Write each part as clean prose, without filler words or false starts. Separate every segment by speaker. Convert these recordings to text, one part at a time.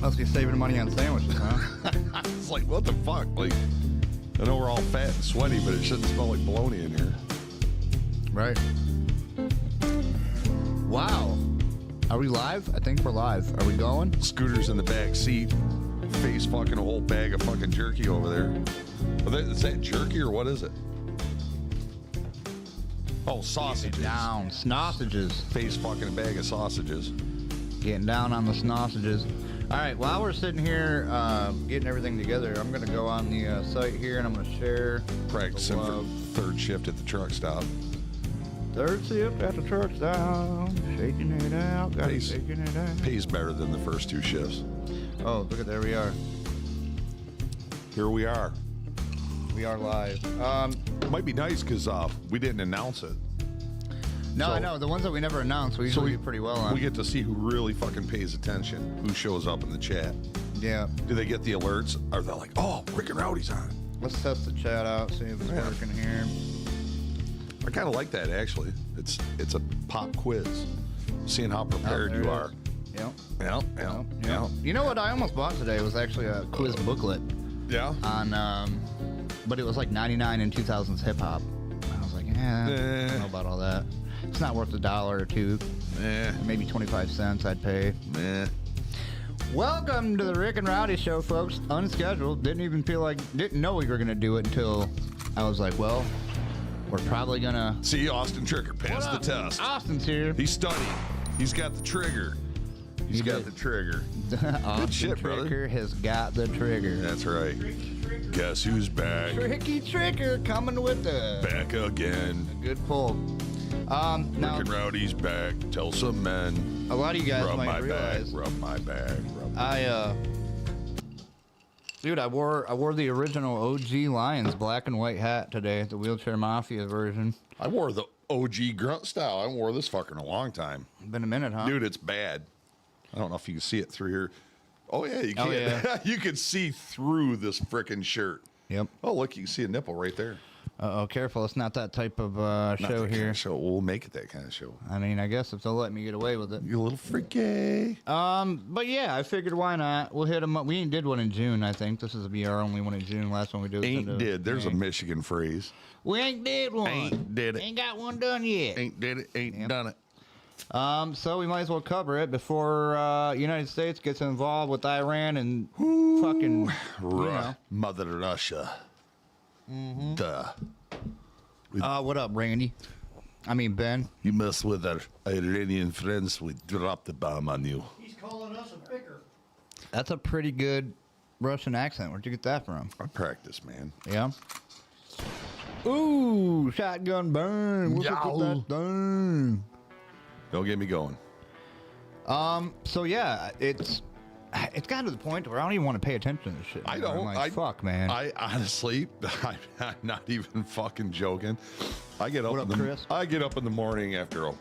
Speaker 1: Must be saving money on sandwiches, huh?
Speaker 2: It's like, what the fuck? Like, I know we're all fat and sweaty, but it shouldn't smell like bologna in here.
Speaker 1: Right. Wow. Are we live? I think we're live. Are we going?
Speaker 2: Scooter's in the back seat, face fucking a whole bag of fucking jerky over there. Is that jerky or what is it? Oh, sausages.
Speaker 1: Down. Sausages.
Speaker 2: Face fucking a bag of sausages.
Speaker 1: Getting down on the sausages. All right, while we're sitting here getting everything together, I'm going to go on the site here and I'm going to share.
Speaker 2: Practicing for third shift at the truck stop.
Speaker 1: Third shift at the truck stop. Shaking it out. Got it shaking it out.
Speaker 2: Pays better than the first two shifts.
Speaker 1: Oh, look at there we are.
Speaker 2: Here we are.
Speaker 1: We are live.
Speaker 2: It might be nice because we didn't announce it.
Speaker 1: No,
Speaker 2: So-
Speaker 1: I know. The ones that we never announce, we usually do pretty well on.
Speaker 2: We get to see who really fucking pays attention, who shows up in the chat.
Speaker 1: Yeah.
Speaker 2: Do they get the alerts? Are they like, oh, Rick and Rowdy's on?
Speaker 1: Let's test the chat out, see if it's working here.
Speaker 2: I kind of like that, actually. It's a pop quiz. Seeing how prepared you are.
Speaker 1: Yep.
Speaker 2: Yeah.
Speaker 1: You know what I almost bought today was actually a quiz booklet
Speaker 2: Yeah.
Speaker 1: on, but it was like 99 in 2000s hip hop. I was like, I don't know about all that. It's not worth $1 or $2. Maybe 25 cents I'd pay. Welcome to the Rick and Rowdy show, folks. Unscheduled. Didn't know we were going to do it until I was like, well, we're probably going to.
Speaker 2: See, Austin Trigger passed the test.
Speaker 1: Austin's here.
Speaker 2: He studied. He's got the trigger. He's got the trigger.
Speaker 1: Austin
Speaker 2: shit, brother.
Speaker 1: Trigger has got the trigger.
Speaker 2: That's right. Guess who's back?
Speaker 1: Tricky Trigger coming with the
Speaker 2: Back again.
Speaker 1: good pull. Now,
Speaker 2: Rick and Rowdy's back. Tell some men.
Speaker 1: a lot of you guys
Speaker 2: Rub
Speaker 1: might
Speaker 2: my
Speaker 1: realize
Speaker 2: back. Rub my back. Rub my
Speaker 1: dude, I wore the original OG Lions black and white hat today, the Wheelchair Mafia version.
Speaker 2: I wore the OG grunt style. I wore this fucker in a long time.
Speaker 1: Been a minute, huh?
Speaker 2: Dude, it's bad. I don't know if you can see it through here. Oh, yeah, you can.
Speaker 1: Oh, yeah.
Speaker 2: You can see through this frickin' shirt.
Speaker 1: Yep.
Speaker 2: Oh, look, you can see a nipple right there.
Speaker 1: Uh-oh, careful. It's not that type of
Speaker 2: Not
Speaker 1: show
Speaker 2: that kind
Speaker 1: here.
Speaker 2: of show. We'll make it that kind of show.
Speaker 1: I mean, I guess if they'll let me get away with it.
Speaker 2: You a little freaky.
Speaker 1: But yeah, I figured why not? We'll hit them up. We ain't did one in June, I think. This is be our only one in June. Last one we did.
Speaker 2: Ain't did. There's a Michigan phrase.
Speaker 1: We ain't did one.
Speaker 2: Ain't did it.
Speaker 1: Ain't got one done yet.
Speaker 2: Ain't did it. Ain't done it.
Speaker 1: So we might as well cover it before United States gets involved with Iran and fucking
Speaker 2: Mother Russia. Duh.
Speaker 1: What up, Randy? I mean, Ben.
Speaker 2: You mess with our Iranian friends, we drop the bomb on you.
Speaker 3: He's calling us a picker.
Speaker 1: That's a pretty good Russian accent. Where'd you get that from?
Speaker 2: I practice, man.
Speaker 1: Yeah. Ooh, shotgun burn. What's up with
Speaker 2: Yow.
Speaker 1: that thing?
Speaker 2: Don't get me going.
Speaker 1: So yeah, it's gotten to the point where I don't even want to pay attention to this shit.
Speaker 2: I
Speaker 1: anymore.
Speaker 2: don't.
Speaker 1: I'm like, fuck, man.
Speaker 2: I honestly, I'm not even fucking joking. I get up.
Speaker 1: What up, Chris?
Speaker 2: I get up in the morning after a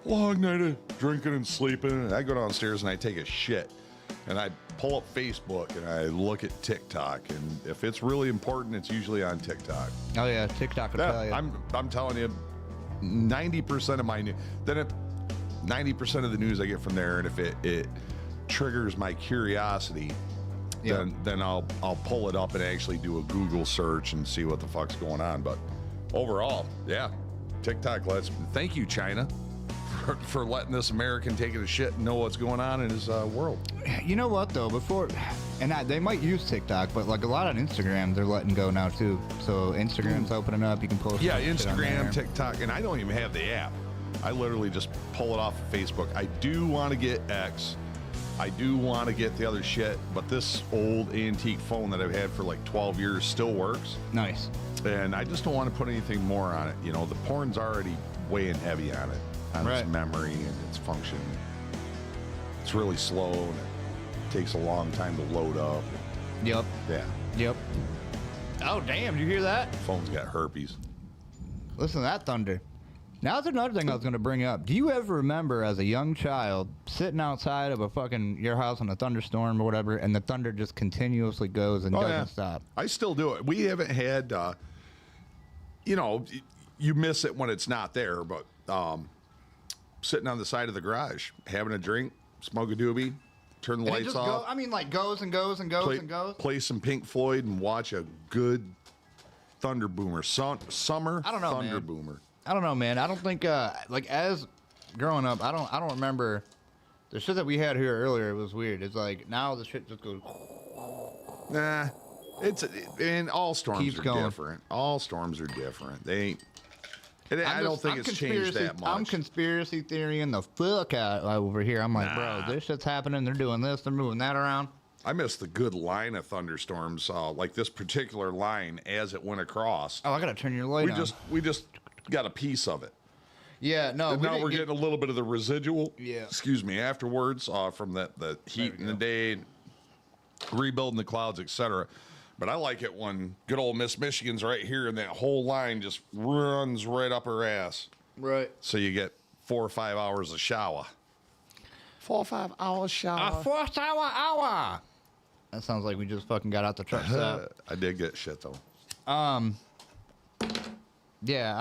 Speaker 2: long night of drinking and sleeping, and I go downstairs and I take a shit, and I pull up Facebook and I look at TikTok, and if it's really important, it's usually on TikTok.
Speaker 1: Oh yeah, TikTok will tell you.
Speaker 2: I'm telling you, 90% of my news. 90% of the news I get from there, and if it triggers my curiosity,
Speaker 1: Yeah.
Speaker 2: then I'll pull it up and actually do a Google search and see what the fuck's going on. But overall, yeah, TikTok thank you, China, for letting this American take a shit and know what's going on in his world.
Speaker 1: You know what though? They might use TikTok, but like a lot on Instagram, they're letting go now too. So Instagram's opening up. You can post.
Speaker 2: Yeah,
Speaker 1: shit on there.
Speaker 2: Instagram, TikTok, and I don't even have the app. I literally just pull it off of Facebook. I do want to get X. I do want to get the other shit, but this old antique phone that I've had for like 12 years still works.
Speaker 1: Nice.
Speaker 2: And I just don't want to put anything more on it. You know, the porn's already weighing heavy on it, on its memory and its function. It's really slow and it takes a long time to load up.
Speaker 1: Yep.
Speaker 2: Yeah.
Speaker 1: Yep. Oh damn! Did you hear that?
Speaker 2: Phone's got herpes.
Speaker 1: Listen to that thunder. Now, that's another thing I was going to bring up. Do you ever remember as a young child sitting outside of your house in a thunderstorm or whatever, and the thunder just continuously goes and doesn't stop?
Speaker 2: I still do it. We haven't had, you miss it when it's not there, but sitting on the side of the garage, having a drink, smoke a doobie, turn the
Speaker 1: And it
Speaker 2: lights
Speaker 1: just
Speaker 2: off.
Speaker 1: I mean, like goes and goes and goes
Speaker 2: play,
Speaker 1: and goes.
Speaker 2: play some Pink Floyd and watch a good Thunder Boomer. Summer
Speaker 1: I don't know,
Speaker 2: Thunder
Speaker 1: man.
Speaker 2: Boomer.
Speaker 1: I don't know, man. I don't think like as growing up, I don't remember the shit that we had here earlier. It was weird. It's like now the shit just goes.
Speaker 2: Nah, and all storms
Speaker 1: Keeps
Speaker 2: are
Speaker 1: going.
Speaker 2: different. All storms are different. They ain't. I don't think it's changed that much.
Speaker 1: I'm conspiracy theorying the fuck out over here. I'm like, bro, this shit's happening. They're doing this. They're moving that around.
Speaker 2: I missed the good line of thunderstorms, like this particular line as it went across.
Speaker 1: Oh, I gotta turn your light on.
Speaker 2: We just got a piece of it.
Speaker 1: Yeah, no.
Speaker 2: And now we're getting a little bit of the residual.
Speaker 1: Yeah.
Speaker 2: Excuse me. Afterwards, from the heat in the day, rebuilding the clouds, etc. But I like it when good old Miss Michigan's right here, and that whole line just runs right up her ass.
Speaker 1: Right.
Speaker 2: So you get 4 or 5 hours of shower. 4 or 5 hours shower.
Speaker 1: A 4 hour. That sounds like we just fucking got out the truck stop.
Speaker 2: I did get shit though.
Speaker 1: Yeah,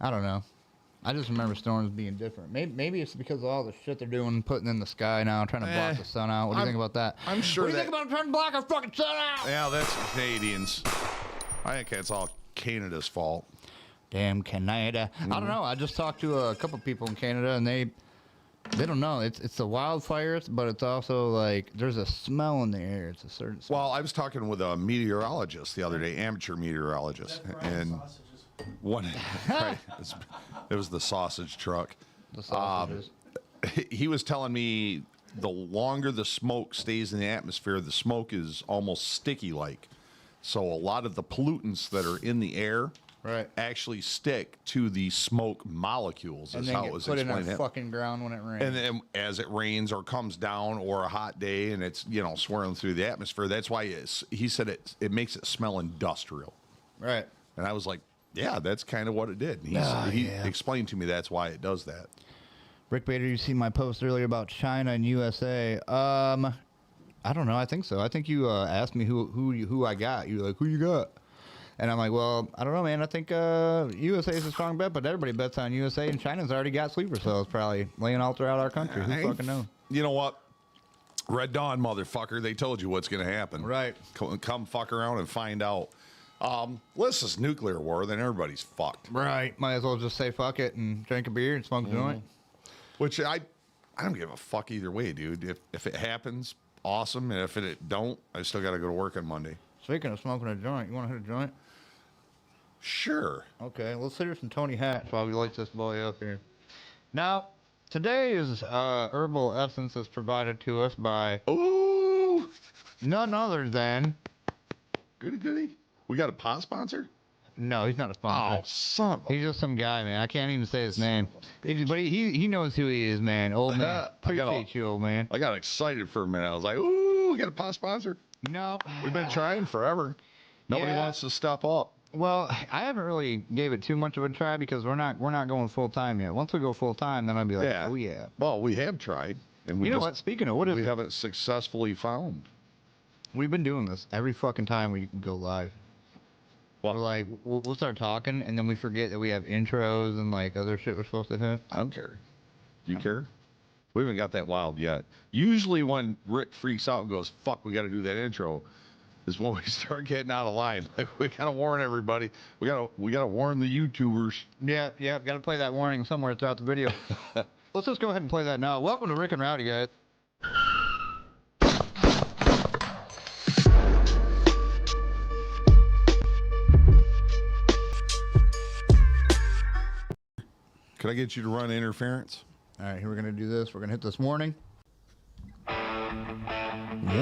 Speaker 1: I don't know. I just remember storms being different. Maybe it's because of all the shit they're doing, putting in the sky now, trying to block the sun out. What do you think about that?
Speaker 2: I'm sure
Speaker 1: What do you think about trying to block our fucking sun out?
Speaker 2: Yeah, that's Canadians. I think it's all Canada's fault.
Speaker 1: Damn Canada. I don't know. I just talked to a couple people in Canada, and they don't know. It's the wildfires, but it's also like there's a smell in the air. It's a certain smell.
Speaker 2: Well, I was talking with a meteorologist the other day, amateur meteorologist, and one right, it was the sausage truck.
Speaker 1: The sausages.
Speaker 2: He was telling me the longer the smoke stays in the atmosphere, the smoke is almost sticky like. So a lot of the pollutants that are in the air
Speaker 1: Right.
Speaker 2: actually stick to the smoke molecules.
Speaker 1: And
Speaker 2: Is
Speaker 1: then
Speaker 2: how
Speaker 1: get
Speaker 2: it was
Speaker 1: put in
Speaker 2: explained.
Speaker 1: our fucking ground when it rains.
Speaker 2: And then as it rains or comes down or a hot day and it's, swirling through the atmosphere, that's why he said it makes it smell industrial.
Speaker 1: Right.
Speaker 2: And I was like, yeah, that's kind of what it did. And he explained to me that's why it does that.
Speaker 1: Rick Bader, you see my post earlier about China and USA. I don't know. I think so. I think you asked me who I got. You were like, who you got? And I'm like, well, I don't know, man. I think USA is a strong bet, but everybody bets on USA, and China's already got sleeper cells probably laying all throughout our country. Who fucking knows?
Speaker 2: You know what? Red Dawn, motherfucker. They told you what's going to happen.
Speaker 1: Right.
Speaker 2: Come fuck around and find out. This is nuclear war, then everybody's fucked.
Speaker 1: Right. Might as well just say fuck it and drink a beer and smoke a joint.
Speaker 2: Which I don't give a fuck either way, dude. If it happens, awesome. And if it don't, I still got to go to work on Monday.
Speaker 1: Speaking of smoking a joint, you want to hit a joint?
Speaker 2: Sure.
Speaker 1: Okay, let's hear some Tony Hatch while we light this boy up here. Now, today's herbal essence is provided to us by
Speaker 2: Ooh,
Speaker 1: none other than...
Speaker 2: goody goody. We got a pot sponsor?
Speaker 1: No, he's not a sponsor.
Speaker 2: Oh, son of a...
Speaker 1: He's just some guy, man. I can't even say his name. But he knows who he is, man. Old man. Appreciate you, old man.
Speaker 2: I got excited for a minute. I was like, ooh, we got a pot sponsor?
Speaker 1: No.
Speaker 2: We've been trying forever. Nobody wants to step up.
Speaker 1: Well, I haven't really gave it too much of a try because we're not going full time yet. Once we go full time, then I'll be like, oh yeah.
Speaker 2: Well, we have tried, and we
Speaker 1: know what? Speaking of,
Speaker 2: we haven't successfully found.
Speaker 1: We've been doing this every fucking time we go live.
Speaker 2: What?
Speaker 1: We're like, we'll start talking, and then we forget that we have intros and like other shit we're supposed to hit.
Speaker 2: I don't care. Do you care? We haven't got that wild yet. Usually when Rick freaks out and goes, fuck, we got to do that intro, is when we start getting out of line. Like, we got to warn everybody. We got to warn the YouTubers.
Speaker 1: Yeah, got to play that warning somewhere throughout the video. Let's just go ahead and play that now. Welcome to Rick and Rowdy, guys.
Speaker 2: Could I get you to run interference?
Speaker 1: All right, here we're going to do this. We're going to hit this warning.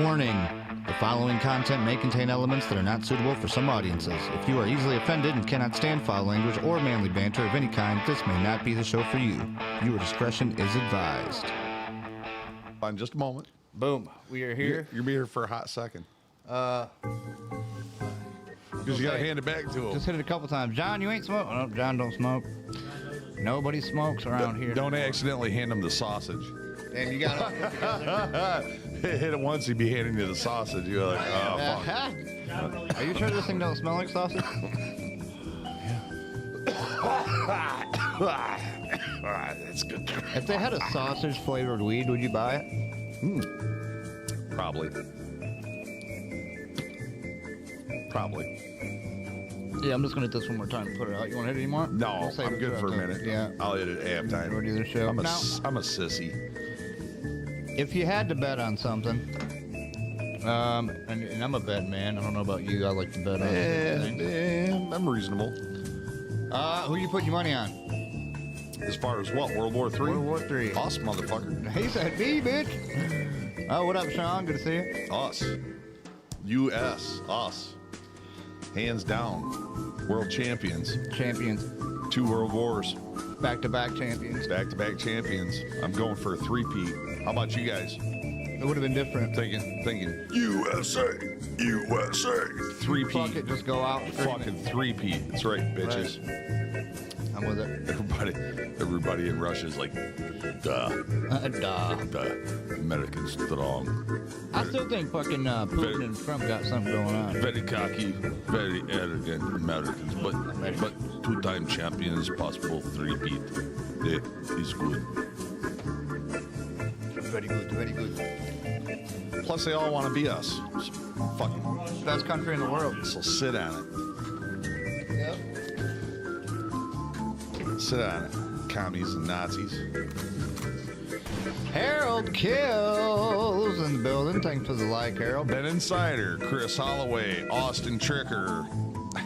Speaker 1: Warning. The following content may contain elements that are not suitable for some audiences. If you are easily offended and cannot stand foul language or manly banter of any kind, this may not be the show for you. Viewer discretion is advised.
Speaker 2: In just a moment.
Speaker 1: Boom. We are here.
Speaker 2: You'll be here for a hot second. Because you got to hand it back to him.
Speaker 1: Just hit it a couple times. John, you ain't smoking. Oh, John don't smoke. Nobody smokes around here.
Speaker 2: Don't accidentally hand him the sausage.
Speaker 1: And you got to
Speaker 2: Hit it once, he'd be handing you the sausage. You're like, oh, fuck.
Speaker 1: Are you sure this thing don't smell like sausage?
Speaker 2: That's good.
Speaker 1: If they had a sausage flavored weed, would you buy it?
Speaker 2: Probably.
Speaker 1: Yeah, I'm just gonna hit this one more time and put it out. You want to hit it anymore?
Speaker 2: No,
Speaker 1: We'll save
Speaker 2: I'm
Speaker 1: it
Speaker 2: good for a
Speaker 1: after.
Speaker 2: minute.
Speaker 1: Yeah.
Speaker 2: I'll hit it at halftime.
Speaker 1: We'll do the show.
Speaker 2: I'm a
Speaker 1: Now-
Speaker 2: sissy.
Speaker 1: If you had to bet on something, and I'm a bet man. I don't know about you. I like to bet on things.
Speaker 2: I'm reasonable.
Speaker 1: Who you putting your money on?
Speaker 2: As far as what? World War III?
Speaker 1: World War III.
Speaker 2: Us, motherfucker.
Speaker 1: He said me, bitch. Oh, what up, Sean? Good to see you.
Speaker 2: Us. U.S. Us. Hands down. World champions.
Speaker 1: Champions.
Speaker 2: 2 world wars.
Speaker 1: Back-to-back champions.
Speaker 2: Back-to-back champions. I'm going for a 3-peat. How about you guys?
Speaker 1: It would have been different.
Speaker 2: Thinking. USA. 3-peat.
Speaker 1: Fuck it, just go out.
Speaker 2: Fucking 3-peat. That's right, bitches.
Speaker 1: I'm with it.
Speaker 2: Everybody in Russia is like, duh.
Speaker 1: Duh.
Speaker 2: The Americans strong.
Speaker 1: I still think fucking Putin and Trump got something going on.
Speaker 2: Very cocky, very arrogant Americans, but 2-time champions, possible 3-peat. Is good.
Speaker 1: Very good, very good.
Speaker 2: Plus, they all want to be us. Fucking.
Speaker 1: Best country in the world.
Speaker 2: So sit on it.
Speaker 1: Yep.
Speaker 2: Sit on it. Commies and Nazis.
Speaker 1: Harold Kills in the building. Thanks for the like, Harold.
Speaker 2: Ben Insider, Chris Holloway, Austin Tricker,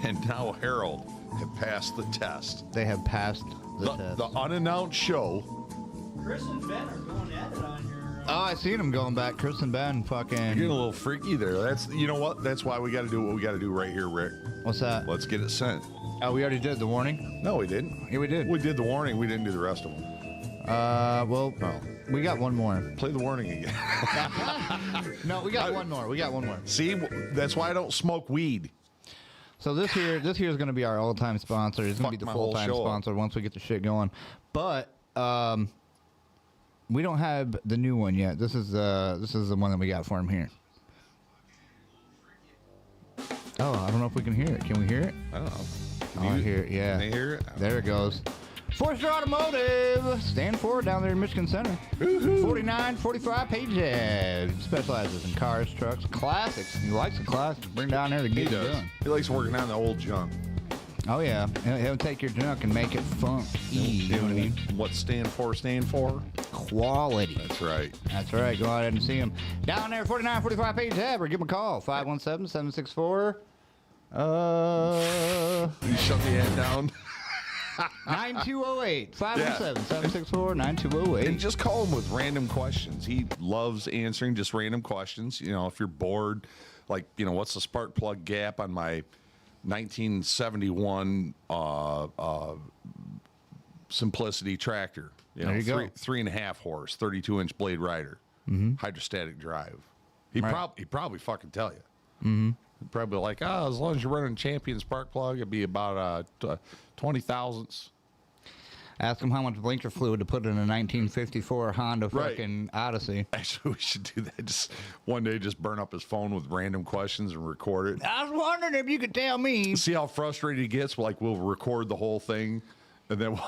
Speaker 2: and now Harold have passed the test.
Speaker 1: They have passed the test.
Speaker 2: The unannounced show.
Speaker 3: Chris and Ben are going at it on your.
Speaker 1: Oh, I seen him going back. Chris and Ben fucking.
Speaker 2: You're getting a little freaky there. That's, you know what? That's why we got to do what we got to do right here, Rick.
Speaker 1: What's that?
Speaker 2: Let's get it sent.
Speaker 1: Oh, we already did the warning?
Speaker 2: No, we didn't.
Speaker 1: Yeah, we did.
Speaker 2: We did the warning. We didn't do the rest of them.
Speaker 1: Well, we got one more.
Speaker 2: Play the warning again.
Speaker 1: No, we got one more. We got one more.
Speaker 2: See, that's why I don't smoke weed.
Speaker 1: So this here is going to be our all-time sponsor. It's going to be the
Speaker 2: Fuck my whole
Speaker 1: full-time
Speaker 2: show up.
Speaker 1: sponsor once we get the shit going. But we don't have the new one yet. This is the one that we got for him here. Oh, I don't know if we can hear it. Can we hear it?
Speaker 2: I don't know.
Speaker 1: Oh, I hear it. Yeah.
Speaker 2: Can they hear it?
Speaker 1: There it goes. Forster Automotive, stand for down there in Michigan Center. 4945 Page specializes in cars, trucks, classics. He likes the classics. Bring down there to
Speaker 2: He
Speaker 1: get it
Speaker 2: does.
Speaker 1: done.
Speaker 2: He likes working on the old junk.
Speaker 1: Oh yeah, he'll take your junk and make it funky. You know what I mean?
Speaker 2: What stand for?
Speaker 1: Quality.
Speaker 2: That's right.
Speaker 1: That's right. Go ahead and see him down there, 4945 Page Ave, or give him a call, 517-764.
Speaker 2: You shut the head down.
Speaker 1: 9208. 517-764-9208.
Speaker 2: And just call him with random questions. He loves answering just random questions. You know, if you're bored, like, you know, what's the spark plug gap on my 1971 Simplicity tractor? You know,
Speaker 1: There you go.
Speaker 2: 3.5 horse, 32-inch blade rider, hydrostatic drive. He'd probably fucking tell you. Mm-hmm. He'd probably be like, as long as you're running champion spark plug, it'd be about 20 thousandths.
Speaker 1: Ask him how much blinker fluid to put in a 1954 Honda
Speaker 2: Right.
Speaker 1: fucking Odyssey.
Speaker 2: Actually, we should do that. Just one day, just burn up his phone with random questions and record it.
Speaker 1: I was wondering if you could tell me.
Speaker 2: See how frustrated he gets. Like, we'll record the whole thing, and then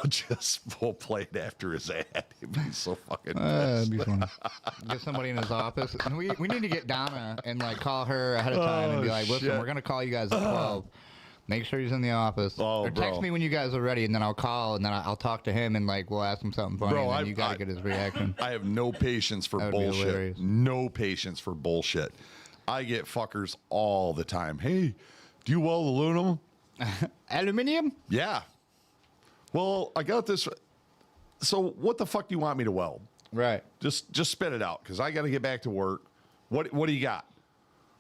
Speaker 2: we'll play it after his ad. It'd be so fucking.
Speaker 1: That'd be fun. Get somebody in his office. And we need to get Donna and like call her ahead of time and be like, listen,
Speaker 2: shit.
Speaker 1: we're gonna call you guys at 12. Make sure he's in the office.
Speaker 2: Oh,
Speaker 1: or text
Speaker 2: bro.
Speaker 1: me when you guys are ready, and then I'll call, and then I'll talk to him, and like we'll ask him something funny,
Speaker 2: Bro,
Speaker 1: and then you gotta get his reaction.
Speaker 2: I have no patience for
Speaker 1: That would be
Speaker 2: bullshit.
Speaker 1: hilarious.
Speaker 2: No patience for bullshit. I get fuckers all the time. Hey, do you weld aluminum?
Speaker 1: Aluminium?
Speaker 2: Yeah. Well, I got this. So what the fuck do you want me to weld?
Speaker 1: Right.
Speaker 2: Just spit it out, because I got to get back to work. What do you got?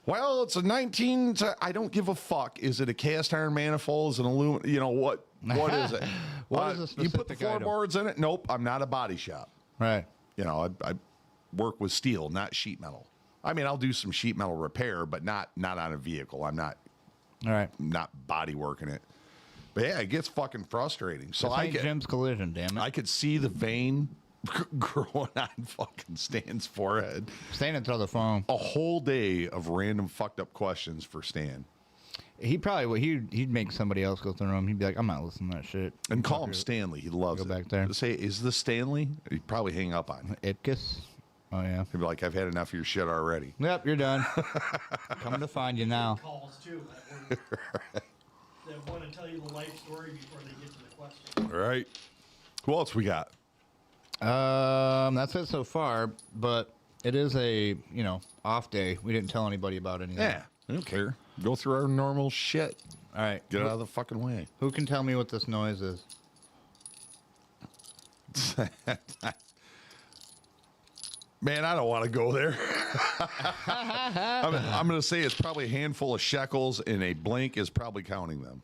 Speaker 2: Well, it's a 19. I don't give a fuck. Is it a cast iron manifold? Is it an aluminum? You know what? What is it?
Speaker 1: What is the
Speaker 2: you put the
Speaker 1: specific item?
Speaker 2: floorboards in it? Nope. I'm not a body shop.
Speaker 1: Right.
Speaker 2: You know, I work with steel, not sheet metal. I mean, I'll do some sheet metal repair, but not on a vehicle. I'm not
Speaker 1: All right.
Speaker 2: body working it. But yeah, it gets fucking frustrating. So
Speaker 1: This ain't Jim's Collision, damn it.
Speaker 2: I could see the vein growing on fucking Stan's forehead.
Speaker 1: Stan didn't throw the phone.
Speaker 2: A whole day of random fucked up questions for Stan.
Speaker 1: He probably would. He'd make somebody else go through him. He'd be like, I'm not listening to that shit.
Speaker 2: And call him Stanley. He loves
Speaker 1: Go
Speaker 2: it.
Speaker 1: back there.
Speaker 2: Say, is this Stanley? He'd probably hang up on you.
Speaker 1: Itkus. Oh, yeah.
Speaker 2: He'd be like, I've had enough of your shit already.
Speaker 1: Yep, you're done. Coming to find you now.
Speaker 3: Calls too. That want to tell you the life story before they get to the question.
Speaker 2: All right. Who else we got?
Speaker 1: That's it so far, but it is a, off day. We didn't tell anybody about anything.
Speaker 2: Yeah, I don't care. Go through our normal shit.
Speaker 1: All right.
Speaker 2: Get out of the fucking way.
Speaker 1: Who can tell me what this noise is?
Speaker 2: Man, I don't want to go there. I'm going to say it's probably a handful of shekels, and a blink is probably counting them.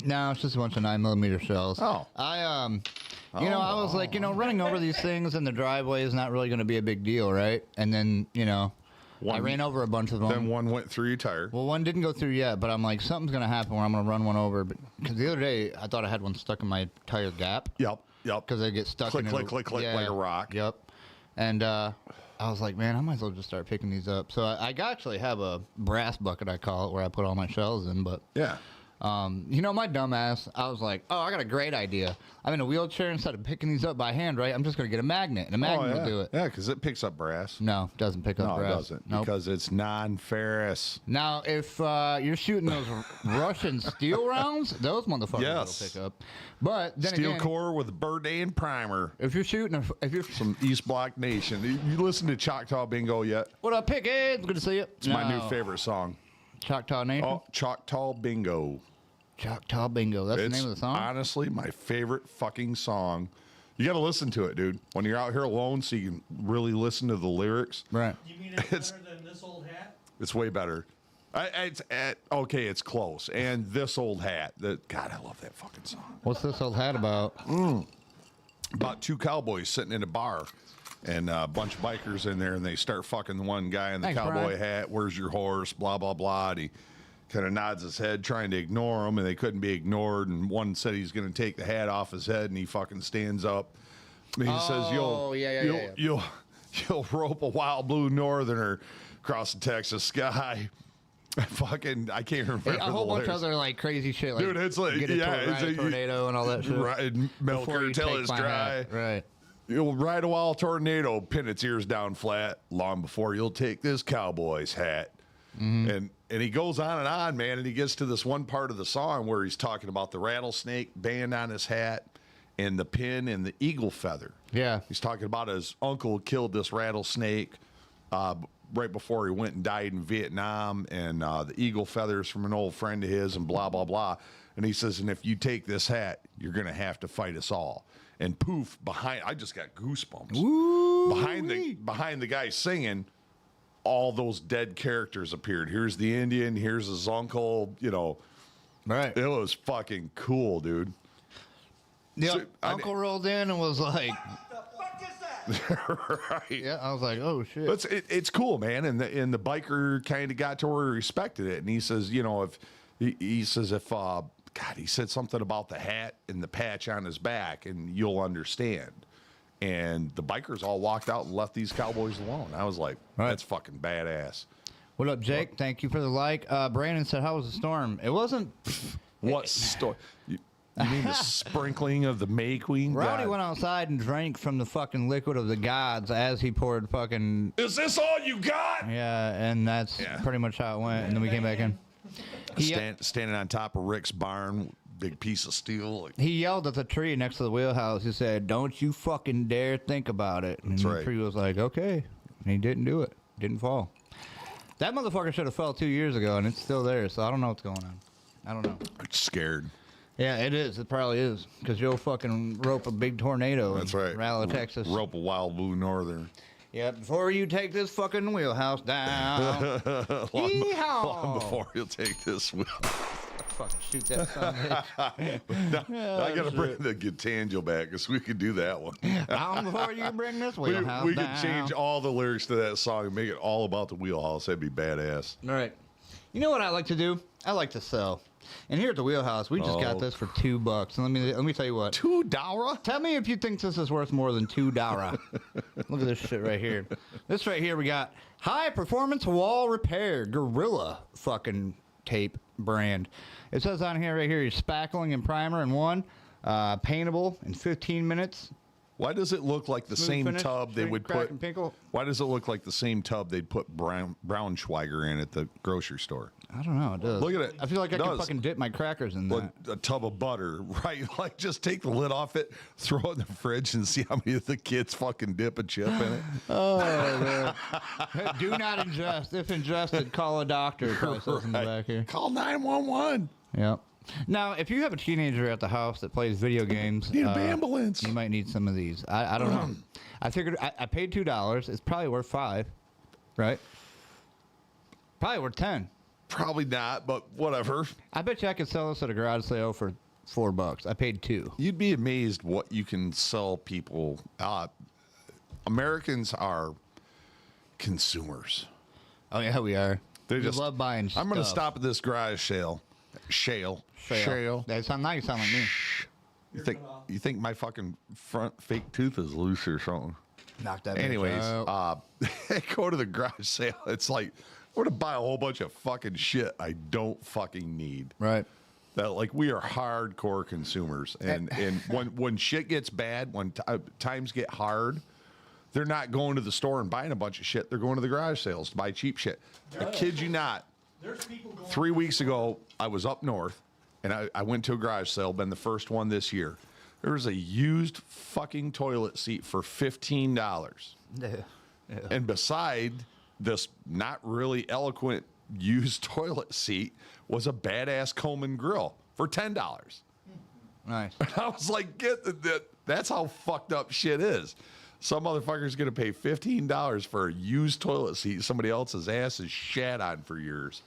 Speaker 1: No, it's just a bunch of 9mm shells.
Speaker 2: Oh.
Speaker 1: I was like, running over these things in the driveway is not really going to be a big deal, right? And then, I ran over a bunch of them.
Speaker 2: Then one went through your tire.
Speaker 1: Well, one didn't go through yet, but I'm like, something's going to happen where I'm going to run one over. Because the other day, I thought I had one stuck in my tire gap.
Speaker 2: Yep.
Speaker 1: Because they get stuck
Speaker 2: click,
Speaker 1: in
Speaker 2: click, click, click, like a rock.
Speaker 1: Yep. And I was like, man, I might as well just start picking these up. So I actually have a brass bucket, I call it, where I put all my shells in. But
Speaker 2: yeah.
Speaker 1: My dumb ass, I was like, I got a great idea. I'm in a wheelchair. Instead of picking these up by hand, right, I'm just going to get a magnet, and a magnet will do it.
Speaker 2: Yeah, because it picks up brass.
Speaker 1: No, it doesn't pick up brass.
Speaker 2: No, it doesn't.
Speaker 1: Nope.
Speaker 2: Because it's non-ferrous.
Speaker 1: Now, if you're shooting those Russian steel rounds, those motherfuckers will pick up. But then
Speaker 2: steel
Speaker 1: again,
Speaker 2: core with Burdane primer.
Speaker 1: If you're shooting,
Speaker 2: From East Block Nation. You listen to Choctaw Bingo yet?
Speaker 1: What up, Pigheads? Good to see you.
Speaker 2: It's my new favorite song.
Speaker 1: Choctaw Nation?
Speaker 2: Oh, Choctaw Bingo.
Speaker 1: Choctaw Bingo. That's the name of the song?
Speaker 2: Honestly, my favorite fucking song. You got to listen to it, dude. When you're out here alone so you can really listen to the lyrics.
Speaker 1: Right.
Speaker 3: You mean it's better than This Old Hat?
Speaker 2: It's way better. It's close. And This Old Hat. God, I love that fucking song.
Speaker 1: What's This Old Hat about?
Speaker 2: About two cowboys sitting in a bar. And a bunch of bikers in there, and they start fucking the one guy in the cowboy hat. Where's your horse? Blah, blah, blah. And he kind of nods his head, trying to ignore them, and they couldn't be ignored. And one said he's going to take the hat off his head, and he fucking stands up. And he says, you'll rope a wild blue northerner across the Texas sky. I can't remember.
Speaker 1: A whole bunch of other like crazy shit. Like,
Speaker 2: dude, it's like,
Speaker 1: get a tornado and all that shit.
Speaker 2: Ride milk her till it's dry.
Speaker 1: Hat. Right.
Speaker 2: You'll ride a wild tornado, pin its ears down flat, long before you'll take this cowboy's hat. Mm-hmm. And he goes on, man, and he gets to this one part of the song where he's talking about the rattlesnake band on his hat and the pin and the eagle feather.
Speaker 1: Yeah.
Speaker 2: He's talking about his uncle killed this rattlesnake right before he went and died in Vietnam, and the eagle feathers from an old friend of his, and blah, blah, blah. And he says, and if you take this hat, you're going to have to fight us all. And poof, I just got goosebumps.
Speaker 1: Woo!
Speaker 2: Behind the guy singing, all those dead characters appeared. Here's the Indian, here's his uncle,
Speaker 1: Right.
Speaker 2: It was fucking cool, dude.
Speaker 1: Yeah, so, uncle rolled in and was like,
Speaker 3: the fuck is that?
Speaker 2: Right.
Speaker 1: Yeah, I was like, oh shit.
Speaker 2: It's cool, man. And the biker kind of got to where he respected it. And he says, he said something about the hat and the patch on his back, and you'll understand. And the bikers all walked out and left these cowboys alone. I was like, that's fucking badass.
Speaker 1: What up, Jake? Thank you for the like. Brandon said, how was the storm? It wasn't.
Speaker 2: What storm? You mean the sprinkling of the May Queen?
Speaker 1: Rowdy went outside and drank from the fucking liquid of the gods as he poured fucking.
Speaker 2: Is this all you got?
Speaker 1: Yeah, and that's pretty much how it went. And then we came back in.
Speaker 2: Standing on top of Rick's barn, big piece of steel.
Speaker 1: He yelled at the tree next to the wheelhouse. He said, "Don't you fucking dare think about it." And the tree was like, "Okay," and he didn't do it. Didn't fall. That motherfucker should have fell 2 years ago, and it's still there. So I don't know what's going on. I don't know.
Speaker 2: I'm scared.
Speaker 1: Yeah, it is. It probably is because you'll fucking rope a big tornado.
Speaker 2: That's right.
Speaker 1: Rally, Texas.
Speaker 2: Rope a wild blue northern.
Speaker 1: Yeah, before you take this fucking wheelhouse down.
Speaker 2: long before you'll take this wheel.
Speaker 1: Fucking shoot that son of a bitch.
Speaker 2: I gotta bring the Gitangel back because we could do that one.
Speaker 1: Long before you bring this wheelhouse
Speaker 2: we
Speaker 1: down.
Speaker 2: could change all the lyrics to that song and make it all about the wheelhouse. That'd be badass.
Speaker 1: All right. You know what I like to do? I like to sell. And here at the wheelhouse, we just got this for $2. And let me tell you what.
Speaker 2: $2?
Speaker 1: Tell me if you think this is worth more than $2. Look at this shit right here. This right here, we got high performance wall repair Gorilla fucking tape brand. It says on here right here, you're spackling and primer in one, paintable in 15 minutes.
Speaker 2: Why does it look like the
Speaker 1: Smooth
Speaker 2: same
Speaker 1: finish,
Speaker 2: tub they
Speaker 1: straight
Speaker 2: would
Speaker 1: crack
Speaker 2: put?
Speaker 1: and pinkle?
Speaker 2: Why does it look like the same tub they'd put Braunschweiger in at the grocery store?
Speaker 1: I don't know. It does.
Speaker 2: Look at it.
Speaker 1: I feel like I
Speaker 2: It
Speaker 1: could
Speaker 2: does.
Speaker 1: fucking dip my crackers in that.
Speaker 2: A tub of butter, right? Like, just take the lid off it, throw it in the fridge, and see how many of the kids fucking dip a chip in it.
Speaker 1: Oh, man. Do not ingest. If ingested, call a doctor. It probably says in the back here.
Speaker 2: Call 911.
Speaker 1: Yep. Now, if you have a teenager at the house that plays video games,
Speaker 2: Need an ambulance.
Speaker 1: you might need some of these. I don't know. I figured I paid $2. It's probably worth $5, right? Probably worth 10.
Speaker 2: Probably not, but whatever.
Speaker 1: I bet you I could sell this at a garage sale for $4. I paid $2.
Speaker 2: You'd be amazed what you can sell people. Americans are consumers.
Speaker 1: Oh yeah, we are.
Speaker 2: They
Speaker 1: We
Speaker 2: just
Speaker 1: love buying.
Speaker 2: I'm going to
Speaker 1: stuff.
Speaker 2: stop at this garage sale. Shale.
Speaker 1: That sound now you sound like me.
Speaker 2: You think my fucking front fake tooth is loose or something?
Speaker 1: Knock that. bitch
Speaker 2: Anyways,
Speaker 1: out.
Speaker 2: go to the garage sale. It's like we're to buy a whole bunch of fucking shit I don't fucking need.
Speaker 1: Right.
Speaker 2: That like we are hardcore consumers, and when shit gets bad, when times get hard, they're not going to the store and buying a bunch of shit. They're going to the garage sales to buy cheap shit. I kid you not.
Speaker 3: There's people going.
Speaker 2: 3 weeks ago, I was up north, and I went to a garage sale. Been the first one this year. There was a used fucking toilet seat for $15.
Speaker 1: Yeah.
Speaker 2: And beside this not really eloquent used toilet seat was a badass Coleman grill for $10.
Speaker 1: Nice.
Speaker 2: I was like, that's how fucked up shit is. Some motherfucker's going to pay $15 for a used toilet seat somebody else's ass is shat on for years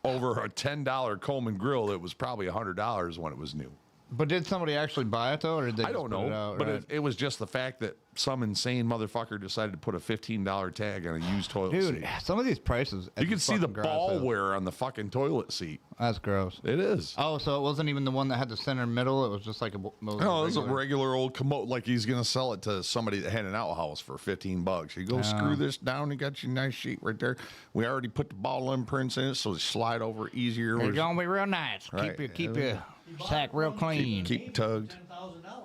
Speaker 2: over a $10 Coleman grill that was probably $100 when it was new.
Speaker 1: But did somebody actually buy it though, or did they?
Speaker 2: I don't
Speaker 1: just put
Speaker 2: know,
Speaker 1: it out,
Speaker 2: but
Speaker 1: right?
Speaker 2: it was just the fact that some insane motherfucker decided to put a $15 tag on a used toilet
Speaker 1: Dude,
Speaker 2: seat.
Speaker 1: some of these prices. at
Speaker 2: You can
Speaker 1: these
Speaker 2: see the
Speaker 1: fucking garage
Speaker 2: ball
Speaker 1: sales.
Speaker 2: wear on the fucking toilet seat.
Speaker 1: That's gross.
Speaker 2: It is.
Speaker 1: Oh, so it wasn't even the one that had the center middle. It was just like a.
Speaker 2: No, it's a regular old commode. Like he's gonna sell it to somebody that had an outhouse for $15. You go screw this down. You got your nice sheet right there. We already put the ball imprints in it, so they slide over easier.
Speaker 1: It's gonna be real nice.
Speaker 2: Right.
Speaker 1: Keep your sack real clean.
Speaker 2: Keep tugged.
Speaker 3: $10,000.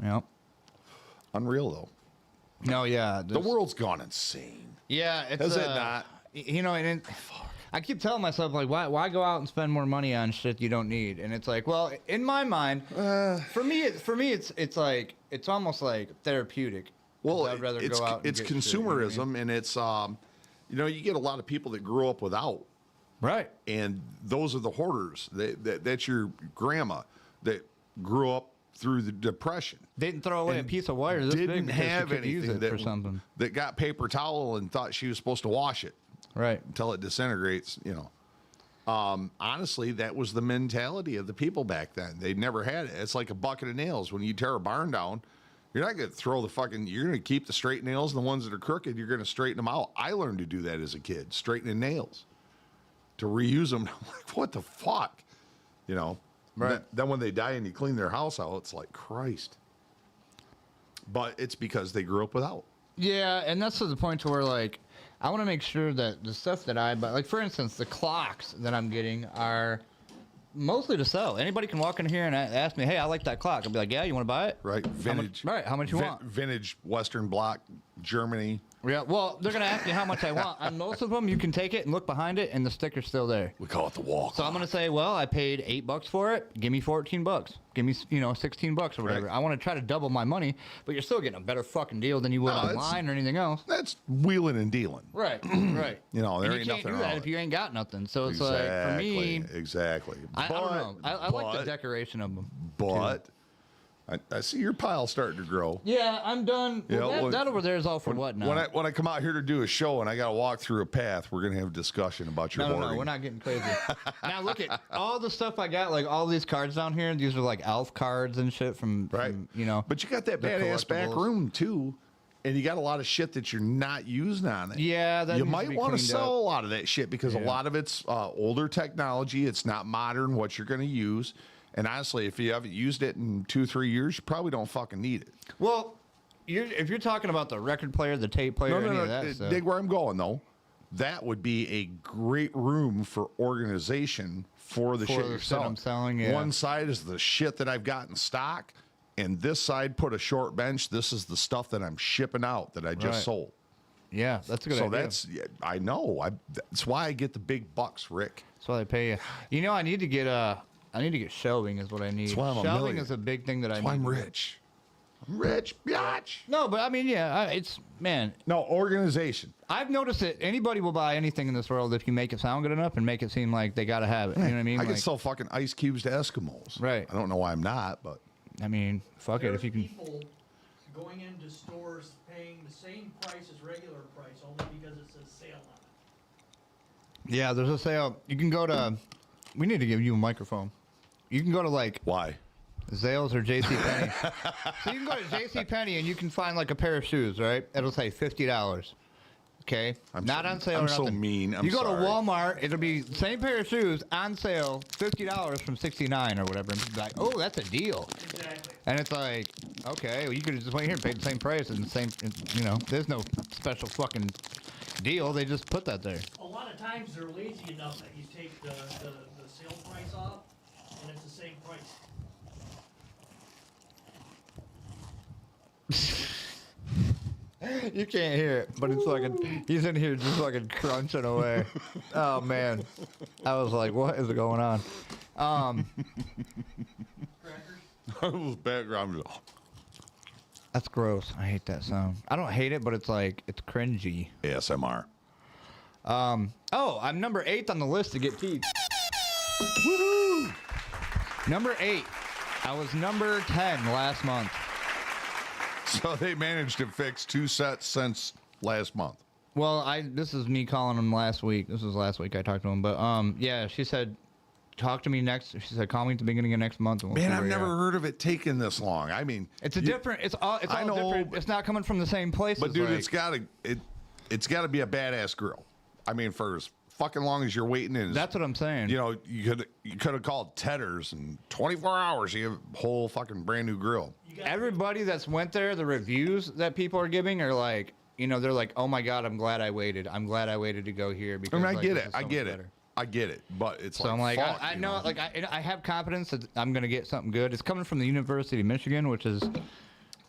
Speaker 1: Yep.
Speaker 2: Unreal though.
Speaker 1: No, yeah.
Speaker 2: The world's gone insane.
Speaker 1: Yeah, it's
Speaker 2: Has it not?
Speaker 1: You know, and I keep telling myself like, why go out and spend more money on shit you don't need? And it's like, well, in my mind, for me, it's like it's almost like therapeutic.
Speaker 2: Well,
Speaker 1: I'd rather
Speaker 2: it's
Speaker 1: go out. And
Speaker 2: it's
Speaker 1: get shit, you know what I
Speaker 2: consumerism,
Speaker 1: mean?
Speaker 2: and it's you get a lot of people that grew up without.
Speaker 1: Right.
Speaker 2: And those are the hoarders. That's your grandma that grew up through the Depression.
Speaker 1: Didn't throw away a piece of wire this big
Speaker 2: Didn't
Speaker 1: because she
Speaker 2: have
Speaker 1: could use
Speaker 2: anything
Speaker 1: it for something.
Speaker 2: that got paper towel and thought she was supposed to wash it
Speaker 1: Right.
Speaker 2: until it disintegrates. Honestly, that was the mentality of the people back then. They never had it. It's like a bucket of nails. When you tear a barn down, you're not going to throw the fucking. You're going to keep the straight nails, and the ones that are crooked, you're going to straighten them out. I learned to do that as a kid, straightening nails, to reuse them. I'm like, what the fuck, Right. Then when they die and you clean their house out, it's like Christ. But it's because they grew up without.
Speaker 1: Yeah, and that's to the point to where like I want to make sure that the stuff that I buy, like for instance, the clocks that I'm getting are mostly to sell. Anybody can walk in here and ask me, "Hey, I like that clock." I'll be like, "Yeah, you want to buy it?"
Speaker 2: Right, vintage.
Speaker 1: How much you want?
Speaker 2: Vintage Western Bloc, Germany.
Speaker 1: Yeah, well, they're gonna ask me how much I want. On most of them, you can take it and look behind it, and the sticker's still there.
Speaker 2: We call it the wall.
Speaker 1: So I'm gonna say, well, I paid $8 for it. Give me $14. Give me, $16 or whatever.
Speaker 2: Right.
Speaker 1: I want to try to double my money, but you're still getting a better fucking deal than you would online or anything else.
Speaker 2: That's wheeling and dealing.
Speaker 1: Right, right.
Speaker 2: There
Speaker 1: And
Speaker 2: ain't
Speaker 1: you can't
Speaker 2: nothing
Speaker 1: do
Speaker 2: wrong
Speaker 1: that
Speaker 2: with
Speaker 1: if you ain't got nothing. So it's like for me,
Speaker 2: exactly.
Speaker 1: I don't know. I like the decoration of them.
Speaker 2: But I see your pile starting to grow.
Speaker 1: Yeah, I'm done. Well,
Speaker 2: Yeah,
Speaker 1: that over there is all for what now?
Speaker 2: When I come out here to do a show and I got to walk through a path, we're gonna have a discussion about your
Speaker 1: No,
Speaker 2: hoarding.
Speaker 1: we're not getting crazy. Now look at all the stuff I got, like all these cards down here. These are like Alf cards and shit from
Speaker 2: Right.
Speaker 1: But
Speaker 2: you got that
Speaker 1: the
Speaker 2: badass back
Speaker 1: collectibles.
Speaker 2: room too, and you got a lot of shit that you're not using on it.
Speaker 1: Yeah, that
Speaker 2: you
Speaker 1: needs to
Speaker 2: might
Speaker 1: be
Speaker 2: want to
Speaker 1: cleaned
Speaker 2: sell
Speaker 1: up.
Speaker 2: a lot of that shit because a lot of it's older technology. It's not modern what you're going to use. And honestly, if you haven't used it in 2-3 years, you probably don't fucking need it.
Speaker 1: Well, if you're talking about the record player, the tape player, any of that stuff.
Speaker 2: Dig where I'm going though. That would be a great room for organization for the shit
Speaker 1: the
Speaker 2: you're
Speaker 1: shit
Speaker 2: selling.
Speaker 1: I'm selling, yeah.
Speaker 2: One side is the shit that I've got in stock, and this side put a short bench. This is the stuff that I'm shipping out that I just
Speaker 1: Right.
Speaker 2: sold.
Speaker 1: Yeah, that's a good idea.
Speaker 2: So I know. That's why I get the big bucks, Rick.
Speaker 1: That's why they pay you. You know, I need to get shelving is what I need.
Speaker 2: That's why I'm a
Speaker 1: Shelving
Speaker 2: millionaire.
Speaker 1: is a big thing that I
Speaker 2: That's
Speaker 1: need.
Speaker 2: why I'm
Speaker 1: to do.
Speaker 2: rich. I'm rich, biatch.
Speaker 1: No, but I mean, yeah, it's, man,
Speaker 2: No, organization.
Speaker 1: I've noticed that anybody will buy anything in this world if you make it sound good enough and make it seem like they got to have it. You know what I mean?
Speaker 2: I can
Speaker 1: Like,
Speaker 2: sell fucking ice cubes to Eskimos.
Speaker 1: Right.
Speaker 2: I don't know why I'm not, but
Speaker 1: I mean, fuck it.
Speaker 3: There's
Speaker 1: If you can.
Speaker 3: people going into stores paying the same price as regular price only because it says sale on it.
Speaker 1: Yeah, there's a sale. You can go to. We need to give you a microphone. You can go to like
Speaker 2: why?
Speaker 1: Zales or JCPenney. So you can go to JCPenney and you can find like a pair of shoes, right? It'll say $50. Okay? Not on sale
Speaker 2: I'm
Speaker 1: or
Speaker 2: so
Speaker 1: nothing.
Speaker 2: mean. I'm
Speaker 1: you go
Speaker 2: sorry.
Speaker 1: to Walmart, it'll be same pair of shoes on sale, $50 from $69 or whatever. And be like, oh, that's a deal.
Speaker 3: Exactly.
Speaker 1: And it's like, okay, well, you could have just went here and paid the same price and the same, you know, there's no special fucking deal. They just put that there.
Speaker 3: A lot of times they're lazy enough that you take the sale price off and it's the same price.
Speaker 1: You can't hear it, but it's fucking, he's in here just fucking crunching away. Oh, man. I was like, what is going on?
Speaker 3: Crackers?
Speaker 2: Background.
Speaker 1: That's gross. I hate that sound. I don't hate it, but it's like, it's cringy.
Speaker 2: ASMR.
Speaker 1: Oh, I'm number 8 on the list to get teeth. Woohoo! Number 8. I was number 10 last month.
Speaker 2: So they managed to fix 2 sets since last month.
Speaker 1: Well, this is me calling him last week. This was last week I talked to him, but yeah, she said, talk to me next. She said, call me at the beginning of next month. And we'll
Speaker 2: Man,
Speaker 1: see
Speaker 2: I've
Speaker 1: where you're
Speaker 2: never
Speaker 1: at.
Speaker 2: heard of it taking this long. I mean,
Speaker 1: It's a different. It's all
Speaker 2: I know,
Speaker 1: different.
Speaker 2: but-
Speaker 1: It's not coming from the same place.
Speaker 2: but dude, it's gotta be a badass grill. I mean, for as fucking long as you're waiting in.
Speaker 1: That's what I'm saying.
Speaker 2: You know, you could have called Tedder's and 24 hours you have a whole fucking brand new grill.
Speaker 1: Everybody that's went there, the reviews that people are giving are like, you know, they're like, oh my god, I'm glad I waited. I'm glad I waited to go here because
Speaker 2: I mean, I
Speaker 1: like,
Speaker 2: get
Speaker 1: this
Speaker 2: it.
Speaker 1: is so
Speaker 2: I
Speaker 1: much
Speaker 2: get it.
Speaker 1: better.
Speaker 2: I get it. But it's
Speaker 1: So
Speaker 2: like,
Speaker 1: I'm like,
Speaker 2: fuck,
Speaker 1: I
Speaker 2: you
Speaker 1: know, like I have confidence that I'm gonna get something good. It's coming from the University of Michigan, which is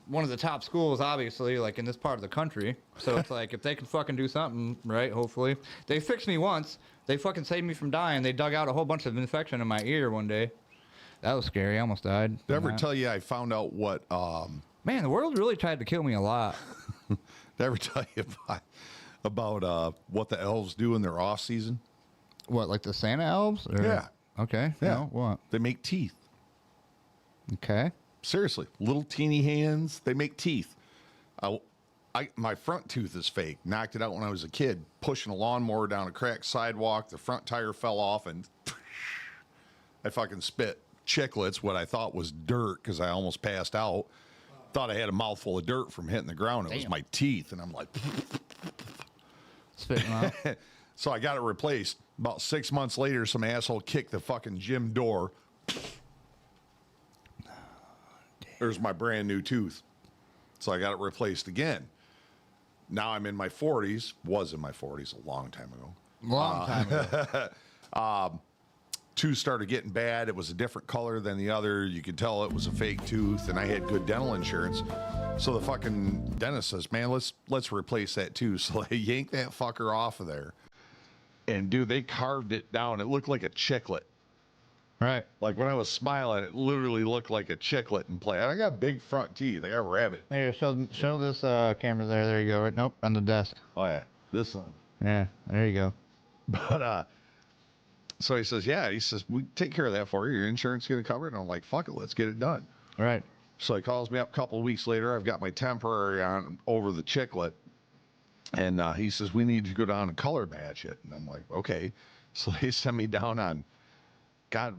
Speaker 1: one of the top schools, obviously, like in this part of the country. So it's like if they can fucking do something, right? Hopefully, they fixed me once. They fucking saved me from dying. They dug out a whole bunch of infection in my ear one day. That was scary. I almost died.
Speaker 2: Did I ever tell you I found out what?
Speaker 1: Man, the world really tried to kill me a lot.
Speaker 2: Did I ever tell you about what the elves do in their off season?
Speaker 1: What, like the Santa elves? Or?
Speaker 2: Yeah.
Speaker 1: Okay.
Speaker 2: Yeah.
Speaker 1: No, what?
Speaker 2: They make teeth.
Speaker 1: Okay.
Speaker 2: Seriously, little teeny hands. They make teeth. My front tooth is fake. Knocked it out when I was a kid, pushing a lawnmower down a cracked sidewalk. The front tire fell off, and I fucking spit chiclets, what I thought was dirt, because I almost passed out. Thought I had a mouthful of dirt from hitting the ground. It was
Speaker 1: Damn.
Speaker 2: my teeth, and I'm like,
Speaker 1: Spitting out.
Speaker 2: so I got it replaced. About 6 months later, some asshole kicked the fucking gym door. There's my brand new tooth. So I got it replaced again. Now I'm in my 40s. Was in my 40s a long time ago.
Speaker 1: Long time ago.
Speaker 2: Tooth started getting bad. It was a different color than the other. You could tell it was a fake tooth, and I had good dental insurance. So the fucking dentist says, man, let's replace that tooth. So they yanked that fucker off of there. And dude, they carved it down. It looked like a chiclet.
Speaker 1: Right.
Speaker 2: Like when I was smiling, it literally looked like a chiclet in play. I got big front teeth. I got rabbit.
Speaker 1: Here, show this camera there. There you go. Right. Nope. On the desk.
Speaker 2: Oh yeah, this one.
Speaker 1: Yeah. There you go.
Speaker 2: But so he says, yeah. He says, we take care of that for you. Your insurance gonna cover it. And I'm like, fuck it, let's get it done.
Speaker 1: Right.
Speaker 2: So he calls me up a couple of weeks later. I've got my temporary on over the chiclet. And he says, we need to go down and color match it. And I'm like, okay. So they send me down on, God,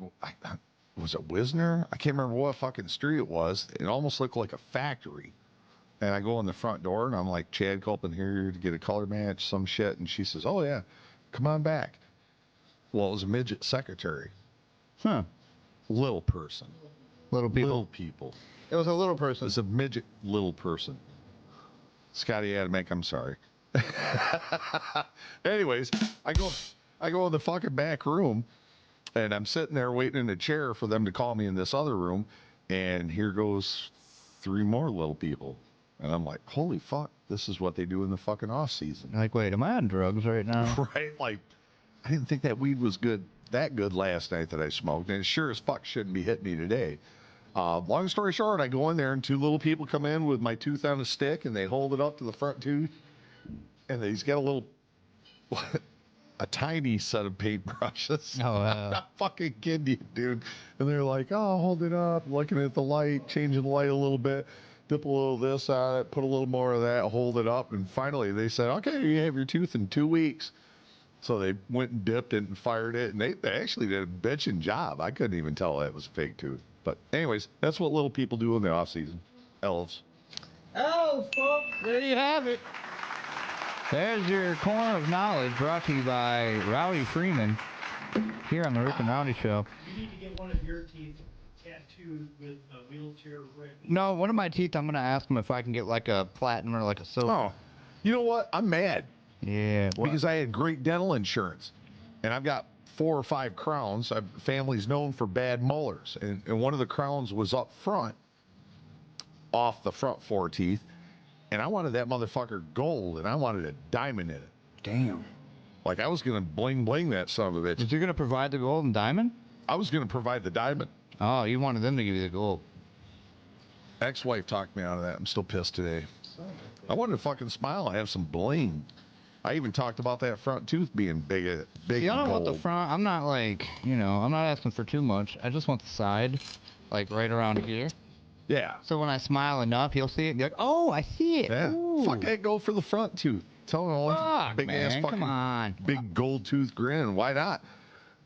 Speaker 2: was it Wisner? I can't remember what fucking street it was. It almost looked like a factory. And I go in the front door and I'm like, Chad Culpin here to get a color match, some shit. And she says, oh yeah, come on back. Well, it was a midget secretary.
Speaker 1: Huh.
Speaker 2: Little person.
Speaker 1: Little people.
Speaker 2: Little people.
Speaker 1: It was a little
Speaker 2: It
Speaker 1: person.
Speaker 2: was a midget little person. Scotty Adamek, I'm sorry. Anyways, I go in the fucking back room, and I'm sitting there waiting in a chair for them to call me in this other room, and here goes 3 more little people. And I'm like, holy fuck, this is what they do in the fucking off season.
Speaker 1: Like, wait, am I on drugs right now?
Speaker 2: Right? Like, I didn't think that weed was that good last night that I smoked. And it sure as fuck shouldn't be hitting me today. Long story short, I go in there and 2 little people come in with my tooth on a stick and they hold it up to the front tooth. And he's got a little, a tiny set of paintbrushes.
Speaker 1: Oh,
Speaker 2: I'm not fucking kidding you, dude. And they're like, oh, hold it up, looking at the light, changing the light a little bit, dip a little of this on it, put a little more of that, hold it up. And finally they said, okay, you have your tooth in 2 weeks. So they went and dipped it and fired it. And they actually did a bitchin' job. I couldn't even tell that was a fake tooth. But anyways, that's what little people do in the off season. Elves.
Speaker 1: Oh, folks, there you have it. There's your corner of knowledge brought to you by Rowdy Freeman here on the Rick and Rowdy Show.
Speaker 3: You need to get one of your teeth tattooed with a wheelchair Rick.
Speaker 1: No, one of my teeth, I'm going to ask him if I can get like a platinum or like a silver.
Speaker 2: Oh, you know what? I'm mad.
Speaker 1: Yeah.
Speaker 2: Because I had great dental insurance. And I've got 4 or 5 crowns. Family's known for bad molars. And one of the crowns was up front, off the front 4 teeth. And I wanted that motherfucker gold, and I wanted a diamond in it.
Speaker 1: Damn.
Speaker 2: Like, I was going to bling that son of a bitch.
Speaker 1: Was you going to provide the gold and diamond?
Speaker 2: I was going to provide the diamond.
Speaker 1: Oh, you wanted them to give you the gold.
Speaker 2: Ex-wife talked me out of that. I'm still pissed today. I wanted to fucking smile and have some bling. I even talked about that front tooth being big
Speaker 1: See, I
Speaker 2: and
Speaker 1: don't want
Speaker 2: gold.
Speaker 1: the front. I'm not like, I'm not asking for too much. I just want the side, like right around here.
Speaker 2: Yeah.
Speaker 1: So when I smile enough, he'll see it and be like, oh, I see it.
Speaker 2: Yeah.
Speaker 1: Ooh.
Speaker 2: Fuck that, go for the front tooth. Tell him all
Speaker 1: Fuck,
Speaker 2: big
Speaker 1: man,
Speaker 2: ass fucking
Speaker 1: come on.
Speaker 2: big gold tooth grin. Why not?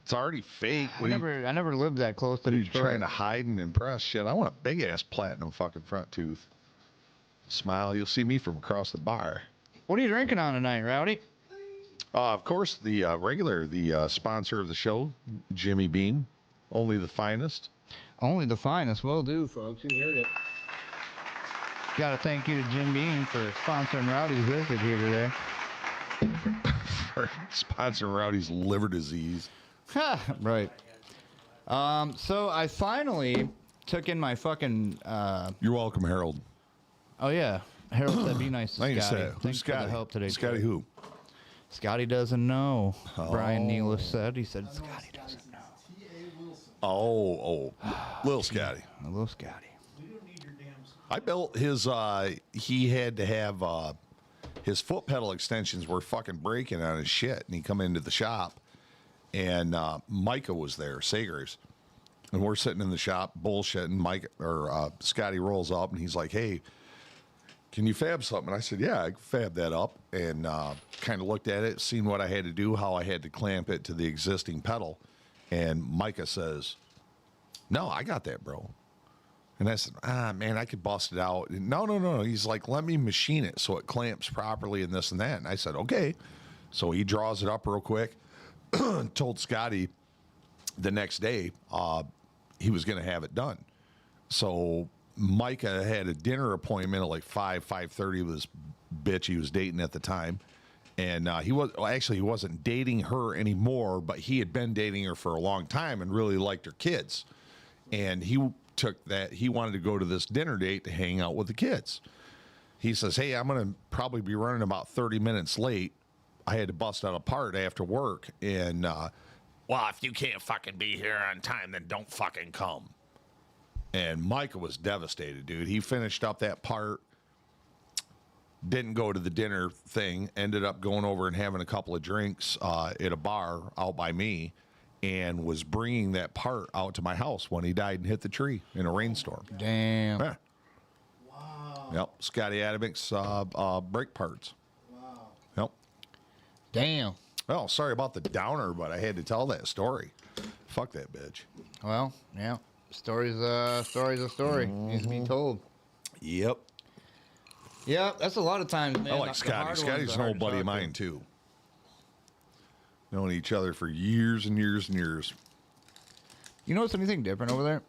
Speaker 2: It's already fake.
Speaker 1: I never lived that close to
Speaker 2: What are you
Speaker 1: Detroit.
Speaker 2: trying to hide and impress? Shit, I want a big ass platinum fucking front tooth. Smile, you'll see me from across the bar.
Speaker 1: What are you drinking on tonight, Rowdy?
Speaker 2: Of course, the sponsor of the show, Jimmy Beam, only the finest.
Speaker 1: Only the finest will do, folks. You heard it. Got to thank you to Jim Beam for sponsoring Rowdy's visit here today.
Speaker 2: For sponsoring Rowdy's liver disease.
Speaker 1: Right. So I finally took in my fucking.
Speaker 2: You're welcome, Harold.
Speaker 1: Oh yeah, Harold said be nice to
Speaker 2: Thank you,
Speaker 1: Scotty.
Speaker 2: Scotty.
Speaker 1: Thanks for the
Speaker 2: Scotty?
Speaker 1: help today.
Speaker 2: Scotty
Speaker 1: Joe.
Speaker 2: who?
Speaker 1: Scotty doesn't know. Brian
Speaker 2: Oh.
Speaker 1: Nealis said. He said Scotty doesn't know.
Speaker 2: Oh, little Scotty.
Speaker 1: A little Scotty.
Speaker 3: We don't need your damn.
Speaker 2: I built his, he had to have, his foot pedal extensions were fucking breaking on his shit. And he come into the shop and, Micah was there, Sagers. And we're sitting in the shop bullshitting. Scotty rolls up and he's like, hey, can you fab something? And I said, yeah, I can fab that up. And, kind of looked at it, seen what I had to do, how I had to clamp it to the existing pedal. And Micah says, no, I got that, bro. And I said, man, I could bust it out. And no. He's like, let me machine it so it clamps properly and this and that. And I said, okay. So he draws it up real quick. Told Scotty the next day he was going to have it done. So Micah had a dinner appointment at like 5:30 with this bitch he was dating at the time. And he wasn't dating her anymore, but he had been dating her for a long time and really liked her kids. And he wanted to go to this dinner date to hang out with the kids. He says, hey, I'm going to probably be running about 30 minutes late. I had to bust out a part after work. And, well, if you can't fucking be here on time, then don't fucking come. And Micah was devastated, dude. He finished up that part. Didn't go to the dinner thing, ended up going over and having a couple of drinks at a bar out by me, and was bringing that part out to my house when he died and hit the tree in a rainstorm.
Speaker 1: Damn.
Speaker 2: Yeah.
Speaker 3: Wow.
Speaker 2: Yep. Scotty Adamick's brake parts.
Speaker 3: Wow.
Speaker 2: Yep.
Speaker 1: Damn.
Speaker 2: Oh, sorry about the downer, but I had to tell that story. Fuck that bitch.
Speaker 1: Well, yeah. Story's a story. Needs to be told.
Speaker 2: Yep.
Speaker 1: Yeah, that's a lot of times, man.
Speaker 2: I like Scotty. Scotty's an old buddy of mine, too. Known each other for years and years and years.
Speaker 1: You notice anything different over there?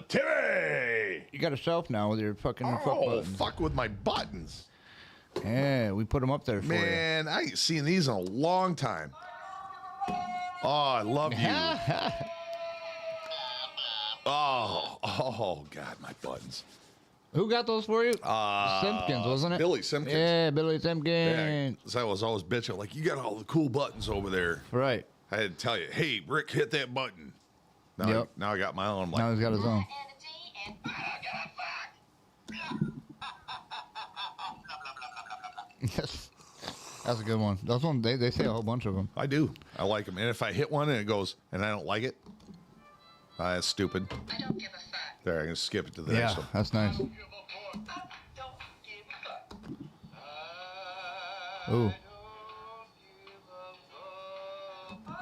Speaker 2: Timmy!
Speaker 1: You got a shelf now with your fucking foot
Speaker 2: Oh,
Speaker 1: buttons.
Speaker 2: fuck with my buttons.
Speaker 1: Yeah, we put them up there for
Speaker 2: Man, I ain't seen these in a long time. Oh, I love you. Oh, God, my buttons.
Speaker 1: Who got those for you? Simpkins, wasn't it?
Speaker 2: Billy Simpkins.
Speaker 1: Yeah, Billy
Speaker 2: Yeah,
Speaker 1: Simpkins.
Speaker 2: so I was always bitching, like, you got all the cool buttons over there.
Speaker 1: Right.
Speaker 2: I had to tell you, hey, Rick, hit that button. Now, now I got my own. I'm like,
Speaker 1: Now he's got his own. Yes. That's a good one. That's one they say a whole bunch of them.
Speaker 2: I do. I like them. And if I hit one and it goes, and I don't like it, that's stupid.
Speaker 4: I don't give a fuck.
Speaker 2: There, I can skip it to the
Speaker 1: Yeah,
Speaker 2: next one.
Speaker 1: that's nice. Ooh.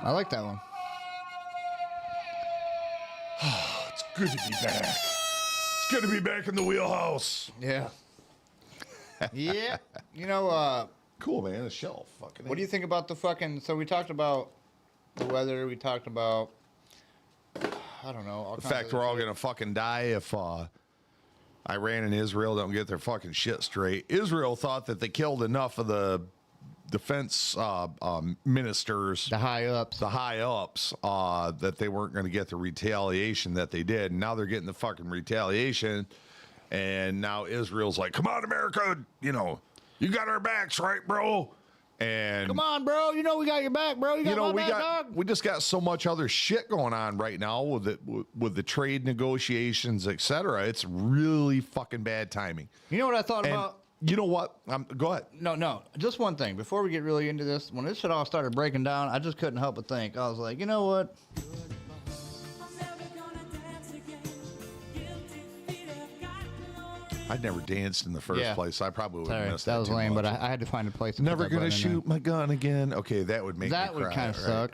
Speaker 1: I like that one.
Speaker 2: It's good to be back. It's good to be back in the wheelhouse.
Speaker 1: Yeah. Yeah. You know,
Speaker 2: Cool, man. The shelf. Fucking.
Speaker 1: what do you think about the fucking... So we talked about the weather. We talked about... I don't know.
Speaker 2: The fact we're all going to fucking die if Iran and Israel don't get their fucking shit straight. Israel thought that they killed enough of the defense ministers,
Speaker 1: The high ups.
Speaker 2: that they weren't going to get the retaliation that they did. And now they're getting the fucking retaliation. And now Israel's like, come on, America, you know, you got our backs, right, bro? And
Speaker 1: Come on, bro. You know we got your back, bro. You got my back, dog.
Speaker 2: we just got so much other shit going on right now with it, with the trade negotiations, etc. It's really fucking bad timing.
Speaker 1: You know what I thought
Speaker 2: And
Speaker 1: about?
Speaker 2: you know what? Go ahead.
Speaker 1: No. Just one thing. Before we get really into this, when this shit all started breaking down, I just couldn't help but think. I was like, you know what?
Speaker 2: I'd never danced in the first place. I probably would have
Speaker 1: Sorry,
Speaker 2: missed
Speaker 1: that was
Speaker 2: too
Speaker 1: lame,
Speaker 2: much.
Speaker 1: but I had to find a place. To
Speaker 2: Never
Speaker 1: put that
Speaker 2: gonna
Speaker 1: button in
Speaker 2: shoot my gun again. Okay, that would make
Speaker 1: That
Speaker 2: me cry.
Speaker 1: would kinda
Speaker 2: right?
Speaker 1: suck.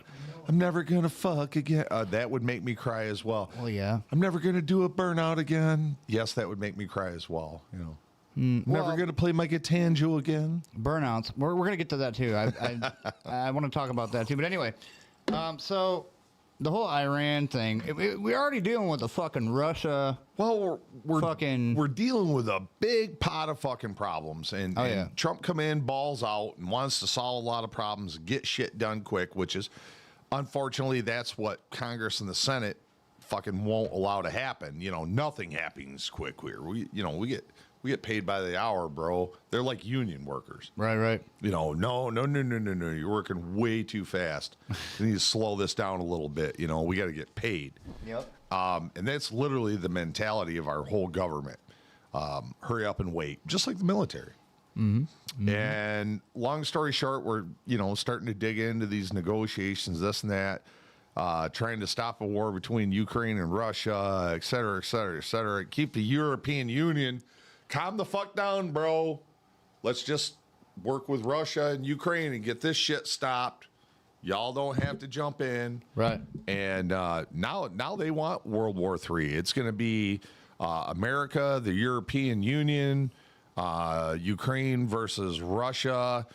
Speaker 2: I'm never gonna fuck again. That would make me cry as well.
Speaker 1: Well, yeah.
Speaker 2: I'm never gonna do a burnout again. Yes, that would make me cry as well. You know. Never
Speaker 1: well-
Speaker 2: gonna play my Gitanjo again.
Speaker 1: Burnouts. We're gonna get to that too. I want to talk about that too. But anyway, so the whole Iran thing. We're already dealing with the fucking Russia.
Speaker 2: Well, we're dealing with a big pot of fucking problems, and,
Speaker 1: Oh,
Speaker 2: and
Speaker 1: yeah.
Speaker 2: Trump come in, balls out, and wants to solve a lot of problems, get shit done quick, which is, unfortunately, that's what Congress and the Senate fucking won't allow to happen. You know, nothing happens quick here. We get paid by the hour, bro. They're like union workers.
Speaker 1: Right.
Speaker 2: You know, no. You're working way too fast. You need to slow this down a little bit. You know, we got to get paid.
Speaker 1: Yep.
Speaker 2: And that's literally the mentality of our whole government. Hurry up and wait, just like the military. And long story short, we're, you know, starting to dig into these negotiations, this and that, trying to stop a war between Ukraine and Russia, et cetera, et cetera, et cetera. Keep the European Union, calm the fuck down, bro. Let's just work with Russia and Ukraine and get this shit stopped. Y'all don't have to jump in.
Speaker 1: Right.
Speaker 2: And now they want World War III. It's going to be America, the European Union, Ukraine versus Russia,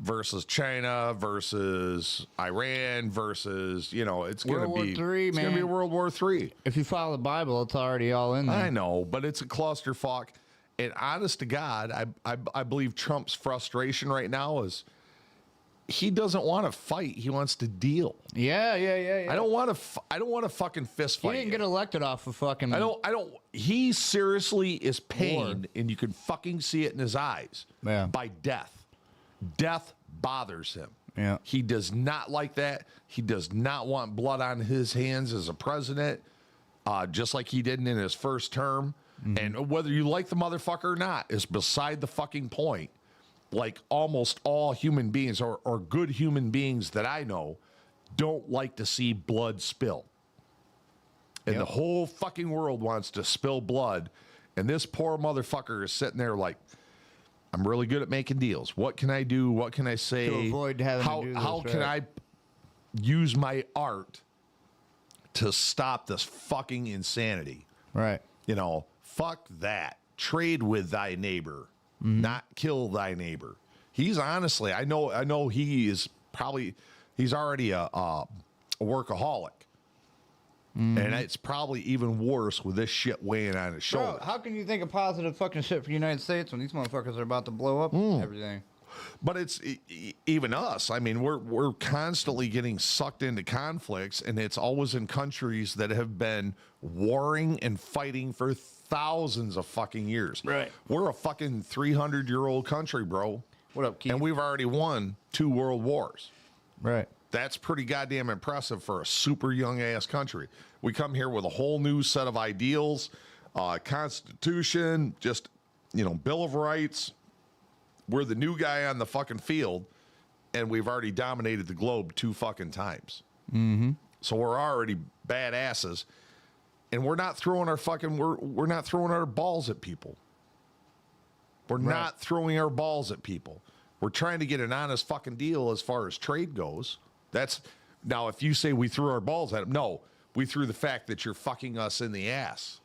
Speaker 2: versus China, versus Iran, versus, you know, it's going to
Speaker 1: World
Speaker 2: be
Speaker 1: War III,
Speaker 2: it's going to be
Speaker 1: man.
Speaker 2: World War III.
Speaker 1: If you follow the Bible, it's already all in there.
Speaker 2: I know, but it's a clusterfuck. And honest to God, I believe Trump's frustration right now is he doesn't want to fight. He wants to deal.
Speaker 1: Yeah.
Speaker 2: I don't want to fucking fist
Speaker 1: He
Speaker 2: fight.
Speaker 1: didn't get elected off of fucking.
Speaker 2: I don't. He seriously is pained, and you can fucking see it in his eyes.
Speaker 1: Yeah.
Speaker 2: By death. Death bothers him.
Speaker 1: Yeah.
Speaker 2: He does not like that. He does not want blood on his hands as a president, just like he didn't in his first term. And whether you like the motherfucker or not is beside the fucking point. Like almost all human beings or good human beings that I know don't like to see blood spill. And
Speaker 1: Yep.
Speaker 2: the whole fucking world wants to spill blood. And this poor motherfucker is sitting there like, I'm really good at making deals. What can I do? What can I say?
Speaker 1: To avoid having to
Speaker 2: how
Speaker 1: do this,
Speaker 2: how can I
Speaker 1: right.
Speaker 2: use my art to stop this fucking insanity?
Speaker 1: Right.
Speaker 2: You know, fuck that. Trade with thy neighbor, not kill thy neighbor. He's honestly, I know he is probably, he's already a workaholic. And it's probably even worse with this shit weighing on his shoulder.
Speaker 1: Bro, how can you think of positive fucking shit for the United States when these motherfuckers are about to blow up everything?
Speaker 2: But it's even us. I mean, we're constantly getting sucked into conflicts, and it's always in countries that have been warring and fighting for thousands of fucking years.
Speaker 1: Right.
Speaker 2: We're a fucking 300-year-old country, bro.
Speaker 1: What up, Keith?
Speaker 2: And we've already won 2 world wars.
Speaker 1: Right.
Speaker 2: That's pretty goddamn impressive for a super young ass country. We come here with a whole new set of ideals, constitution, just, Bill of Rights. We're the new guy on the fucking field, and we've already dominated the globe 2 fucking times.
Speaker 1: Mm-hmm.
Speaker 2: So we're already badasses, and we're not throwing our fucking we're not throwing our balls at people. We're not throwing our balls at people. We're trying to get an honest fucking deal as far as trade goes. That's now if you say we threw our balls at them, no, we threw the fact that you're fucking us in the ass,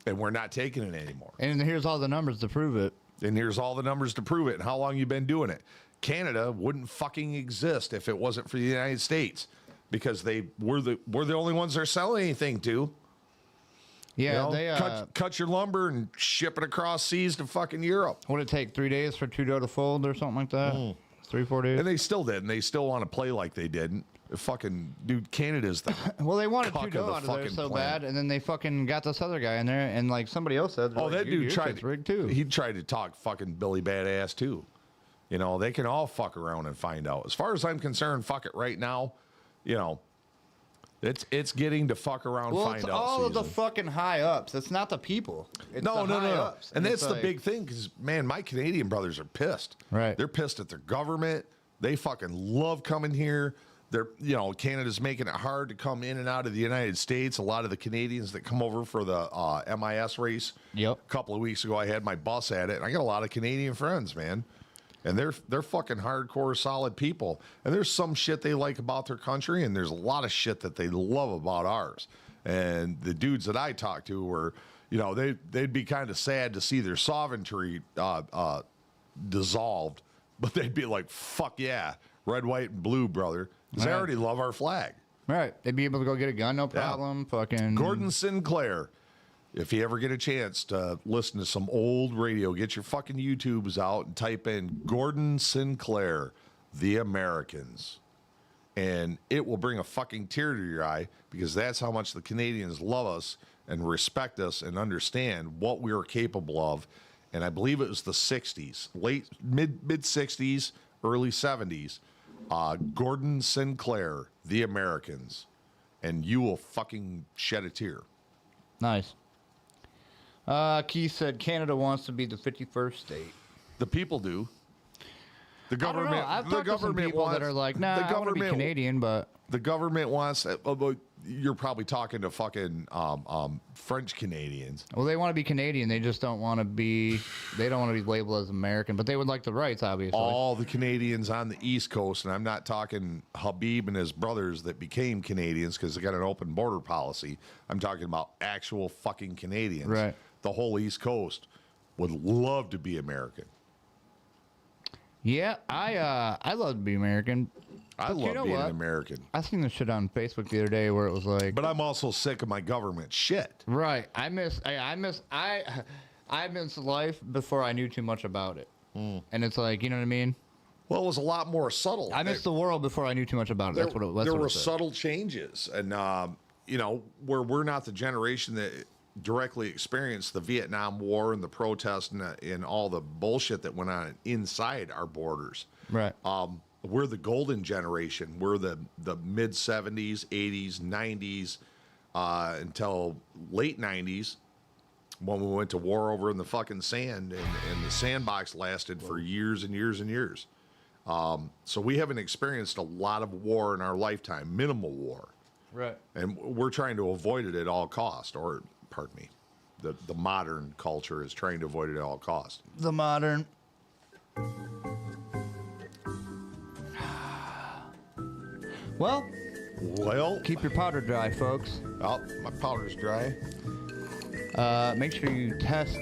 Speaker 2: and we're not taking it anymore.
Speaker 1: And here's all the numbers to prove it.
Speaker 2: And here's all the numbers to prove it and how long you've been doing it. Canada wouldn't fucking exist if it wasn't for the United States, because we're the only ones they're selling anything to.
Speaker 1: Yeah, they
Speaker 2: cut your lumber and ship it across seas to fucking Europe.
Speaker 1: Would it take 3 days for Trudeau to fold or something like that? 3-4 days.
Speaker 2: And they still did, and they still want to play like they didn't. Fucking dude, Canada's the
Speaker 1: well, they wanted
Speaker 2: cuck
Speaker 1: Trudeau
Speaker 2: of the
Speaker 1: out of there
Speaker 2: fucking
Speaker 1: so
Speaker 2: planet.
Speaker 1: bad, and then they fucking got this other guy in there, and like somebody else said,
Speaker 2: Oh,
Speaker 1: like,
Speaker 2: that dude tried
Speaker 1: shit's rigged too.
Speaker 2: He tried to talk fucking Billy Badass too. They can all fuck around and find out. As far as I'm concerned, fuck it right now. It's getting to fuck around,
Speaker 1: well,
Speaker 2: find
Speaker 1: it's
Speaker 2: out.
Speaker 1: all of the
Speaker 2: season.
Speaker 1: fucking high ups. It's not the people. It's
Speaker 2: No.
Speaker 1: the high ups.
Speaker 2: And that's
Speaker 1: it's
Speaker 2: the
Speaker 1: like,
Speaker 2: big thing, because man, my Canadian brothers are pissed.
Speaker 1: Right.
Speaker 2: They're pissed at their government. They fucking love coming here. They're, Canada's making it hard to come in and out of the United States. A lot of the Canadians that come over for the MIS race.
Speaker 1: Yep.
Speaker 2: A couple of weeks ago, I had my bus at it, and I got a lot of Canadian friends, man. And they're fucking hardcore, solid people. And there's some shit they like about their country, and there's a lot of shit that they love about ours. And the dudes that I talked to were, they'd be kind of sad to see their sovereignty dissolved, but they'd be like, fuck yeah, red, white, and blue, brother. Because they
Speaker 1: Right.
Speaker 2: already love our flag.
Speaker 1: Right. They'd be able to go get a gun, no problem. Fucking
Speaker 2: Gordon Sinclair. If you ever get a chance to listen to some old radio, get your fucking YouTubes out and type in Gordon Sinclair, The Americans. And it will bring a fucking tear to your eye, because that's how much the Canadians love us and respect us and understand what we are capable of. And I believe it was the 60s, mid 60s, early 70s. Gordon Sinclair, The Americans. And you will fucking shed a tear.
Speaker 1: nice. Keith said Canada wants to be the 51st state.
Speaker 2: The people do. The
Speaker 1: I don't know.
Speaker 2: government.
Speaker 1: I've
Speaker 2: The
Speaker 1: talked to some
Speaker 2: government
Speaker 1: people
Speaker 2: wants.
Speaker 1: that are like, nah,
Speaker 2: the
Speaker 1: I want to be
Speaker 2: government.
Speaker 1: Canadian, but
Speaker 2: The government wants. You're probably talking to fucking French Canadians.
Speaker 1: well, they want to be Canadian. They just don't want to be. They don't want to be labeled as American, but they would like the rights, obviously.
Speaker 2: All the Canadians on the East Coast, and I'm not talking Habib and his brothers that became Canadians because they got an open border policy. I'm talking about actual fucking Canadians.
Speaker 1: Right.
Speaker 2: The whole East Coast would love to be American.
Speaker 1: Yeah, I love to be American.
Speaker 2: I
Speaker 1: But
Speaker 2: love
Speaker 1: you know
Speaker 2: being
Speaker 1: what?
Speaker 2: an American.
Speaker 1: I seen this shit on Facebook the other day where it was like,
Speaker 2: But I'm also sick of my government shit.
Speaker 1: right. I miss life before I knew too much about it. And it's like, you know what I mean?
Speaker 2: Well, it was a lot more subtle.
Speaker 1: I miss the world before I knew too much about it. That's what it was.
Speaker 2: There were subtle changes, and where we're not the generation that directly experienced the Vietnam War and the protests and all the bullshit that went on inside our borders.
Speaker 1: Right.
Speaker 2: We're the golden generation. We're the mid 70s, 80s, 90s, until late 90s, when we went to war over in the fucking sand, and the sandbox lasted for years and years and years. So we haven't experienced a lot of war in our lifetime, minimal war.
Speaker 1: Right.
Speaker 2: And we're trying to avoid it at all cost, or, pardon me, the modern culture is trying to avoid it at all cost.
Speaker 1: The modern. Well, keep your powder dry, folks.
Speaker 2: Oh, my powder's dry.
Speaker 1: Make sure you test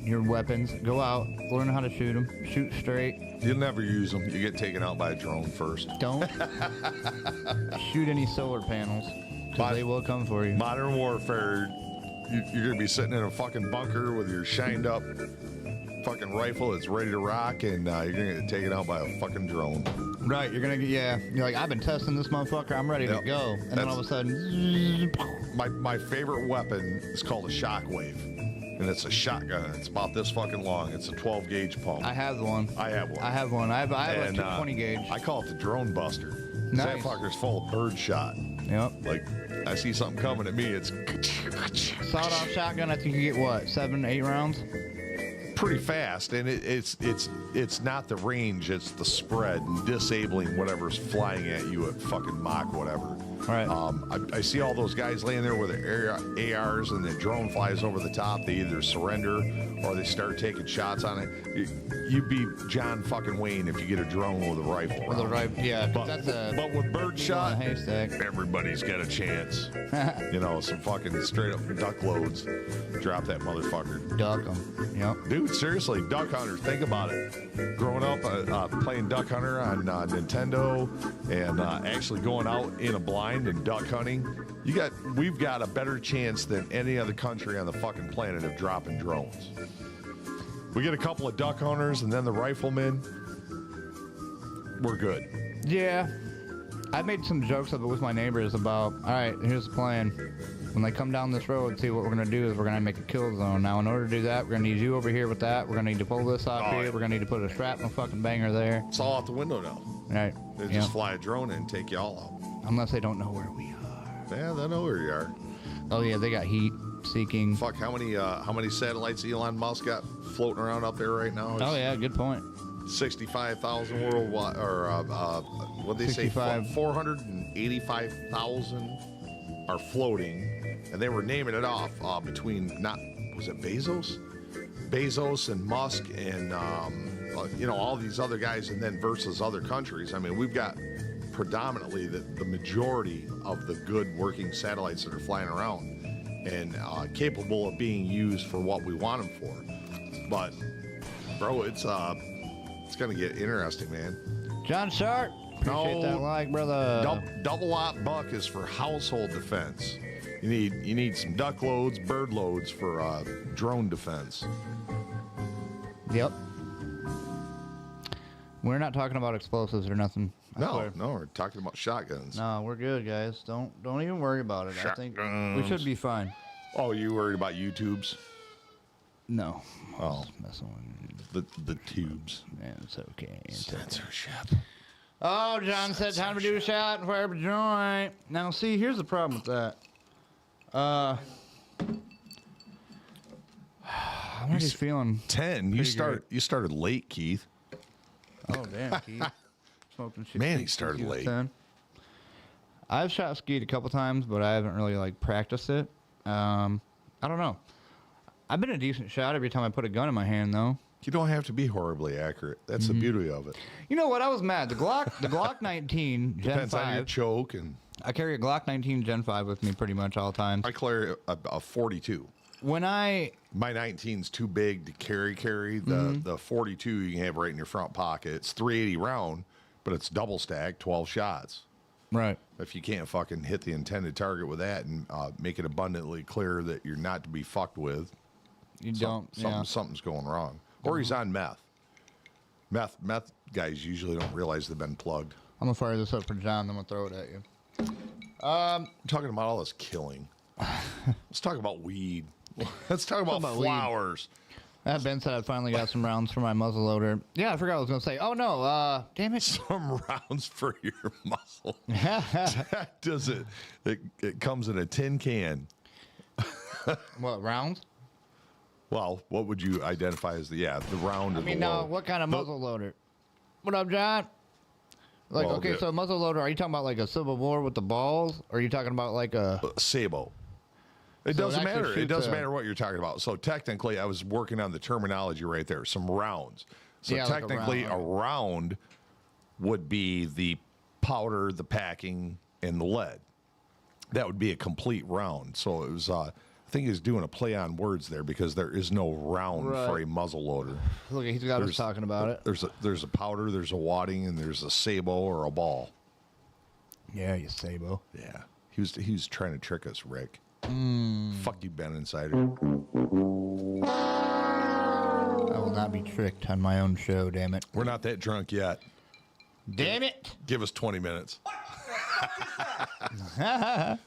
Speaker 1: your weapons. Go out, learn how to shoot them. Shoot straight.
Speaker 2: You'll never use them. You get taken out by a drone first.
Speaker 1: Don't shoot any solar panels, because they will come for you.
Speaker 2: Modern warfare, you're going to be sitting in a fucking bunker with your shined up fucking rifle that's ready to rock, and you're gonna get taken out by a fucking drone.
Speaker 1: Right, you're gonna get, yeah. You're like, I've been testing this motherfucker, I'm ready to go. And then all of a sudden,
Speaker 2: my favorite weapon is called a shockwave, and it's a shotgun. It's about this fucking long. It's a 12 gauge pump.
Speaker 1: I have one.
Speaker 2: I have one.
Speaker 1: I have one. I have a 20 gauge.
Speaker 2: I call it the drone buster.
Speaker 1: Nice.
Speaker 2: That fucker's full of bird shot.
Speaker 1: Yep.
Speaker 2: Like, I see something coming at me, it's
Speaker 1: Sawed-off shotgun, I think you get what, 7, 8 rounds?
Speaker 2: pretty fast, and it's not the range, it's the spread and disabling whatever's flying at you at fucking Mach whatever.
Speaker 1: Right.
Speaker 2: I see all those guys laying there with their ARs, and the drone flies over the top. They either surrender or they start taking shots on it. You'd be John fucking Wayne if you get a drone with a rifle.
Speaker 1: With a rifle, yeah.
Speaker 2: But with bird shot,
Speaker 1: haystack.
Speaker 2: everybody's got a chance. You know, some fucking straight up duck loads. Drop that motherfucker.
Speaker 1: Duck them. Yep.
Speaker 2: Dude, seriously, duck hunter. Think about it. Growing up, playing duck hunter on Nintendo, and actually going out in a blind and duck hunting, we've got a better chance than any other country on the fucking planet of dropping drones. We get a couple of duck hunters and then the riflemen. We're good.
Speaker 1: Yeah. I made some jokes of it with my neighbors about, all right, here's the plan. When they come down this road, see what we're going to do is we're going to make a kill zone. Now, in order to do that, we're going to need you over here with that. We're going to need to pull this off here.
Speaker 2: Yeah.
Speaker 1: We're going to need to put a shrapnel fucking banger there.
Speaker 2: It's all out the window now.
Speaker 1: Right.
Speaker 2: They just fly a drone in and take you all out.
Speaker 1: Unless they don't know where we are.
Speaker 2: Yeah, they know where you are.
Speaker 1: Oh, yeah, they got heat seeking.
Speaker 2: Fuck, how many satellites Elon Musk got floating around up there right now?
Speaker 1: Oh, yeah, good point.
Speaker 2: 65,000 worldwide, or what they say,
Speaker 1: 65.
Speaker 2: 485,000 are floating, and they were naming it off between, was it Bezos and Musk and all these other guys, and then versus other countries. I mean, we've got predominantly the majority of the good working satellites that are flying around and capable of being used for what we want them for. But bro, it's gonna get interesting, man.
Speaker 1: John Sharp, appreciate that like, brother.
Speaker 2: Double op buck is for household defense. You need some duck loads, bird loads for drone defense.
Speaker 1: Yep. We're not talking about explosives or nothing.
Speaker 2: No, we're talking about shotguns.
Speaker 1: No, we're good, guys. Don't even worry about it. I think we should be fine.
Speaker 2: Oh, you worried about YouTubes?
Speaker 1: No.
Speaker 2: Oh,
Speaker 1: Just messing with
Speaker 2: the tubes.
Speaker 1: Yeah, it's okay.
Speaker 2: Censorship.
Speaker 1: Oh, John said time to do a shot and fire up a joint. Now, see, here's the problem with that. I'm already feeling
Speaker 2: 10. You started late, Keith.
Speaker 1: Oh, damn, Keith. Smoking shit.
Speaker 2: Man, he started late.
Speaker 1: 10. I've shot skeet a couple times, but I haven't really, practiced it. I don't know. I've been a decent shot every time I put a gun in my hand, though.
Speaker 2: You don't have to be horribly accurate. That's the beauty of it.
Speaker 1: You know what? I was mad. The Glock 19 Gen
Speaker 2: Depends
Speaker 1: 5.
Speaker 2: on your choke, and
Speaker 1: I carry a Glock 19 Gen 5 with me pretty much all the time.
Speaker 2: I carry a 42. My 19's too big to carry. The 42 you can have right in your front pocket. It's 380 round, but it's double stacked, 12 shots.
Speaker 1: Right.
Speaker 2: If you can't fucking hit the intended target with that and make it abundantly clear that you're not to be fucked with, something's going wrong. Or he's on meth. Meth guys usually don't realize they've been plugged.
Speaker 1: I'm going to fire this up for John, then I'm going to throw it at you.
Speaker 2: I'm talking about all this killing. Let's talk about weed. Let's talk about flowers.
Speaker 1: That Ben said I finally got some rounds for my muzzleloader. Yeah, I forgot what I was going to say. Oh, no. Damn it.
Speaker 2: Some rounds for your muzzle. That does it. It comes in a tin can.
Speaker 1: What, rounds?
Speaker 2: Well, what would you identify as the round of the load?
Speaker 1: What kind of muzzleloader? What up, John? So muzzleloader, are you talking about a Civil War with the balls? Or are you talking about a
Speaker 2: Sabo. It doesn't matter. It doesn't matter what you're talking about. So technically, I was working on the terminology right there. Some rounds. So technically, a round would be the powder, the packing, and the lead. That would be a complete round. So it was. I think he's doing a play on words there because there is no round for a muzzle loader.
Speaker 1: Look, he's got us talking about it.
Speaker 2: There's a powder, there's a wadding, and there's a Sabo or a ball.
Speaker 1: Yeah, you Sabo.
Speaker 2: Yeah, he was trying to trick us, Rick. Fuck you, Ben Insider.
Speaker 1: I will not not be tricked on my own show, damn it.
Speaker 2: We're not that drunk yet.
Speaker 1: Damn it!
Speaker 2: Give us 20 minutes.
Speaker 1: All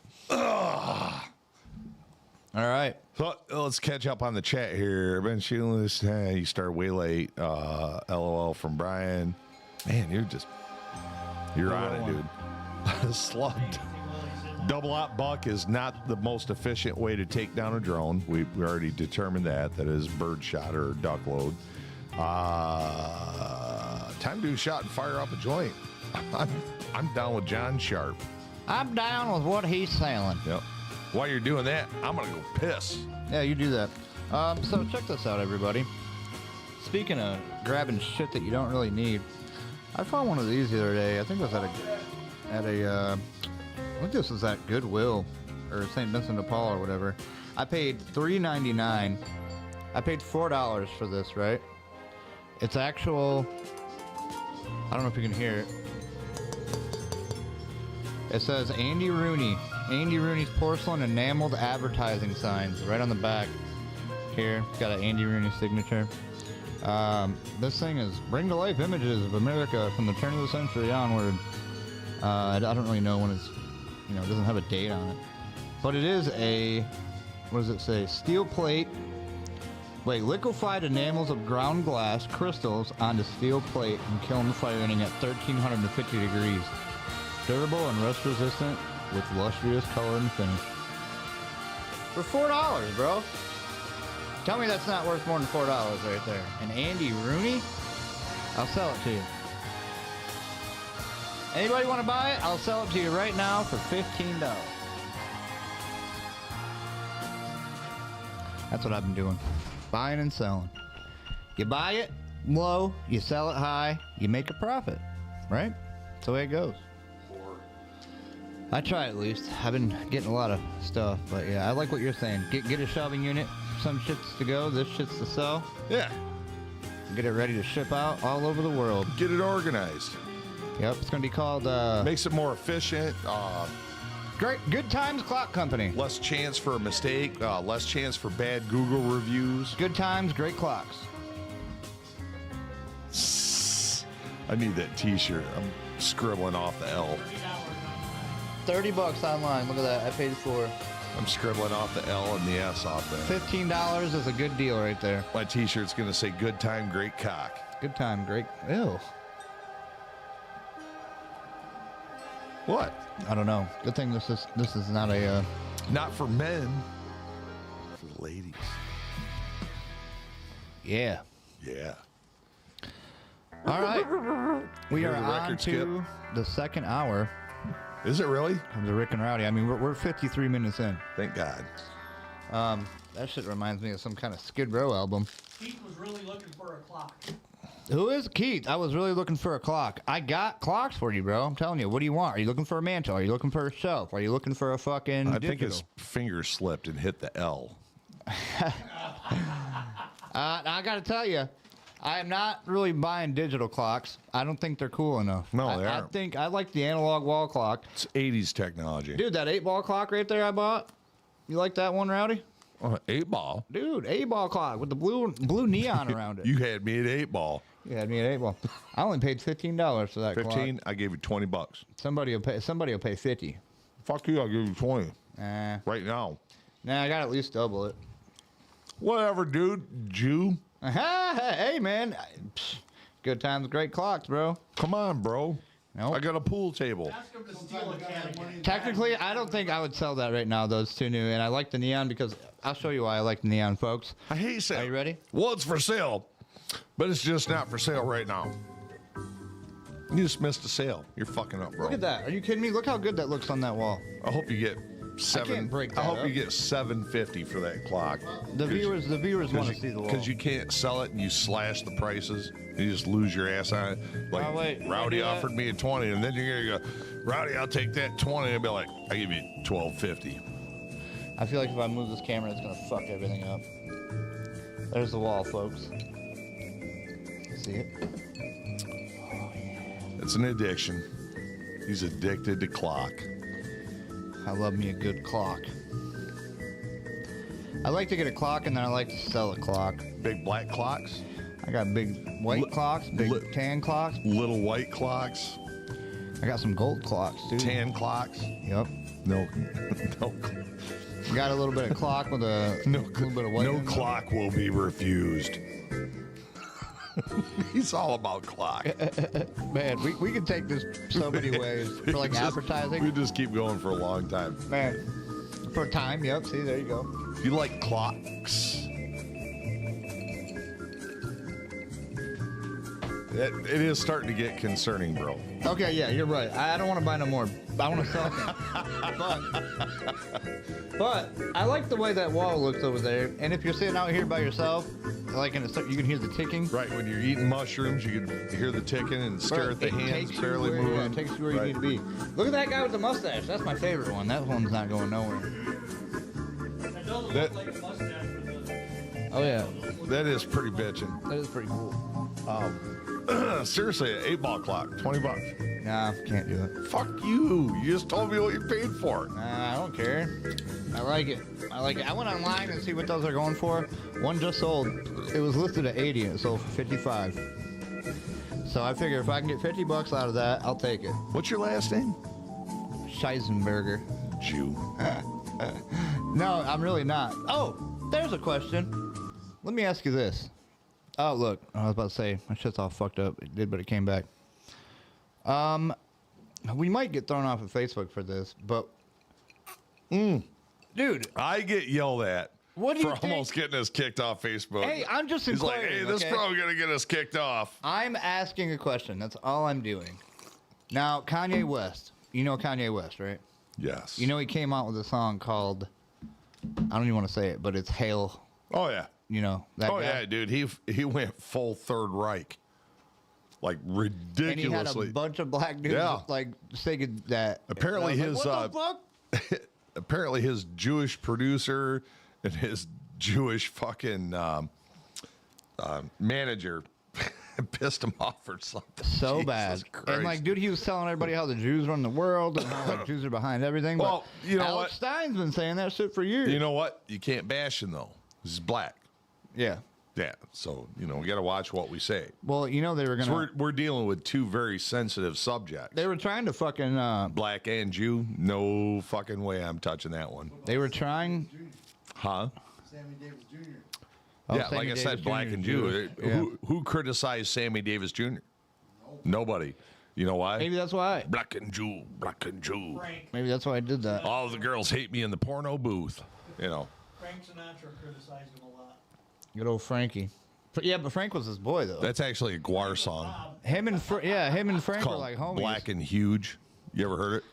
Speaker 1: right.
Speaker 2: So let's catch up on the chat here. Ben Sheilas, you start way late. LOL from Brian. Man, you're on it, dude. Slugged. Double op buck is not the most efficient way to take down a drone. We already determined that. That is bird shot or duck load. Time to do a shot and fire up a joint. I'm down with John Sharp.
Speaker 1: I'm down with what he's selling.
Speaker 2: Yep. While you're doing that, I'm gonna go piss.
Speaker 1: Yeah, you do that. So check this out, everybody. Speaking of grabbing shit that you don't really need, I found one of these the other day. I think it was I think this was at Goodwill or St. Vincent de Paul or whatever. I paid $3.99. I paid $4 for this, right? It's actual. I don't know if you can hear it. It says Andy Rooney. Andy Rooney's porcelain enameled advertising signs right on the back. Here, it's got an Andy Rooney signature. This thing is bring to life images of America from the turn of the century onward. I don't really know when it's, it doesn't have a date on it. But it is a, what does it say? Steel plate. Wait, liquefied enamels of ground glass crystals onto steel plate and kiln firing at 1350 degrees. Durable and rust resistant with lustrous color and finish. For $4, bro. Tell me that's not worth more than $4 right there. And Andy Rooney? I'll sell it to you. Anybody want to buy it? I'll sell it to you right now for $15. That's what I've been doing. Buying and selling. You buy it low, you sell it high, you make a profit. Right? That's the way it goes. I try at least. I've been getting a lot of stuff, but yeah, I like what you're saying. Get a shelving unit. Some shit's to go, this shit's to sell.
Speaker 2: Yeah.
Speaker 1: Get it ready to ship out all over the world.
Speaker 2: Get it organized.
Speaker 1: Yep, it's gonna be called
Speaker 2: makes it more efficient.
Speaker 1: Great Good Times Clock Company.
Speaker 2: Less chance for a mistake, less chance for bad Google reviews.
Speaker 1: Good times, great clocks.
Speaker 2: I need that t-shirt. I'm scribbling off the L.
Speaker 1: $30 online. Look at that. I paid for.
Speaker 2: I'm scribbling off the L and the S off there.
Speaker 1: $15 is a good deal right there.
Speaker 2: My t-shirt's gonna say "Good time, great cock."
Speaker 1: Good time, great. Ew.
Speaker 2: What?
Speaker 1: I don't know. Good thing this is not a.
Speaker 2: Not for men. For ladies.
Speaker 1: Yeah.
Speaker 2: Yeah.
Speaker 1: All right. We
Speaker 2: Hear
Speaker 1: are
Speaker 2: the
Speaker 1: on
Speaker 2: record
Speaker 1: to the second hour
Speaker 2: Is it really?
Speaker 1: of the Rick and Rowdy. I mean, we're 53 minutes in.
Speaker 2: Thank God.
Speaker 1: That shit reminds me of some kind of Skid Row album.
Speaker 3: Keith was really looking for a clock.
Speaker 1: Who is Keith? I was really looking for a clock. I got clocks for you, bro. I'm telling you. What do you want? Are you looking for a mantle? Are you looking for a shelf? Are you looking for a fucking
Speaker 2: I
Speaker 1: digital?
Speaker 2: think his finger slipped and hit the L.
Speaker 1: I got to tell you, I am not really buying digital clocks. I don't think they're cool enough.
Speaker 2: No, they
Speaker 1: I
Speaker 2: aren't.
Speaker 1: think I like the analog wall clock.
Speaker 2: It's 80s technology.
Speaker 1: Dude, that 8-ball clock right there I bought. You like that one, Rowdy?
Speaker 2: 8-ball.
Speaker 1: Dude, 8-ball clock with the blue neon around it.
Speaker 2: You had me at 8-ball.
Speaker 1: You had me at 8-ball. I only paid $15 for that
Speaker 2: 15.
Speaker 1: clock.
Speaker 2: I gave you $20.
Speaker 1: Somebody will pay 50.
Speaker 2: Fuck you. I'll give you 20
Speaker 1: Nah,
Speaker 2: right now.
Speaker 1: I got to at least double it.
Speaker 2: Whatever, dude. Jew.
Speaker 1: Hey, man. Good times, great clocks, bro.
Speaker 2: Come on, bro.
Speaker 1: Nope.
Speaker 2: I got a pool table.
Speaker 3: Ask him to steal a can.
Speaker 1: Technically, I don't think I would sell that right now, those two new. And I like the neon because I'll show you why I like the neon, folks.
Speaker 2: I hate sale.
Speaker 1: Are you ready?
Speaker 2: Well, it's for sale, but it's just not for sale right now. You just missed a sale. You're fucking up, bro.
Speaker 1: Look at that. Are you kidding me? Look how good that looks on that wall.
Speaker 2: I hope you get
Speaker 1: can't break that
Speaker 2: I hope
Speaker 1: up.
Speaker 2: you get $750 for that clock.
Speaker 1: The viewers want to see the wall.
Speaker 2: Because you can't sell it and you slash the prices. You just lose your ass on it. Like,
Speaker 1: Oh, wait,
Speaker 2: Rowdy
Speaker 1: do that?
Speaker 2: offered me a 20, and then you're going to go, Rowdy, I'll take that 20. I'll be like, I give you $12.50.
Speaker 1: I feel like if I move this camera, it's going to fuck everything up. There's the wall, folks. See it?
Speaker 2: It's an addiction. He's addicted to clock.
Speaker 1: I love me a good clock. I like to get a clock and then I like to sell a clock.
Speaker 2: Big black clocks.
Speaker 1: I got big white clocks, big tan clocks.
Speaker 2: Little white clocks.
Speaker 1: I got some gold clocks, too.
Speaker 2: Tan clocks.
Speaker 1: Yep.
Speaker 2: No.
Speaker 1: Got a little bit of clock with a little bit of white.
Speaker 2: No clock will be refused. He's all about clock.
Speaker 1: Man, we could take this so many ways for like advertising.
Speaker 2: We just keep going for a long time.
Speaker 1: Man, for time, yep. See, there you go.
Speaker 2: You like clocks? It is starting to get concerning, bro.
Speaker 1: Okay, yeah, you're right. I don't want to buy no more. I want to sell them. But I like the way that wall looks over there. And if you're sitting out here by yourself, like you can hear the ticking.
Speaker 2: Right, when you're eating mushrooms, you can hear the ticking and stare at the hands barely moving.
Speaker 1: Yeah, it takes you where you need to be. Look at that guy with the mustache. That's my favorite one. That one's not going nowhere.
Speaker 3: That doesn't look like a mustache for the...
Speaker 1: Oh, yeah.
Speaker 2: That is pretty bitching.
Speaker 1: That is pretty cool.
Speaker 2: Seriously, an 8-ball clock, $20.
Speaker 1: Nah, can't do it.
Speaker 2: Fuck you. You just told me what you paid for it.
Speaker 1: Nah, I don't care. I like it. I like it. I went online and see what those are going for. One just sold. It was listed at 80 and it sold for 55. So I figure if I can get $50 out of that, I'll take it.
Speaker 2: What's your last name?
Speaker 1: Scheisenberger.
Speaker 2: Jew.
Speaker 1: No, I'm really not. Oh, there's a question. Let me ask you this. Oh, look. I was about to say, my shit's all fucked up. It did, but it came back. We might get thrown off of Facebook for this, but... Dude.
Speaker 2: I get yelled at
Speaker 1: What do you
Speaker 2: for
Speaker 1: think?
Speaker 2: almost getting us kicked off Facebook.
Speaker 1: Hey, I'm just
Speaker 2: He's like,
Speaker 1: inquiring,
Speaker 2: hey, this
Speaker 1: okay?
Speaker 2: probably going to get us kicked off.
Speaker 1: I'm asking a question. That's all I'm doing. Now, Kanye West. You know Kanye West, right?
Speaker 2: Yes.
Speaker 1: You know he came out with a song called... I don't even want to say it, but it's Hail.
Speaker 2: Oh, yeah.
Speaker 1: You know, that
Speaker 2: Oh,
Speaker 1: guy.
Speaker 2: yeah, dude. He went full Third Reich. Like, ridiculously.
Speaker 1: And he had a bunch of black dudes like singing that.
Speaker 2: Apparently
Speaker 1: And I was
Speaker 2: his
Speaker 1: like, what the fuck?
Speaker 2: apparently his Jewish producer and his Jewish fucking manager pissed him off or something.
Speaker 1: So
Speaker 2: Jesus
Speaker 1: bad.
Speaker 2: Christ.
Speaker 1: And like, dude, he was telling everybody how the Jews run the world and how like Jews are behind everything.
Speaker 2: Well,
Speaker 1: but
Speaker 2: you know
Speaker 1: Alex
Speaker 2: what?
Speaker 1: Stein's been saying that shit for years.
Speaker 2: You know what? You can't bash him though. He's black.
Speaker 1: Yeah.
Speaker 2: Yeah. So we got to watch what we say.
Speaker 1: Well, you know they were gonna.
Speaker 2: So we're dealing with two very sensitive subjects.
Speaker 1: They were trying to fucking.
Speaker 2: Black and Jew. No fucking way I'm touching that one.
Speaker 1: They were trying.
Speaker 2: Huh?
Speaker 4: Sammy Davis Jr.
Speaker 1: Oh,
Speaker 2: Yeah,
Speaker 1: Sammy
Speaker 2: like I
Speaker 1: Davis
Speaker 2: said,
Speaker 1: Jr.
Speaker 2: black
Speaker 1: is
Speaker 2: and Jew.
Speaker 1: Jewish. Yeah.
Speaker 2: Who criticized Sammy Davis Jr.? Nobody. You know why?
Speaker 1: Maybe that's why.
Speaker 2: Black and Jew, black and Jew.
Speaker 3: Frank.
Speaker 1: Maybe that's why I did that.
Speaker 2: All the girls hate me in the porno booth. You know.
Speaker 3: Frank Sinatra criticized him a lot.
Speaker 1: Good old Frankie. Yeah, but Frank was his boy though.
Speaker 2: That's actually a Guar song.
Speaker 1: Him and Frank were
Speaker 2: Called
Speaker 1: like homies.
Speaker 2: Black and Huge. You ever heard it?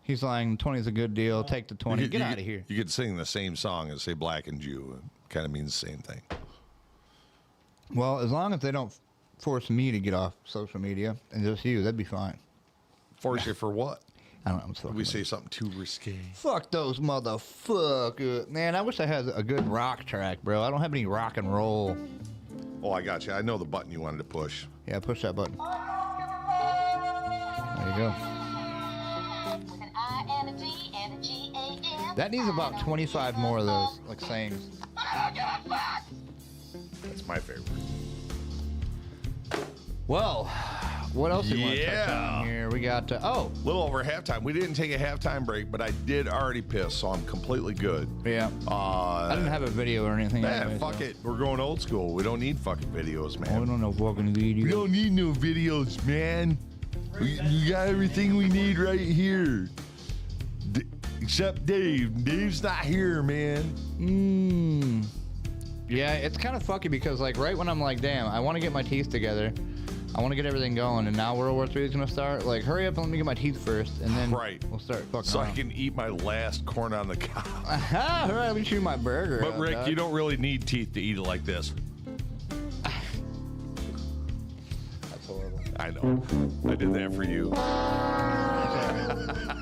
Speaker 1: He's like, 20's a good deal. Take the 20. Get out of here.
Speaker 2: You could sing the same song and say black and Jew. It kind of means the same thing.
Speaker 1: Well, as long as they don't force me to get off social media and just you, that'd be fine.
Speaker 2: Force you for what?
Speaker 1: I don't know. I'm just
Speaker 2: Did we say something too risque?
Speaker 1: Fuck those motherfuckers. Man, I wish I had a good rock track, bro. I don't have any rock and roll.
Speaker 2: Oh, I got you. I know the button you wanted to push.
Speaker 1: Yeah, push that button. There you go.
Speaker 5: With an I and a D and a G-A-M.
Speaker 1: That needs about 25 more of those, like sayings.
Speaker 2: That's my favorite.
Speaker 1: Well, what else do you want to touch
Speaker 2: Yeah.
Speaker 1: on here? We got,
Speaker 2: A little over halftime. We didn't take a halftime break, but I did already piss, so I'm completely good.
Speaker 1: yeah. I didn't have a video or anything.
Speaker 2: Man,
Speaker 1: anyway,
Speaker 2: fuck
Speaker 1: so.
Speaker 2: it. We're going old school. We don't need fucking videos,
Speaker 1: Oh,
Speaker 2: man.
Speaker 1: we don't know fucking video.
Speaker 2: We don't need no videos, man. We got everything we need right here. Except Dave. Dave's not here, man.
Speaker 1: Yeah, it's kind of fucky because, like, right when I'm like, damn, I want to get my teeth together. I want to get everything going, and now World War III is going to start. Like, hurry up and let me get my teeth first, and then we'll start fucking
Speaker 2: So I
Speaker 1: around.
Speaker 2: can eat my last corn on the cob.
Speaker 1: Aha, all right, let me chew my burger.
Speaker 2: But
Speaker 1: out,
Speaker 2: Rick,
Speaker 1: dog.
Speaker 2: you don't really need teeth to eat it like this.
Speaker 1: That's horrible.
Speaker 2: I know. I did that for you.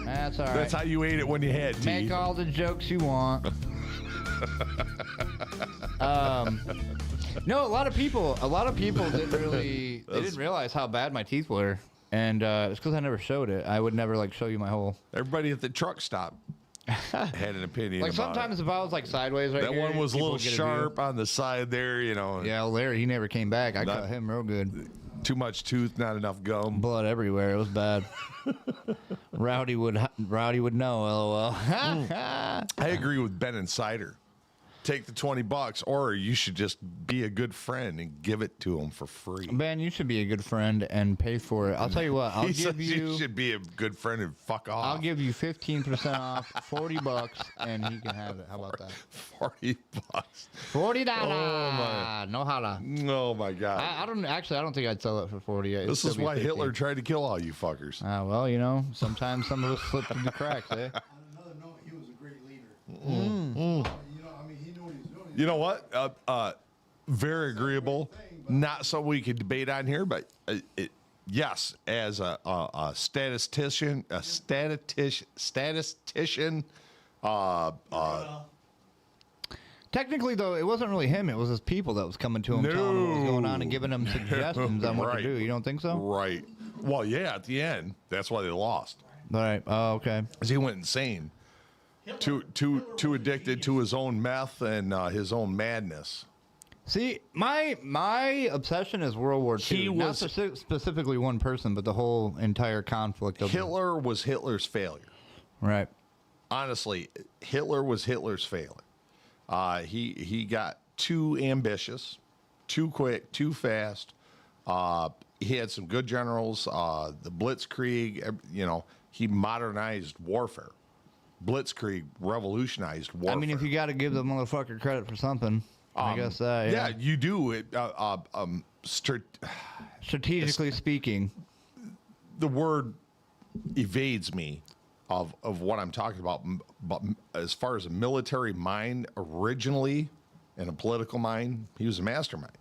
Speaker 1: That's all right.
Speaker 2: That's how you ate it when you had teeth.
Speaker 1: Make all the jokes you want. No, a lot of people didn't really, they didn't realize how bad my teeth were. And it's because I never showed it. I would never, like, show you my whole...
Speaker 2: Everybody at the truck stop had an opinion.
Speaker 1: Like
Speaker 2: about
Speaker 1: sometimes
Speaker 2: it.
Speaker 1: if I was like sideways right
Speaker 2: That
Speaker 1: here,
Speaker 2: one was a
Speaker 1: people
Speaker 2: little
Speaker 1: get view.
Speaker 2: sharp on the side there, you know.
Speaker 1: Yeah, Larry, he never came back. I
Speaker 2: Not-
Speaker 1: cut him real good.
Speaker 2: Too much tooth, not enough gum.
Speaker 1: Blood everywhere. It was bad. Rowdy would know. LOL.
Speaker 2: I agree with Ben and Cider. Take the $20, or you should just be a good friend and give it to him for free.
Speaker 1: Ben, you should be a good friend and pay for it. I'll tell you what. I'll
Speaker 2: He
Speaker 1: give
Speaker 2: says
Speaker 1: you.
Speaker 2: you should be a good friend and fuck off.
Speaker 1: I'll give you 15% off, $40, and he can have it. How about that?
Speaker 2: $40.
Speaker 1: $40.
Speaker 2: my.
Speaker 1: No holla.
Speaker 2: Oh my God.
Speaker 1: I don't think I'd sell it for 40. It'd
Speaker 2: This
Speaker 1: still
Speaker 2: is
Speaker 1: be
Speaker 2: why
Speaker 1: 50.
Speaker 2: Hitler tried to kill all you fuckers.
Speaker 1: Well, you know, sometimes some of us slip through the cracks, eh?
Speaker 4: On another note, he was a great leader. You know, I mean, he knew what he was doing.
Speaker 2: You know what? Very agreeable. Not something we could debate on here, but yes, as a statistician,
Speaker 1: Technically, though, it wasn't really him. It was his people that was coming to him, telling him what was going on and giving him suggestions on what
Speaker 2: Right.
Speaker 1: to do. You don't think so?
Speaker 2: right. Well, yeah, at the end, that's why they lost.
Speaker 1: All right. Oh, okay.
Speaker 2: 'Cause he went insane. Too addicted to his own meth and his own madness.
Speaker 1: See, my obsession is World War II.
Speaker 2: He
Speaker 1: Not
Speaker 2: was-
Speaker 1: specifically one person, but the whole entire conflict of
Speaker 2: Hitler was Hitler's failure.
Speaker 1: Right.
Speaker 2: Honestly, Hitler was Hitler's failure. He got too ambitious, too quick, too fast. He had some good generals. The Blitzkrieg, you know, he modernized warfare. Blitzkrieg revolutionized warfare.
Speaker 1: I mean, if you got to give the motherfucker credit for something, I guess that.
Speaker 2: yeah, you do.
Speaker 1: Strategically speaking.
Speaker 2: The word evades me of what I'm talking about. But as far as a military mind originally and a political mind, he was a mastermind.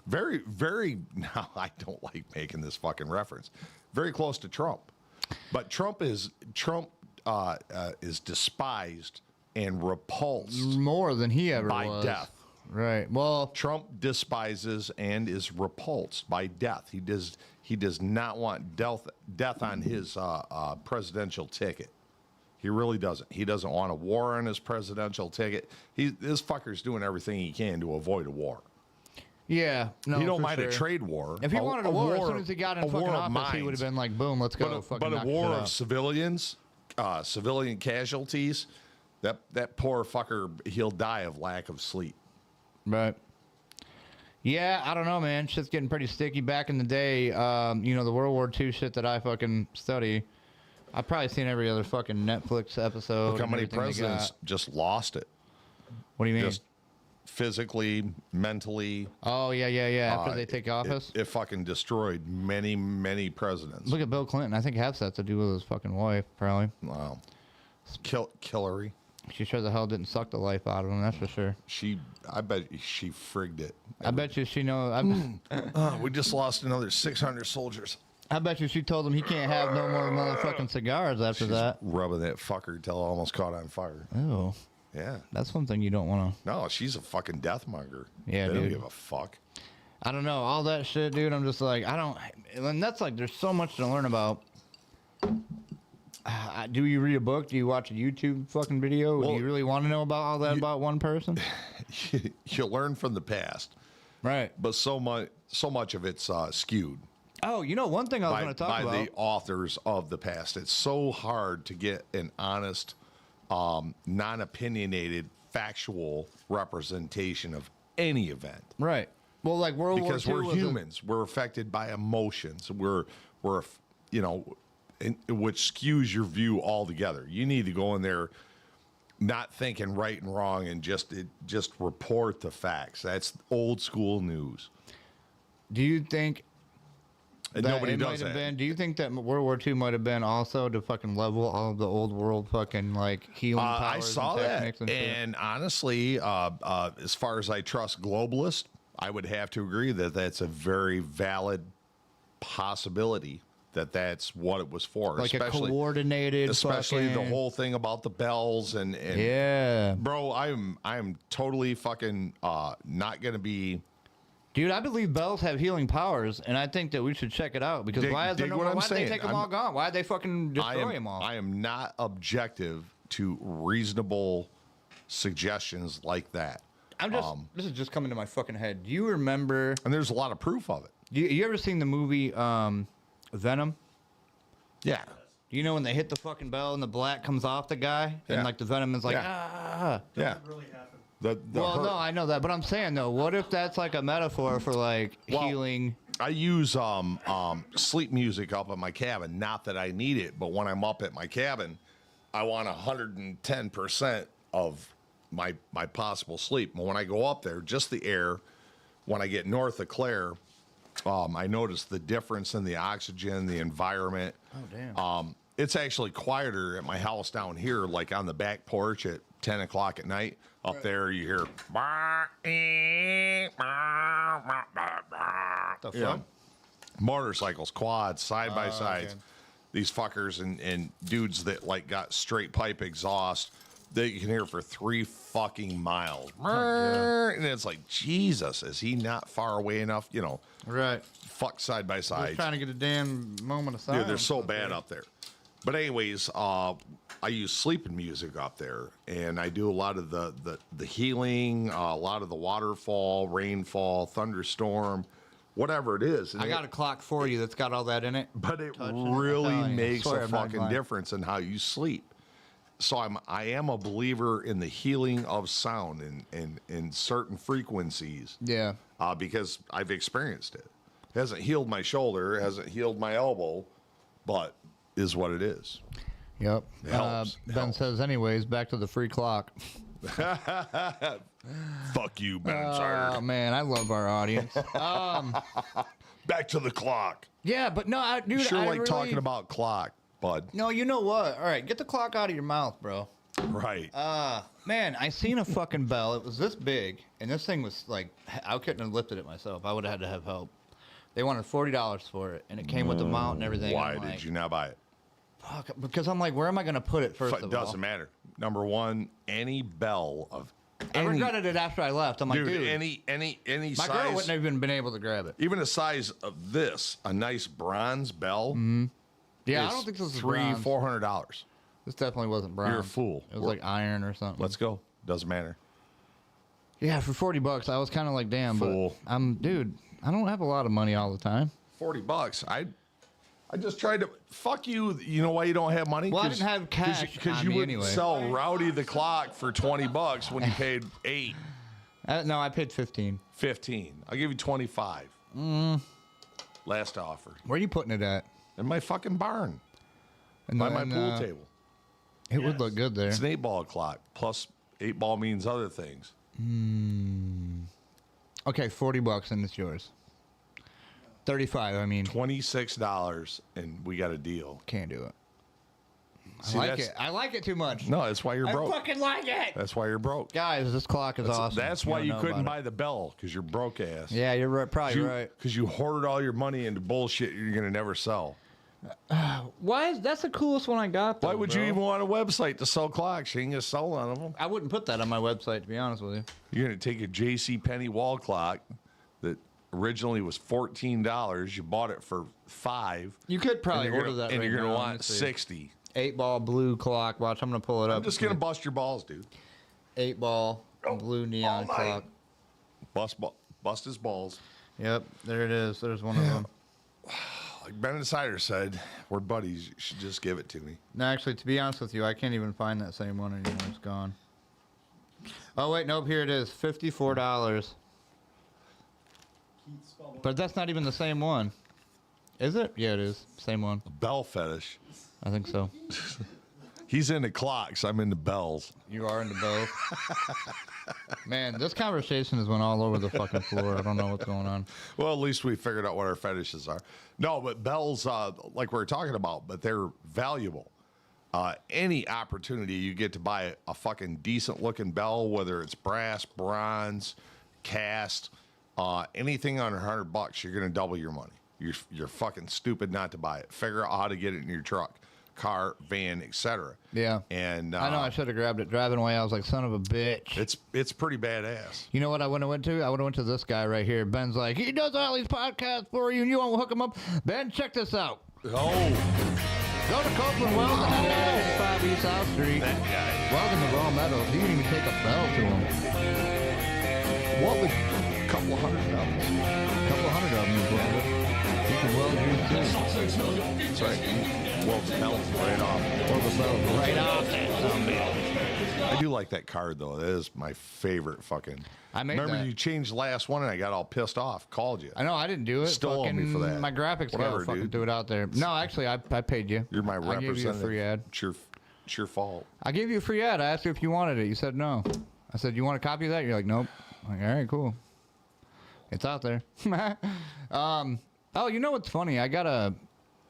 Speaker 2: Very, very, now I don't like making this fucking reference. Very close to Trump. But Trump is despised and repulsed
Speaker 1: More than he ever
Speaker 2: by
Speaker 1: was.
Speaker 2: death.
Speaker 1: Right. Well,
Speaker 2: Trump despises and is repulsed by death. He does not want death on his presidential ticket. He really doesn't. He doesn't want a war on his presidential ticket. This fucker's doing everything he can to avoid a war.
Speaker 1: yeah. No,
Speaker 2: He don't
Speaker 1: for
Speaker 2: mind
Speaker 1: sure.
Speaker 2: a trade war.
Speaker 1: If he wanted a war, as soon as he got in
Speaker 2: a
Speaker 1: fucking
Speaker 2: war of
Speaker 1: office, he would have
Speaker 2: minds.
Speaker 1: been like, boom, let's go.
Speaker 2: But a war of civilians, civilian casualties, that poor fucker, he'll die of lack of sleep.
Speaker 1: Right. Yeah, I don't know, man. Shit's getting pretty sticky. Back in the day, you know, the World War II shit that I fucking study, I've probably seen every other fucking Netflix episode.
Speaker 2: Look how
Speaker 1: and
Speaker 2: many
Speaker 1: everything they
Speaker 2: presidents
Speaker 1: got.
Speaker 2: just lost it.
Speaker 1: What do you mean?
Speaker 2: Just physically, mentally.
Speaker 1: Oh, yeah. After they take office.
Speaker 2: It fucking destroyed many, many presidents.
Speaker 1: Look at Bill Clinton. I think half that's to do with his fucking wife, probably.
Speaker 2: Wow. Killary.
Speaker 1: She sure the hell didn't suck the life out of him, that's for sure.
Speaker 2: I bet she frigged it.
Speaker 1: I bet you she knows.
Speaker 2: We just lost another 600 soldiers.
Speaker 1: I bet you she told him he can't have no more motherfucking cigars after that.
Speaker 2: Rubbing that fucker till it almost caught on fire.
Speaker 1: Oh,
Speaker 2: Yeah.
Speaker 1: that's one thing you don't want to.
Speaker 2: No, she's a fucking death monger.
Speaker 1: Yeah,
Speaker 2: they don't
Speaker 1: dude.
Speaker 2: give a fuck.
Speaker 1: I don't know. All that shit, dude. I'm just like, I don't. And that's like, there's so much to learn about. Do you read a book? Do you watch a YouTube fucking video?
Speaker 2: Well,
Speaker 1: Do you really want to know about all that about one person?
Speaker 2: You learn from the past,
Speaker 1: Right.
Speaker 2: but so much of it's skewed
Speaker 1: Oh, you know, one thing I was
Speaker 2: by,
Speaker 1: going to talk
Speaker 2: by
Speaker 1: about.
Speaker 2: the authors of the past. It's so hard to get an honest, non-opinionated, factual representation of any event.
Speaker 1: Right. Well, like World
Speaker 2: Because
Speaker 1: War II
Speaker 2: we're
Speaker 1: was a-
Speaker 2: humans. We're affected by emotions. We're you know, which skews your view altogether. You need to go in there not thinking right and wrong and just report the facts. That's old school news.
Speaker 1: Do you think
Speaker 2: And
Speaker 1: that
Speaker 2: nobody
Speaker 1: it
Speaker 2: does
Speaker 1: might have
Speaker 2: that.
Speaker 1: been? Do you think that World War II might have been also to fucking level all of the old world fucking like healing powers?
Speaker 2: I saw
Speaker 1: and
Speaker 2: that,
Speaker 1: techniques and shit?
Speaker 2: and honestly, as far as I trust globalists, I would have to agree that that's a very valid possibility. That's what it was for.
Speaker 1: Like a coordinated,
Speaker 2: especially the
Speaker 1: fucking-
Speaker 2: whole thing about the bells and
Speaker 1: Yeah.
Speaker 2: bro, I'm totally fucking not gonna be
Speaker 1: Dude, I believe bells have healing powers, and I think that we should check it out because why is there
Speaker 2: dig
Speaker 1: no
Speaker 2: what
Speaker 1: more?
Speaker 2: I'm
Speaker 1: Why'd they
Speaker 2: saying.
Speaker 1: take them all gone? Why'd they fucking destroy them all?
Speaker 2: I am not objective to reasonable suggestions like that.
Speaker 1: I'm just. This is just coming to my fucking head. Do you remember?
Speaker 2: And there's a lot of proof of it.
Speaker 1: You ever seen the movie Venom?
Speaker 2: Yeah.
Speaker 1: You know when they hit the fucking bell and the black comes off the guy
Speaker 2: Yeah.
Speaker 1: and like the venom is like
Speaker 2: Yeah.
Speaker 1: ah.
Speaker 2: Yeah.
Speaker 3: That really happened.
Speaker 1: Well,
Speaker 2: hurt-
Speaker 1: no, I know that, but I'm saying though, what if that's like a metaphor for like
Speaker 2: Well,
Speaker 1: healing?
Speaker 2: I use sleep music up at my cabin. Not that I need it, but when I'm up at my cabin, I want 110% of my possible sleep. But when I go up there, just the air. When I get north of Clare, I notice the difference in the oxygen, the environment.
Speaker 1: Oh damn.
Speaker 2: It's actually quieter at my house down here, like on the back porch at 10 o'clock at night. Up there, you hear.
Speaker 1: The
Speaker 2: You know,
Speaker 1: fuck?
Speaker 2: motorcycles, quads, side by sides.
Speaker 1: okay.
Speaker 2: These fuckers and dudes that like got straight pipe exhaust that you can hear for 3 fucking miles. And it's like, Jesus, is he not far away enough? You know,
Speaker 1: Right.
Speaker 2: fuck side by
Speaker 1: Just
Speaker 2: side.
Speaker 1: trying to get a damn moment of silence.
Speaker 2: Dude, they're so bad up there. But anyways, I use sleeping music up there, and I do a lot of the healing, a lot of the waterfall, rainfall, thunderstorm, whatever it is. And
Speaker 1: I got a clock for you that's got all that in it.
Speaker 2: but it
Speaker 1: touch it. I'm
Speaker 2: really
Speaker 1: telling you.
Speaker 2: makes
Speaker 1: Swear
Speaker 2: a
Speaker 1: I'm not
Speaker 2: fucking
Speaker 1: lying.
Speaker 2: difference in how you sleep. So I am a believer in the healing of sound in certain frequencies.
Speaker 1: Yeah.
Speaker 2: Because I've experienced it. It hasn't healed my shoulder, it hasn't healed my elbow, but is what it is.
Speaker 1: Yep.
Speaker 2: It helps. It
Speaker 1: Ben
Speaker 2: helps.
Speaker 1: says, anyways, back to the free clock.
Speaker 2: Fuck you, Ben
Speaker 1: Oh
Speaker 2: Sider.
Speaker 1: man, I love our audience.
Speaker 2: Back to the clock.
Speaker 1: Yeah, but no, dude,
Speaker 2: Sure
Speaker 1: I
Speaker 2: like
Speaker 1: really,
Speaker 2: talking about clock, bud.
Speaker 1: No, you know what? All right, get the clock out of your mouth, bro.
Speaker 2: Right.
Speaker 1: Man, I seen a fucking bell. It was this big, and this thing was like, I couldn't have lifted it myself. I would have had to have help. They wanted $40 for it, and it came with the mount and everything.
Speaker 2: Why
Speaker 1: I'm
Speaker 2: did
Speaker 1: like,
Speaker 2: you not buy it?
Speaker 1: Fuck, because I'm like, where am I going to put it first
Speaker 2: It
Speaker 1: of
Speaker 2: doesn't
Speaker 1: all?
Speaker 2: matter. Number one, any bell of
Speaker 1: I
Speaker 2: any,
Speaker 1: regretted it after I left. I'm like,
Speaker 2: dude,
Speaker 1: dude,
Speaker 2: any
Speaker 1: my
Speaker 2: size,
Speaker 1: girl wouldn't have even been able to grab it.
Speaker 2: even the size of this, a nice bronze bell.
Speaker 1: Yeah,
Speaker 2: is
Speaker 1: I don't think this was
Speaker 2: $300-400.
Speaker 1: $400. This definitely wasn't bronze.
Speaker 2: You're a fool.
Speaker 1: It was like iron or something.
Speaker 2: Let's go. Doesn't matter.
Speaker 1: Yeah, for $40, I was kind of like, damn,
Speaker 2: Fool.
Speaker 1: but dude, I don't have a lot of money all the time.
Speaker 2: $40. I just tried to fuck you. You know why you don't have money?
Speaker 1: Well, I didn't have cash
Speaker 2: because
Speaker 1: on
Speaker 2: you
Speaker 1: me
Speaker 2: wouldn't
Speaker 1: anyway.
Speaker 2: sell Rowdy the clock for $20 when you paid $8,
Speaker 1: No, I paid 15.
Speaker 2: $15. I'll give you $25. Last offer
Speaker 1: Where are you putting it at?
Speaker 2: in my fucking barn
Speaker 1: And
Speaker 2: by my
Speaker 1: then,
Speaker 2: pool table.
Speaker 1: It would look good there.
Speaker 2: It's an 8-ball clock plus 8 ball means other things.
Speaker 1: Okay, $40 and it's yours. 35. I mean,
Speaker 2: $26 and we got a deal.
Speaker 1: can't do it.
Speaker 2: See,
Speaker 1: I like
Speaker 2: that's-
Speaker 1: it. I like it too much.
Speaker 2: No, that's why you're
Speaker 1: I
Speaker 2: broke.
Speaker 1: fucking like it.
Speaker 2: That's why you're broke.
Speaker 1: Guys, this clock is awesome.
Speaker 2: That's why
Speaker 1: don't
Speaker 2: you
Speaker 1: know
Speaker 2: couldn't
Speaker 1: about
Speaker 2: buy the bell because you're broke ass.
Speaker 1: it. Yeah, you're right. Probably right.
Speaker 2: Because you hoarded all your money into bullshit you're gonna never sell.
Speaker 1: Why is that's the coolest one I got? Though,
Speaker 2: Why would you
Speaker 1: bro.
Speaker 2: even want a website to sell clocks? You ain't gonna sell none of them.
Speaker 1: I wouldn't put that on my website, to be honest with you.
Speaker 2: You're gonna take a J.C. Penney wall clock that originally was $14. You bought it for $5.
Speaker 1: You could probably
Speaker 2: and you're
Speaker 1: order
Speaker 2: gonna,
Speaker 1: that
Speaker 2: and
Speaker 1: right
Speaker 2: you're gonna
Speaker 1: now,
Speaker 2: want
Speaker 1: honestly.
Speaker 2: 60.
Speaker 1: 8-ball blue clock. Watch, I'm gonna pull it up.
Speaker 2: I'm just gonna bust your balls, dude.
Speaker 1: 8-ball blue neon
Speaker 2: all night.
Speaker 1: clock.
Speaker 2: Bust his balls.
Speaker 1: Yep, there it is. There's one of them.
Speaker 2: Like Ben Insider said, we're buddies. You should just give it to me.
Speaker 1: No, actually, to be honest with you, I can't even find that same one anymore. It's gone. Oh wait, nope. Here it is. $54.
Speaker 4: Keith spelled
Speaker 1: But that's not even the same one. Is it? Yeah, it is. Same one.
Speaker 2: Bell fetish.
Speaker 1: I think so.
Speaker 2: He's into clocks. I'm into bells.
Speaker 1: You are into both. Man, this conversation has went all over the fucking floor. I don't know what's going on.
Speaker 2: Well, at least we figured out what our fetishes are. No, but bells, like we were talking about, but they're valuable. Any opportunity you get to buy a fucking decent looking bell, whether it's brass, bronze, cast, anything under $100, you're gonna double your money. You're fucking stupid not to buy it. Figure out how to get it in your truck. car, van, etc.
Speaker 1: Yeah.
Speaker 2: And
Speaker 1: I know I should have grabbed it. Driving away, I was like, son of a bitch.
Speaker 2: It's pretty badass.
Speaker 1: You know what I would have went to? I would have went to this guy right here. Ben's like, he does all these podcasts for you, and you won't hook him up. Ben, check this out.
Speaker 2: Oh,
Speaker 1: Go to Copeland Welding at 5 East South Street.
Speaker 2: that guy.
Speaker 1: Welding the raw metals. You can even take a bell to him.
Speaker 2: What was a couple of $100?
Speaker 1: A couple of hundred of them is welded. You can weld yours too.
Speaker 2: That's right. Well, the belt right off.
Speaker 1: Weld the bell right off that son of a bitch.
Speaker 2: I do like that card though. That is my favorite fucking.
Speaker 1: I made
Speaker 2: Remember
Speaker 1: that.
Speaker 2: you changed the last one and I got all pissed off. Called you.
Speaker 1: I know, I didn't do it.
Speaker 2: Still owe me for that.
Speaker 1: My graphics
Speaker 2: Whatever,
Speaker 1: guy fucking
Speaker 2: dude.
Speaker 1: threw it out there. No, actually, I paid you.
Speaker 2: You're my
Speaker 1: I
Speaker 2: representative.
Speaker 1: gave you a free ad.
Speaker 2: It's your fault.
Speaker 1: I gave you a free ad. I asked you if you wanted it. You said no. I said, you want a copy of that? You're like, nope. I'm like, all right, cool. It's out there. Oh, you know what's funny? I got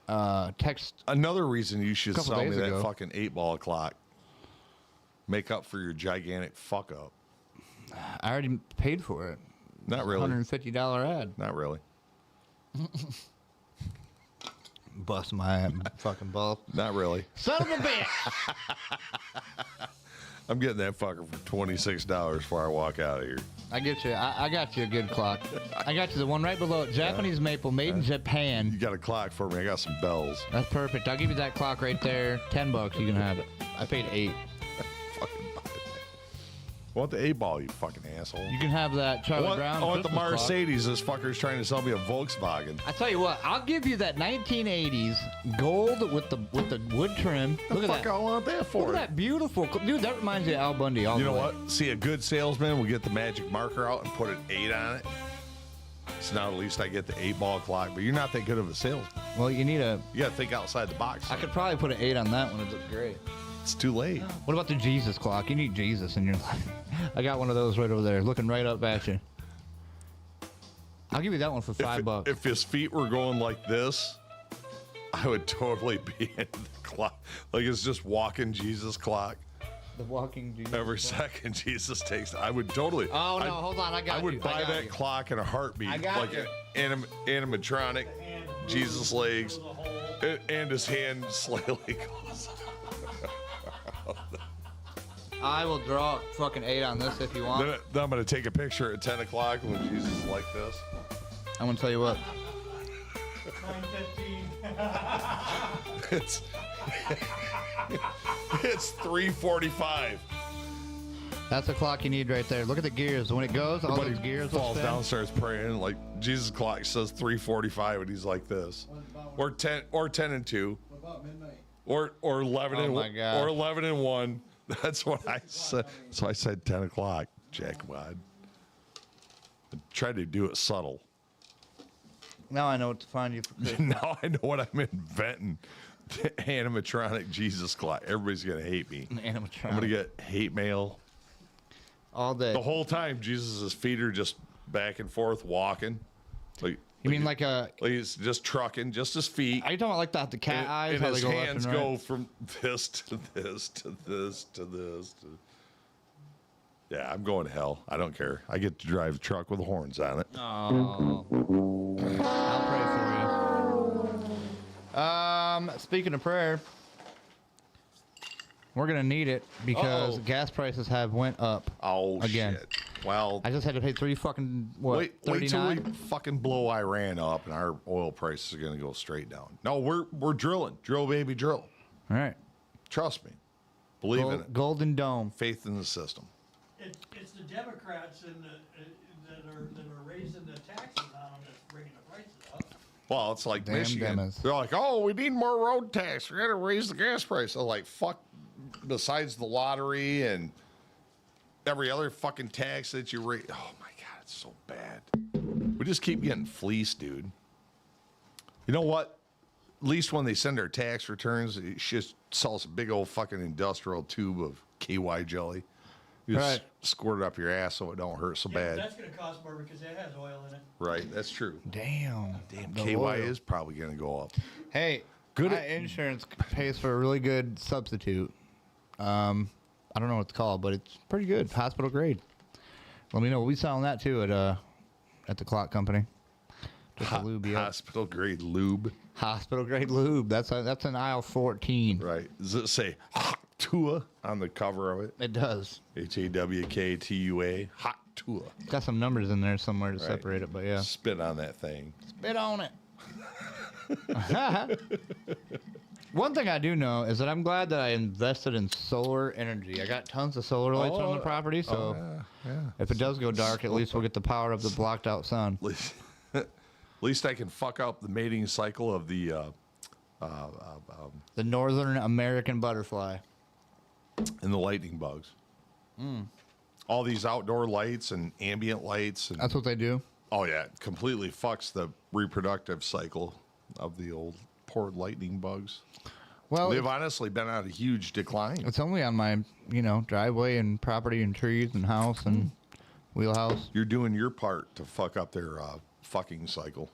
Speaker 1: a text.
Speaker 2: Another reason you should
Speaker 1: Couple
Speaker 2: sell me
Speaker 1: days
Speaker 2: that
Speaker 1: ago.
Speaker 2: fucking 8-ball clock. Make up for your gigantic fuck up.
Speaker 1: I already paid for it.
Speaker 2: Not really.
Speaker 1: $150 ad.
Speaker 2: Not really.
Speaker 1: Bust my fucking balls.
Speaker 2: Not really.
Speaker 1: Son of a bitch.
Speaker 2: I'm getting that fucker for $26 before I walk out of here.
Speaker 1: I get you. I got you a good clock. I got you the one right below it. Japanese maple, made in
Speaker 2: You
Speaker 1: Japan.
Speaker 2: got a clock for me. I got some bells.
Speaker 1: That's perfect. I'll give you that clock right there. $10. You can have it. I paid $8.
Speaker 2: Fucking buy it. I want the 8-ball, you fucking asshole.
Speaker 1: You can have that Charlie Brown.
Speaker 2: I want the
Speaker 1: Christmas clock.
Speaker 2: Mercedes. This fucker's trying to sell me a Volkswagen.
Speaker 1: I tell you what, I'll give you that 1980s gold with the wood trim. Look at
Speaker 2: Fuck,
Speaker 1: that.
Speaker 2: I want that for
Speaker 1: Look at
Speaker 2: it.
Speaker 1: that beautiful, dude. That reminds me of Al Bundy. All
Speaker 2: You
Speaker 1: the
Speaker 2: know
Speaker 1: way.
Speaker 2: what? See, a good salesman will get the magic marker out and put an 8 on it. So now at least I get the 8-ball clock. But you're not that good of a salesman.
Speaker 1: Well, you need a.
Speaker 2: You got to think outside the box.
Speaker 1: I could probably put an 8 on that one. It'd look great.
Speaker 2: It's too late.
Speaker 1: What about the Jesus clock? You need Jesus in your life. I got one of those right over there, looking right up at you. I'll give you that one for $5.
Speaker 2: If his feet were going like this, I would totally be in the clock. Like it's just walking Jesus clock.
Speaker 1: The walking Jesus.
Speaker 2: Every
Speaker 1: clock.
Speaker 2: second Jesus takes. I would totally.
Speaker 1: Oh no, hold on, I got
Speaker 2: I would
Speaker 1: you.
Speaker 2: buy
Speaker 1: got
Speaker 2: that
Speaker 1: you.
Speaker 2: clock in a heartbeat.
Speaker 1: I got
Speaker 2: like
Speaker 1: you.
Speaker 2: an animatronic,
Speaker 3: And
Speaker 2: Jesus
Speaker 3: moves
Speaker 2: legs,
Speaker 3: through the hole.
Speaker 2: and his hand slightly goes.
Speaker 1: I will draw a fucking 8 on this if you want.
Speaker 2: Then I'm gonna take a picture at 10 o'clock when Jesus is like this.
Speaker 1: I'm gonna tell you what.
Speaker 3: 9:15.
Speaker 2: It's it's 3:45.
Speaker 1: That's the clock you need right there. Look at the gears. When it goes, all those gears will
Speaker 2: falls
Speaker 1: spin.
Speaker 2: down, starts praying. Like Jesus' clock says 3:45, and he's like this, or 10 and 2,
Speaker 4: What about midnight?
Speaker 2: or 11
Speaker 1: Oh
Speaker 2: and
Speaker 1: my gosh.
Speaker 2: or 11 and 1. That's what I said. So I said 10 o'clock. Jackwad. Try to do it subtle.
Speaker 1: Now I know what to find you for Christmas.
Speaker 2: Now I know what I'm inventing. The animatronic Jesus clock. Everybody's gonna hate me.
Speaker 1: Animatronic.
Speaker 2: I'm gonna get hate mail.
Speaker 1: all day.
Speaker 2: The whole time, Jesus' feet are just back and forth walking. Like
Speaker 1: You mean like a?
Speaker 2: like he's just trucking, just his feet.
Speaker 1: Are you talking about like the cat eyes?
Speaker 2: and
Speaker 1: how
Speaker 2: his
Speaker 1: they go left
Speaker 2: hands
Speaker 1: and right?
Speaker 2: go from this to this to this to this. Yeah, I'm going to hell. I don't care. I get to drive a truck with horns on it.
Speaker 1: Oh. I'll pray for you. Speaking of prayer, we're gonna need it because
Speaker 2: Uh-oh.
Speaker 1: gas prices have went up.
Speaker 2: Oh,
Speaker 1: Again.
Speaker 2: shit. Well,
Speaker 1: I just had to pay $3 fucking what?
Speaker 2: wait till we
Speaker 1: $39?
Speaker 2: fucking blow Iran up and our oil prices are going to go straight down. No, we're drilling. Drill, baby, drill.
Speaker 1: All right.
Speaker 2: Trust me. Believe in it.
Speaker 1: Golden Dome.
Speaker 2: Faith in the system.
Speaker 3: It's the Democrats in the, that are raising the taxes on them that's bringing the prices up.
Speaker 2: Well, it's like
Speaker 1: Damn
Speaker 2: Michigan.
Speaker 1: Demas.
Speaker 2: They're like, oh, we need more road tax. We're going to raise the gas price. I'm like, fuck, besides the lottery and every other fucking tax that you raise. Oh, my God, it's so bad. We just keep getting fleeced, dude. You know what? At least when they send our tax returns, it just sells a big old fucking industrial tube of KY jelly. You just
Speaker 1: Right.
Speaker 2: squirt it up your ass so it don't hurt so
Speaker 3: Yeah,
Speaker 2: bad.
Speaker 3: that's going to cost more because it has oil in it.
Speaker 2: Right, that's true.
Speaker 1: Damn.
Speaker 2: Damn,
Speaker 1: The
Speaker 2: KY
Speaker 1: oil.
Speaker 2: is probably going to go up.
Speaker 1: Hey,
Speaker 2: Good
Speaker 1: my
Speaker 2: at-
Speaker 1: insurance pays for a really good substitute. I don't know what it's called, but it's pretty good. Hospital grade. Let me know. We'll be selling that too at the clock company. Get the lube up.
Speaker 2: Hospital grade lube.
Speaker 1: Hospital grade lube. That's an aisle 14.
Speaker 2: Right. Does it say Hot Tua on the cover of it?
Speaker 1: It does.
Speaker 2: HAWKTUA. Hot Tua.
Speaker 1: Got some numbers in there somewhere to separate it, but yeah.
Speaker 2: Spit on that thing.
Speaker 1: Spit on it. One thing I do know is that I'm glad that I invested in solar energy. I got tons of solar lights on the property, so if it does go dark, at least we'll get the power of the blocked out sun.
Speaker 2: At least I can fuck up the mating cycle of the
Speaker 1: The Northern American butterfly.
Speaker 2: and the lightning bugs. All these outdoor lights and ambient lights. And,
Speaker 1: That's what they do.
Speaker 2: oh, yeah. It completely fucks the reproductive cycle of the old poor lightning bugs.
Speaker 1: Well,
Speaker 2: They've honestly been on a huge decline.
Speaker 1: it's only on my, driveway and property and trees and house and wheelhouse.
Speaker 2: You're doing your part to fuck up their fucking cycle.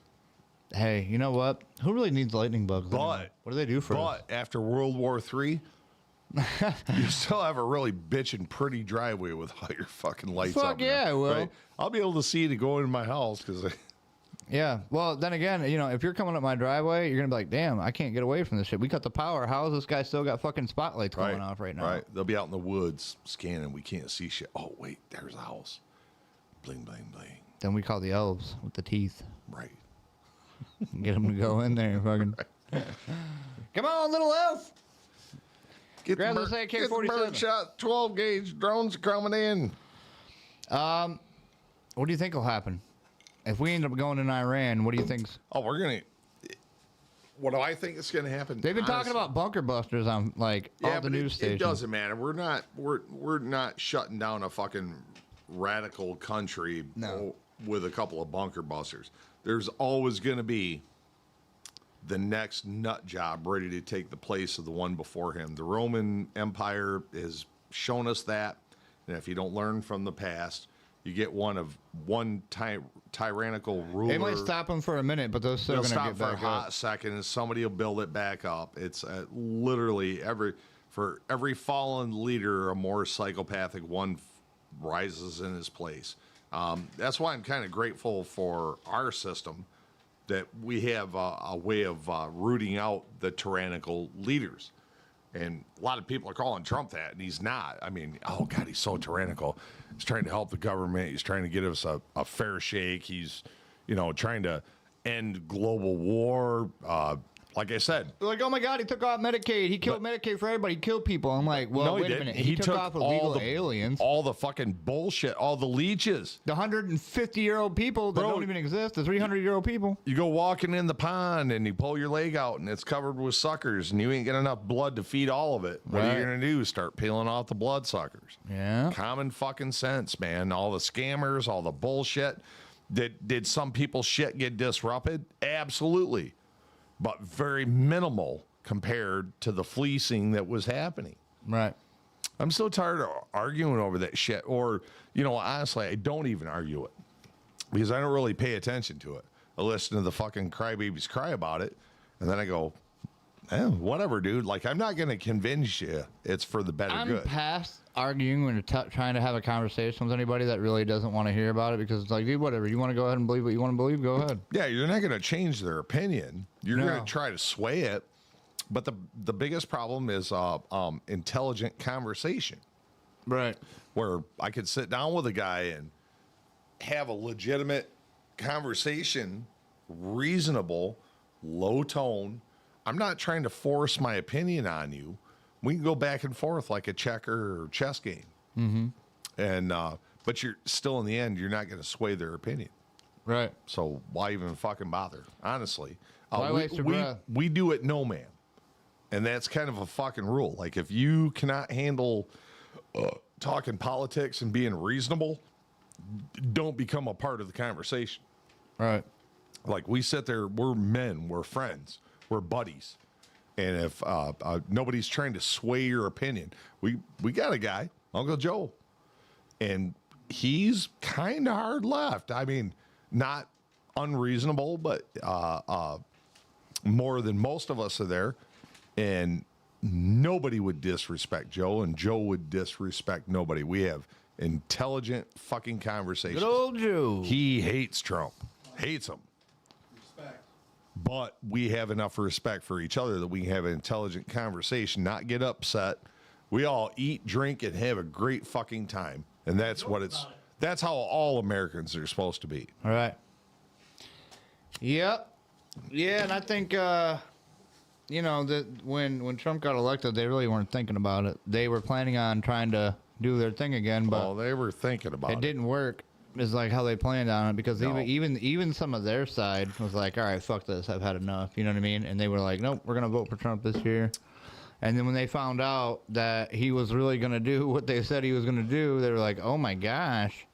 Speaker 1: Hey, you know what? Who really needs lightning bugs?
Speaker 2: But-
Speaker 1: anymore? What do they do for us?
Speaker 2: But after World War III, you still have a really bitchin' pretty driveway with all your fucking lights
Speaker 1: Fuck
Speaker 2: up there,
Speaker 1: yeah, I will.
Speaker 2: right? I'll be able to see to go into my house because
Speaker 1: Yeah. Well, then again, if you're coming up my driveway, you're gonna be like, "Damn, I can't get away from this shit. We cut the power. How is this guy still got fucking spotlights going off right now?"
Speaker 2: Right. They'll be out in the woods scanning. We can't see shit. Oh, wait, there's a house. Bling, bling, bling.
Speaker 1: Then we call the elves with the teeth.
Speaker 2: Right.
Speaker 1: Get them to go in there and fucking. Come on, little elf.
Speaker 2: Get
Speaker 1: Grab
Speaker 2: the
Speaker 1: this
Speaker 2: bird, get the
Speaker 1: AK-47.
Speaker 2: birdshot 12 gauge drones coming in.
Speaker 1: What do you think will happen if we end up going in Iran? What do you think's?
Speaker 2: Oh, we're going to. What do I think is going to happen?
Speaker 1: They've been talking
Speaker 2: Honestly,
Speaker 1: about bunker busters on all the news stations.
Speaker 2: It doesn't matter. We're not shutting down a fucking radical country with a couple of bunker busters. There's always going to be the next nut job ready to take the place of the one before him. The Roman Empire has shown us that, and if you don't learn from the past, you get one tyrannical ruler.
Speaker 1: They might stop them for a minute, but they're still
Speaker 2: They'll
Speaker 1: going to
Speaker 2: stop
Speaker 1: get
Speaker 2: for a
Speaker 1: back
Speaker 2: hot
Speaker 1: up.
Speaker 2: second, and somebody will build it back up. It's literally for every fallen leader, a more psychopathic one rises in his place. That's why I'm kind of grateful for our system that we have a way of rooting out the tyrannical leaders. And a lot of people are calling Trump that, and he's not. I mean, oh, God, he's so tyrannical. He's trying to help the government. He's trying to get us a fair shake. He's, trying to end global war. Like I said,
Speaker 1: They're like, oh my God, he took off Medicaid. He killed Medicaid for everybody. He killed people. I'm like, well,
Speaker 2: no, he
Speaker 1: wait a
Speaker 2: didn't.
Speaker 1: minute. He took off illegal aliens.
Speaker 2: All the fucking bullshit, all the leeches.
Speaker 1: The 150-year-old people that
Speaker 2: Bro,
Speaker 1: don't even exist. The 300-year-old people.
Speaker 2: You go walking in the pond and you pull your leg out and it's covered with suckers and you ain't got enough blood to feed all of it. What are
Speaker 1: Right.
Speaker 2: you going to do? Start peeling off the blood suckers.
Speaker 1: Yeah.
Speaker 2: Common fucking sense, man. All the scammers, all the bullshit. Did some people's shit get disrupted? Absolutely. But very minimal compared to the fleecing that was happening.
Speaker 1: Right.
Speaker 2: I'm so tired of arguing over that shit. Or, honestly, I don't even argue it because I don't really pay attention to it. I listen to the fucking crybabies cry about it, and then I go, whatever, dude. Like, I'm not going to convince you it's for the better
Speaker 1: I'm
Speaker 2: good.
Speaker 1: past arguing when you're trying to have a conversation with anybody that really doesn't want to hear about it because it's like, dude, whatever. You want to go ahead and believe what you want to believe? Go ahead.
Speaker 2: Yeah, you're not going to change their opinion. You're
Speaker 1: No.
Speaker 2: going to try to sway it. But the biggest problem is intelligent conversation.
Speaker 1: Right.
Speaker 2: Where I could sit down with a guy and have a legitimate conversation, reasonable, low tone. I'm not trying to force my opinion on you. We can go back and forth like a checker or chess game. Mm-hmm. And but you're still in the end, you're not going to sway their opinion.
Speaker 1: Right.
Speaker 2: So why even fucking bother? Honestly,
Speaker 1: Why waste your breath?
Speaker 2: we do it no man, and that's kind of a fucking rule. Like if you cannot handle talking politics and being reasonable, don't become a part of the conversation.
Speaker 1: Right.
Speaker 2: Like we sit there, we're men, we're friends, we're buddies. And if nobody's trying to sway your opinion, we got a guy, Uncle Joe, and he's kind of hard left. I mean, not unreasonable, but more than most of us are there. And nobody would disrespect Joe, and Joe would disrespect nobody. We have intelligent fucking conversations.
Speaker 1: Good old Joe.
Speaker 2: He hates Trump, hates him. but we have enough respect for each other that we can have an intelligent conversation, not get upset. We all eat, drink, and have a great fucking time. And that's what it's, that's how all Americans are supposed to be.
Speaker 1: All right. Yep. Yeah, and I think, you know, that when Trump got elected, they really weren't thinking about it. They were planning on trying to do their thing again, but
Speaker 2: Well, they were thinking about
Speaker 1: it didn't work. Is like how they planned on it, because
Speaker 2: No.
Speaker 1: even some of their side was like, all right, fuck this, I've had enough. You know what I mean? And they were like, nope, we're gonna vote for Trump this year. And then when they found out that he was really gonna do what they said he was gonna do, they were like, oh my gosh.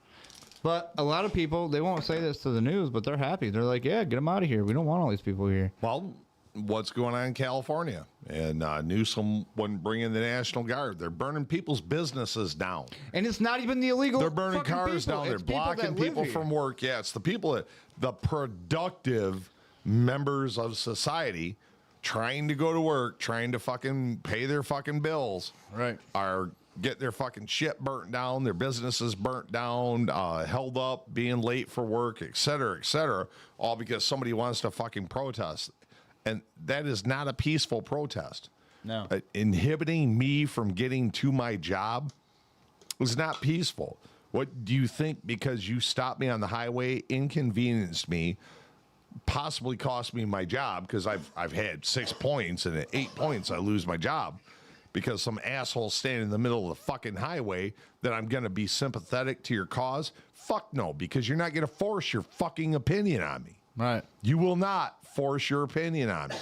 Speaker 1: But a lot of people, they won't say this to the news, but they're happy. They're like, yeah, get them out of here. We don't want all these people here.
Speaker 2: Well, what's going on in California? And Newsom wouldn't bring in the National Guard. They're burning people's businesses down.
Speaker 1: And it's not even the illegal.
Speaker 2: They're burning
Speaker 1: fucking
Speaker 2: cars
Speaker 1: people.
Speaker 2: down. They're
Speaker 1: It's people
Speaker 2: blocking
Speaker 1: that live
Speaker 2: people
Speaker 1: here.
Speaker 2: from work. Yeah, it's the people that, the productive members of society trying to go to work, trying to fucking pay their fucking bills.
Speaker 1: Right.
Speaker 2: Are get their fucking shit burnt down, their businesses burnt down, held up, being late for work, et cetera, all because somebody wants to fucking protest. And that is not a peaceful protest.
Speaker 1: No.
Speaker 2: Inhibiting me from getting to my job is not peaceful. What do you think? Because you stopped me on the highway, inconvenienced me, possibly cost me my job, because I've had 6 points, and at 8 points I lose my job because some asshole standing in the middle of the fucking highway, that I'm going to be sympathetic to your cause? Fuck no, because you're not going to force your fucking opinion on me.
Speaker 1: Right.
Speaker 2: You will not force your opinion on me.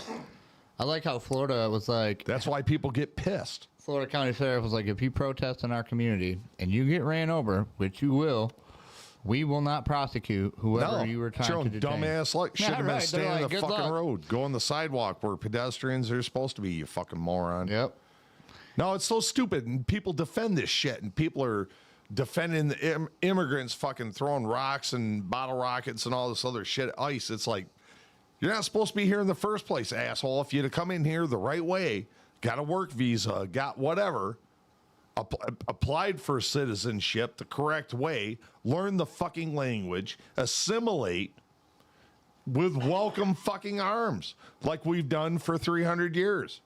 Speaker 1: I like how Florida was like,
Speaker 2: That's why people get pissed.
Speaker 1: Florida County Sheriff was like, if you protest in our community and you get ran over, which you will, we will not prosecute whoever you were
Speaker 2: it's your
Speaker 1: trying to
Speaker 2: own
Speaker 1: detain.
Speaker 2: dumbass luck. Should
Speaker 1: Yeah,
Speaker 2: have been
Speaker 1: right.
Speaker 2: staying
Speaker 1: They're
Speaker 2: on
Speaker 1: like,
Speaker 2: the
Speaker 1: "Good
Speaker 2: fucking
Speaker 1: luck."
Speaker 2: road. Go on the sidewalk where pedestrians are supposed to be, you fucking moron.
Speaker 1: Yep.
Speaker 2: No, it's so stupid. And people defend this shit. And people are defending the immigrants fucking throwing rocks and bottle rockets and all this other shit at ICE. It's like, you're not supposed to be here in the first place, asshole. If you'd have come in here the right way, got a work visa, got whatever, applied for citizenship the correct way, learn the fucking language, assimilate with welcome fucking arms, like we've done for 300 years.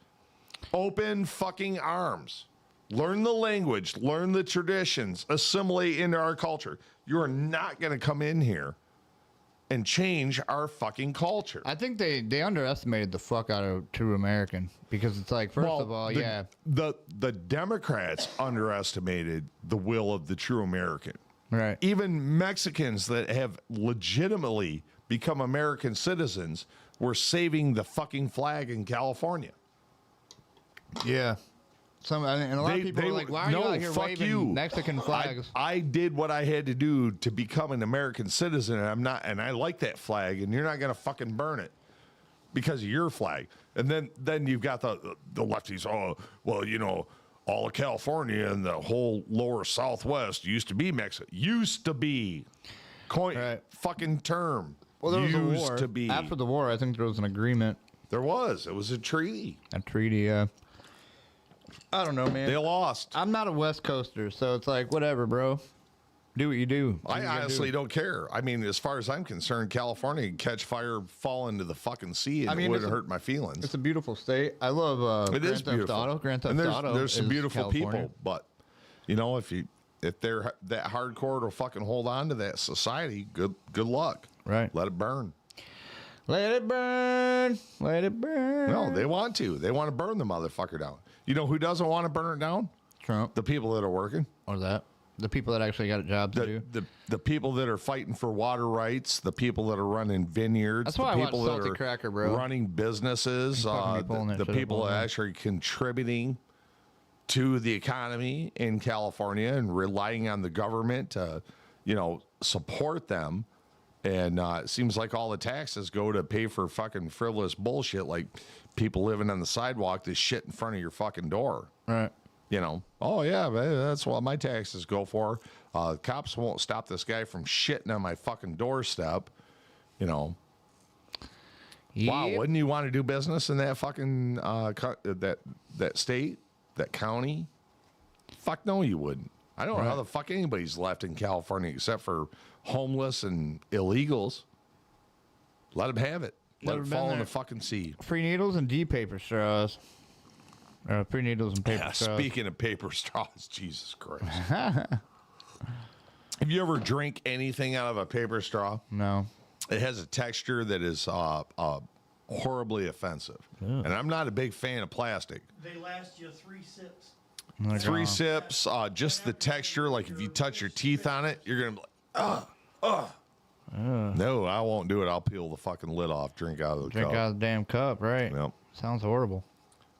Speaker 2: Open fucking arms. Learn the language, learn the traditions, assimilate into our culture. You're not going to come in here and change our fucking culture.
Speaker 1: I think they underestimated the fuck out of true American, because it's like, first of all,
Speaker 2: the Democrats underestimated the will of the true American.
Speaker 1: right.
Speaker 2: Even Mexicans that have legitimately become American citizens were saving the fucking flag in California.
Speaker 1: Yeah. And a lot of people were like, why are you out here waving Mexican flags?
Speaker 2: I did what I had to do to become an American citizen, and I like that flag, and you're not going to fucking burn it because of your flag. And then you've got the lefties, oh, well, you know, all of California and the whole lower Southwest used to be Mexico. Used to be.
Speaker 1: Right.
Speaker 2: Fucking term.
Speaker 1: Well, there was a
Speaker 2: used
Speaker 1: war.
Speaker 2: to be.
Speaker 1: After the war, I think there was an agreement.
Speaker 2: There was. It was a treaty.
Speaker 1: A treaty, I don't know, man.
Speaker 2: They lost.
Speaker 1: I'm not a West Coaster, so it's like, whatever, bro. Do what you do.
Speaker 2: I honestly don't care. I mean, as far as I'm concerned, California could catch fire, fall into the fucking sea, and it wouldn't hurt my feelings.
Speaker 1: It's a beautiful state. I love
Speaker 2: It is
Speaker 1: Grand Theft
Speaker 2: beautiful.
Speaker 1: Auto. Grand Theft
Speaker 2: And
Speaker 1: Auto.
Speaker 2: there's some
Speaker 1: is
Speaker 2: beautiful
Speaker 1: California.
Speaker 2: people, but you know, if they're that hardcore to fucking hold on to that society, good luck.
Speaker 1: Right.
Speaker 2: Let it burn.
Speaker 1: Let it burn. Let it burn.
Speaker 2: No, they want to. They want to burn the motherfucker down. You know who doesn't want to burn it down?
Speaker 1: Trump.
Speaker 2: The people that are working.
Speaker 1: Or that. The people that actually got a job to do.
Speaker 2: The people that are fighting for water rights, the people that are running vineyards,
Speaker 1: That's
Speaker 2: the
Speaker 1: why I want
Speaker 2: people that
Speaker 1: Salty
Speaker 2: are
Speaker 1: Cracker, bro.
Speaker 2: running businesses,
Speaker 1: fucking be pulling that
Speaker 2: the
Speaker 1: shit
Speaker 2: people
Speaker 1: up all
Speaker 2: that
Speaker 1: night.
Speaker 2: actually contributing to the economy in California and relying on the government to, you know, support them. And it seems like all the taxes go to pay for fucking frivolous bullshit, like people living on the sidewalk, this shit in front of your fucking door.
Speaker 1: Right.
Speaker 2: You know, oh yeah, that's what my taxes go for. Cops won't stop this guy from shitting on my fucking doorstep. You know, wow,
Speaker 1: Yep.
Speaker 2: wouldn't you want to do business in that fucking that state, that county? Fuck no, you wouldn't. I don't know how the fuck anybody's left in California except for homeless and illegals. Let them have it. Let
Speaker 1: Never
Speaker 2: it
Speaker 1: been
Speaker 2: fall in
Speaker 1: there.
Speaker 2: the fucking sea.
Speaker 1: Free needles and deep paper straws. Free needles and paper
Speaker 2: Yeah,
Speaker 1: straws.
Speaker 2: speaking of paper straws, Jesus Christ. Have you ever drank anything out of a paper straw?
Speaker 1: No.
Speaker 2: It has a texture that is horribly offensive. And I'm not a big fan of plastic.
Speaker 3: They last you 3 sips.
Speaker 1: Like,
Speaker 2: 3 sips, just the texture, like if you touch your teeth on it, you're going to be like, No, I won't do it. I'll peel the fucking lid off, drink out of the
Speaker 1: Drink
Speaker 2: cup.
Speaker 1: out of the damn cup, right?
Speaker 2: Yep.
Speaker 1: Sounds horrible.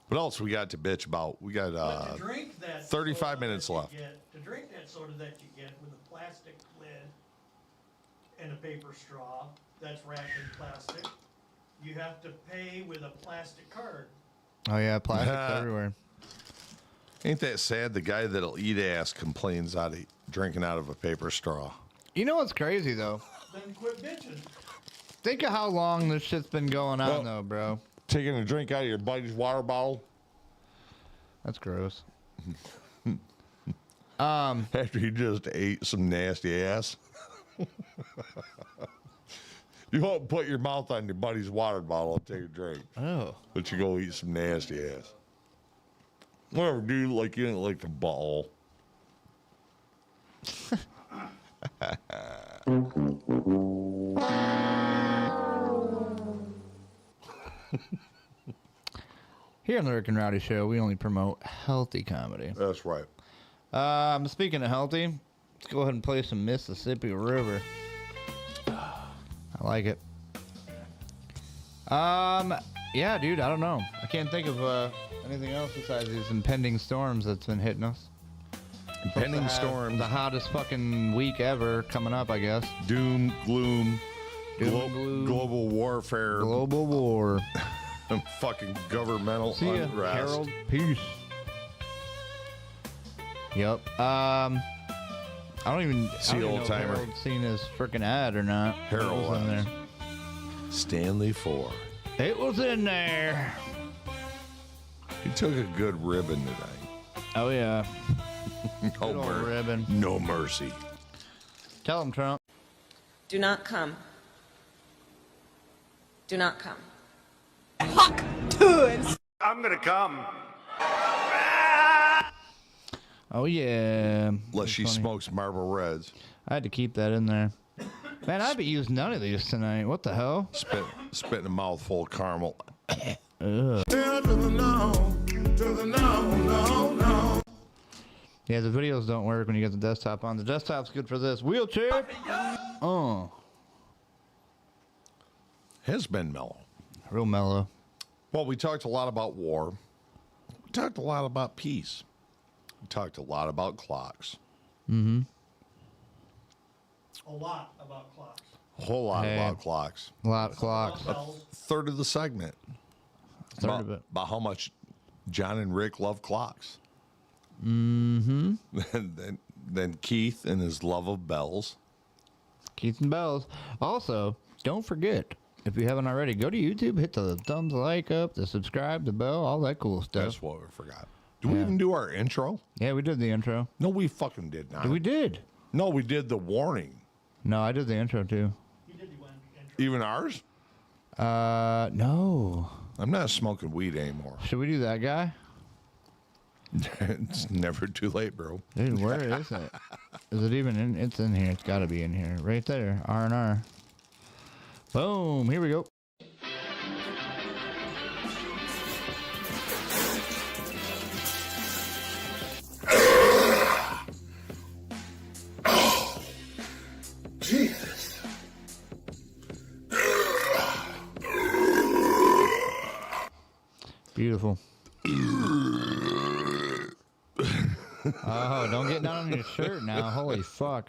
Speaker 2: What else we got to bitch about? We got
Speaker 3: But to drink that
Speaker 2: 35
Speaker 3: soda
Speaker 2: minutes
Speaker 3: that you
Speaker 2: left.
Speaker 3: to drink that soda that you get with a plastic lid and a paper straw that's wrapped in plastic, you have to pay with a plastic card.
Speaker 1: Oh, yeah, plastic's everywhere.
Speaker 2: Ain't that sad? The guy that'll eat ass complains out of drinking out of a paper straw.
Speaker 1: You know what's crazy, though?
Speaker 3: Then quit bitching.
Speaker 1: Think of how long this shit's been going on,
Speaker 2: Well-
Speaker 1: though, bro.
Speaker 2: Taking a drink out of your buddy's water bottle
Speaker 1: That's gross.
Speaker 2: after you just ate some nasty ass. You won't put your mouth on your buddy's water bottle and take a drink,
Speaker 1: Oh.
Speaker 2: but you go eat some nasty ass. Whatever, dude. Like you didn't like the ball.
Speaker 1: Here on the Rick and Rowdy Show, we only promote healthy comedy.
Speaker 2: That's right.
Speaker 1: Speaking of healthy, let's go ahead and play some Mississippi River. I like it. Yeah, dude, I don't know. I can't think of anything else besides these impending storms that's been hitting us.
Speaker 2: Impending
Speaker 1: Have
Speaker 2: storms,
Speaker 1: The hottest fucking week ever coming up, I guess.
Speaker 2: doom, gloom,
Speaker 1: Doom, gloom.
Speaker 2: global warfare,
Speaker 1: Global war.
Speaker 2: fucking governmental
Speaker 1: See ya,
Speaker 2: unrest.
Speaker 1: Harold. Peace. Yep. I don't even
Speaker 2: See,
Speaker 1: know if
Speaker 2: old-timer.
Speaker 1: Harold's seen his freaking ad or not.
Speaker 2: Harold
Speaker 1: It was in
Speaker 2: has.
Speaker 1: there.
Speaker 2: Stanley Ford.
Speaker 1: It was in there.
Speaker 2: He took a good ribbon tonight.
Speaker 1: Oh yeah.
Speaker 2: No,
Speaker 1: Good old ribbon.
Speaker 2: no mercy.
Speaker 1: Tell him, Trump.
Speaker 6: Do not come. Do not come.
Speaker 7: I'm gonna come.
Speaker 1: Oh yeah.
Speaker 2: Unless
Speaker 1: That's
Speaker 2: she
Speaker 1: funny.
Speaker 2: smokes Marlboro Reds.
Speaker 1: I had to keep that in there. Man, I haven't used none of these tonight. What the hell?
Speaker 2: Spitting a mouthful of caramel.
Speaker 1: Yeah, the videos don't work when you get the desktop on. The desktop's good for this. Wheelchair. Oh,
Speaker 2: Has been mellow.
Speaker 1: real mellow.
Speaker 2: Well, we talked a lot about war. We talked a lot about peace. We talked a lot about clocks.
Speaker 3: A lot about clocks.
Speaker 2: A whole lot
Speaker 1: Hey.
Speaker 2: about clocks.
Speaker 1: A lot of clocks.
Speaker 3: About bells.
Speaker 2: Third of the segment.
Speaker 1: Third of it.
Speaker 2: About how much John and Rick love clocks.
Speaker 1: Mm-hmm.
Speaker 2: And then Keith and his love of bells.
Speaker 1: Keith and Bells. Also, don't forget, if you haven't already, go to YouTube, hit the thumbs like up, the subscribe, the bell, all that cool stuff.
Speaker 2: That's what we forgot. Do we
Speaker 1: Yeah.
Speaker 2: even do our intro?
Speaker 1: Yeah, we did the intro.
Speaker 2: No, we fucking did not.
Speaker 1: We did.
Speaker 2: No, we did the warning.
Speaker 1: No, I did the intro too.
Speaker 3: He did the one intro.
Speaker 2: Even ours?
Speaker 1: No.
Speaker 2: I'm not smoking weed anymore.
Speaker 1: Should we do that guy?
Speaker 2: It's never too late, bro.
Speaker 1: Dude, where is it? Is it even in? It's in here. It's got to be in here. Right there. R&R. Boom. Here we go.
Speaker 4: Jesus.
Speaker 1: Beautiful. Oh, don't get down on your shirt now. Holy fuck.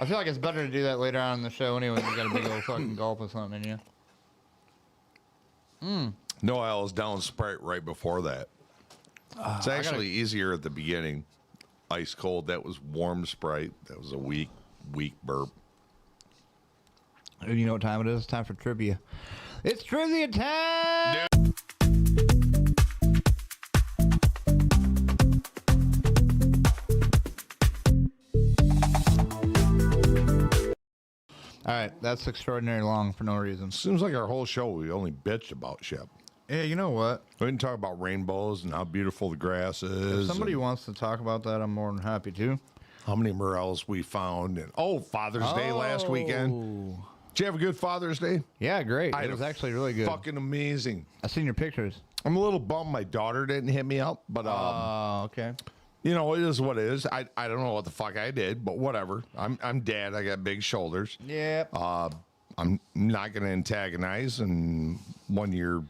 Speaker 1: I feel like it's better to do that later on in the show anyway. You got a big old fucking gulp of something in you.
Speaker 2: No, I was down Sprite right before that. It's actually easier at the beginning. Ice cold. That was warm Sprite. That was a weak burp.
Speaker 1: You know what time it is? It's time for trivia. It's trivia time! All right, that's extraordinary long for no reason.
Speaker 2: Seems like our whole show we only bitched about shit.
Speaker 1: Yeah, you know what?
Speaker 2: We didn't talk about rainbows and how beautiful the grass is.
Speaker 1: If somebody
Speaker 2: and
Speaker 1: wants to talk about that, I'm more than happy to.
Speaker 2: how many morels we found. And Father's Day last weekend. Did you have a good Father's Day?
Speaker 1: Yeah, great.
Speaker 2: I
Speaker 1: It
Speaker 2: had
Speaker 1: was
Speaker 2: a
Speaker 1: actually really good.
Speaker 2: Fucking amazing.
Speaker 1: I seen your pictures.
Speaker 2: I'm a little bummed my daughter didn't hit me up, but
Speaker 1: Oh, okay.
Speaker 2: you know, it is what it is. I don't know what the fuck I did, but whatever. I'm dad. I got big shoulders.
Speaker 1: Yep.
Speaker 2: I'm not going to antagonize. And when you're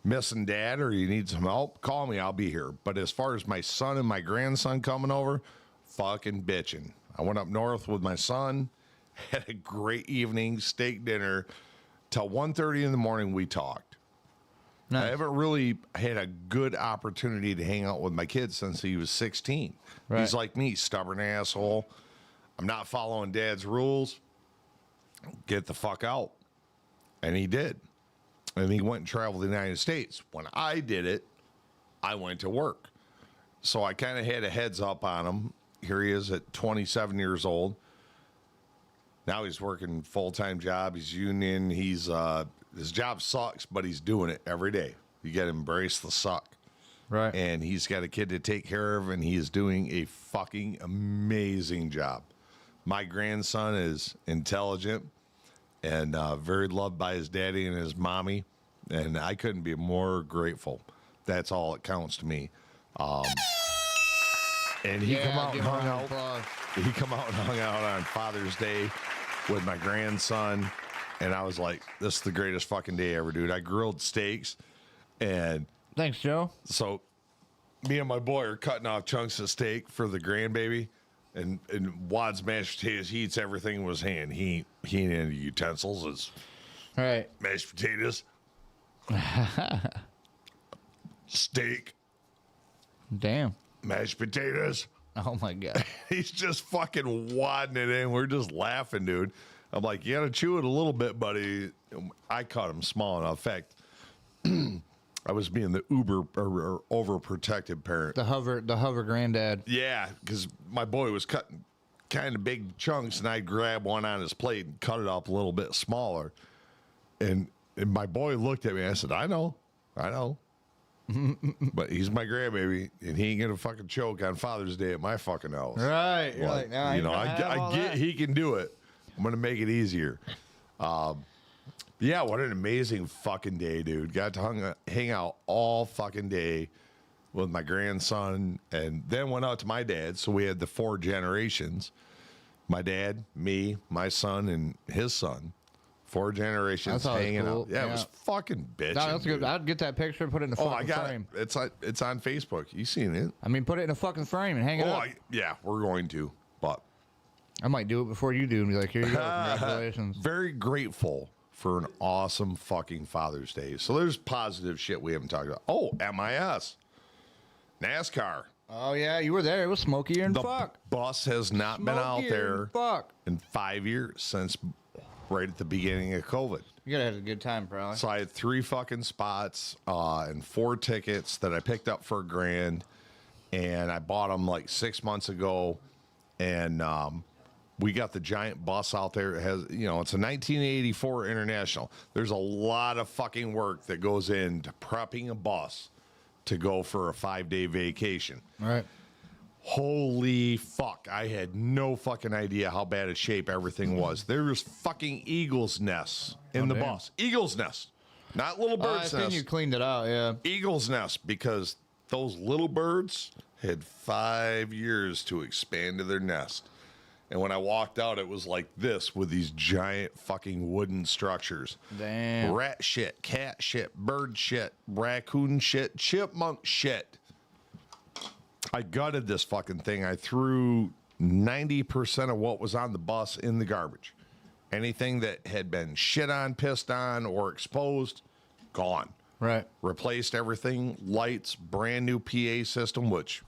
Speaker 2: missing dad or you need some help, call me. I'll be here. But as far as my son and my grandson coming over, fucking bitching. I went up north with my son, had a great evening, steak dinner. Till 1:30 in the morning, we talked.
Speaker 1: Nice.
Speaker 2: I haven't really had a good opportunity to hang out with my kid since he was 16.
Speaker 1: Right.
Speaker 2: He's like me, stubborn asshole. I'm not following dad's rules. Get the fuck out. And he did. And he went and traveled the United States. When I did it, I went to work. So I kind of had a heads up on him. Here he is at 27 years old. Now he's working full-time job. He's union. He's his job sucks, but he's doing it every day. You got to embrace the suck.
Speaker 1: Right.
Speaker 2: And he's got a kid to take care of, and he is doing a fucking amazing job. My grandson is intelligent and very loved by his daddy and his mommy, and I couldn't be more grateful. That's all it counts to me. And he come out and hung out. He come out and hung out on Father's Day with my grandson, and I was like, "This is the greatest fucking day ever, dude." I grilled steaks, and
Speaker 1: Thanks, Joe.
Speaker 2: so me and my boy are cutting off chunks of steak for the grandbaby, and Wad's mashed potatoes. He eats everything with his hand. He ain't into utensils. It's
Speaker 1: All right.
Speaker 2: mashed potatoes, steak,
Speaker 1: Damn.
Speaker 2: mashed potatoes.
Speaker 1: Oh, my God.
Speaker 2: He's just fucking wadding it in. We're just laughing, dude. I'm like, you gotta chew it a little bit, buddy. I caught him small enough. In fact, I was being the uber or overprotective parent.
Speaker 1: The hover granddad.
Speaker 2: Yeah, because my boy was cutting kind of big chunks, and I'd grab one on his plate and cut it up a little bit smaller. And my boy looked at me. I said, I know. But he's my grandbaby, and he ain't gonna fucking choke on Father's Day at my fucking house.
Speaker 1: Right. You're
Speaker 2: Like,
Speaker 1: like, nah,
Speaker 2: you know, I get he can do it. I'm gonna make it easier. Yeah, what an amazing fucking day, dude. Got to hang out all fucking day with my grandson, and then went out to my dad. So we had the 4 generations: my dad, me, my son, and his son. 4 generations
Speaker 1: That's always
Speaker 2: hanging
Speaker 1: cool.
Speaker 2: out. Yeah, it was fucking bitching.
Speaker 1: No, that's good.
Speaker 2: dude.
Speaker 1: I'd get that picture and put it in a
Speaker 2: Oh,
Speaker 1: fucking
Speaker 2: I got
Speaker 1: frame.
Speaker 2: it. It's on Facebook. You seen it?
Speaker 1: I mean, put it in a fucking frame and hang it up.
Speaker 2: Yeah, we're going to. But
Speaker 1: I might do it before you do and be like, here you go. Congratulations.
Speaker 2: very grateful for an awesome fucking Father's Day. So there's positive shit we haven't talked about. Oh, MIS. NASCAR.
Speaker 1: Oh, yeah, you were there. It was smoky and
Speaker 2: The
Speaker 1: fuck.
Speaker 2: bus has not been out
Speaker 1: Smoky
Speaker 2: there
Speaker 1: and fuck.
Speaker 2: in 5 years, since right at the beginning of COVID.
Speaker 1: You gotta have a good time, probably.
Speaker 2: So I had 3 fucking spots and 4 tickets that I picked up for $1,000, and I bought them like 6 months ago. And we got the giant bus out there. It has, you know, it's a 1984 International. There's a lot of fucking work that goes into prepping a bus to go for a 5-day vacation.
Speaker 1: All right.
Speaker 2: Holy fuck. I had no fucking idea how bad a shape everything was. There was fucking eagle's nests in the
Speaker 1: damn.
Speaker 2: bus. Eagle's nest. Not little
Speaker 1: I
Speaker 2: bird's
Speaker 1: think
Speaker 2: nest.
Speaker 1: you cleaned it out, yeah.
Speaker 2: Eagle's nest, because those little birds had 5 years to expand to their nest. And when I walked out, it was like this with these giant fucking wooden structures.
Speaker 1: Damn.
Speaker 2: Rat shit, cat shit, bird shit, raccoon shit, chipmunk shit. I gutted this fucking thing. I threw 90% of what was on the bus in the garbage. Anything that had been shit on, pissed on, or exposed, gone.
Speaker 1: Right.
Speaker 2: Replaced everything, lights, brand new PA system, which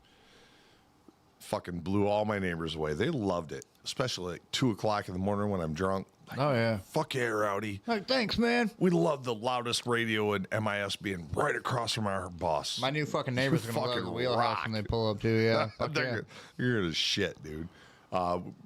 Speaker 2: fucking blew all my neighbors away. They loved it, especially like 2 o'clock in the morning when I'm drunk. Like,
Speaker 1: Oh, yeah.
Speaker 2: fuck yeah, Rowdy.
Speaker 1: Like, thanks, man.
Speaker 2: We love the loudest radio in MIS being right across from our bus.
Speaker 1: My new fucking neighbor's gonna love
Speaker 2: Fucking
Speaker 1: the wheelhouse
Speaker 2: rock.
Speaker 1: when they pull up, too, yeah. Fuck yeah.
Speaker 2: You're gonna shit, dude.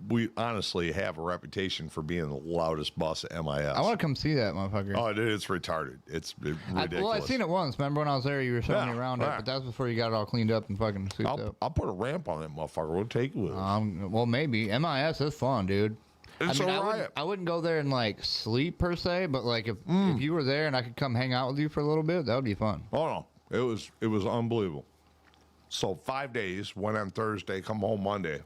Speaker 2: We honestly have a reputation for being the loudest bus at MIS.
Speaker 1: I want to come see that motherfucker.
Speaker 2: Oh, dude, it's retarded. It's ridiculous.
Speaker 1: Well, I seen it once. Remember when I was there? You were showing me
Speaker 2: Yeah,
Speaker 1: around it,
Speaker 2: right.
Speaker 1: but that was before you got it all cleaned up and fucking souped up.
Speaker 2: I'll put a ramp on that motherfucker. We'll take it with us.
Speaker 1: Well, maybe MIS is fun, dude.
Speaker 2: It's
Speaker 1: I mean,
Speaker 2: all right.
Speaker 1: I wouldn't go there and like sleep per se, but like if you were there and I could come hang out with you for a little bit, that would be fun.
Speaker 2: Oh no, it was unbelievable. So 5 days, went on Thursday, come home Monday.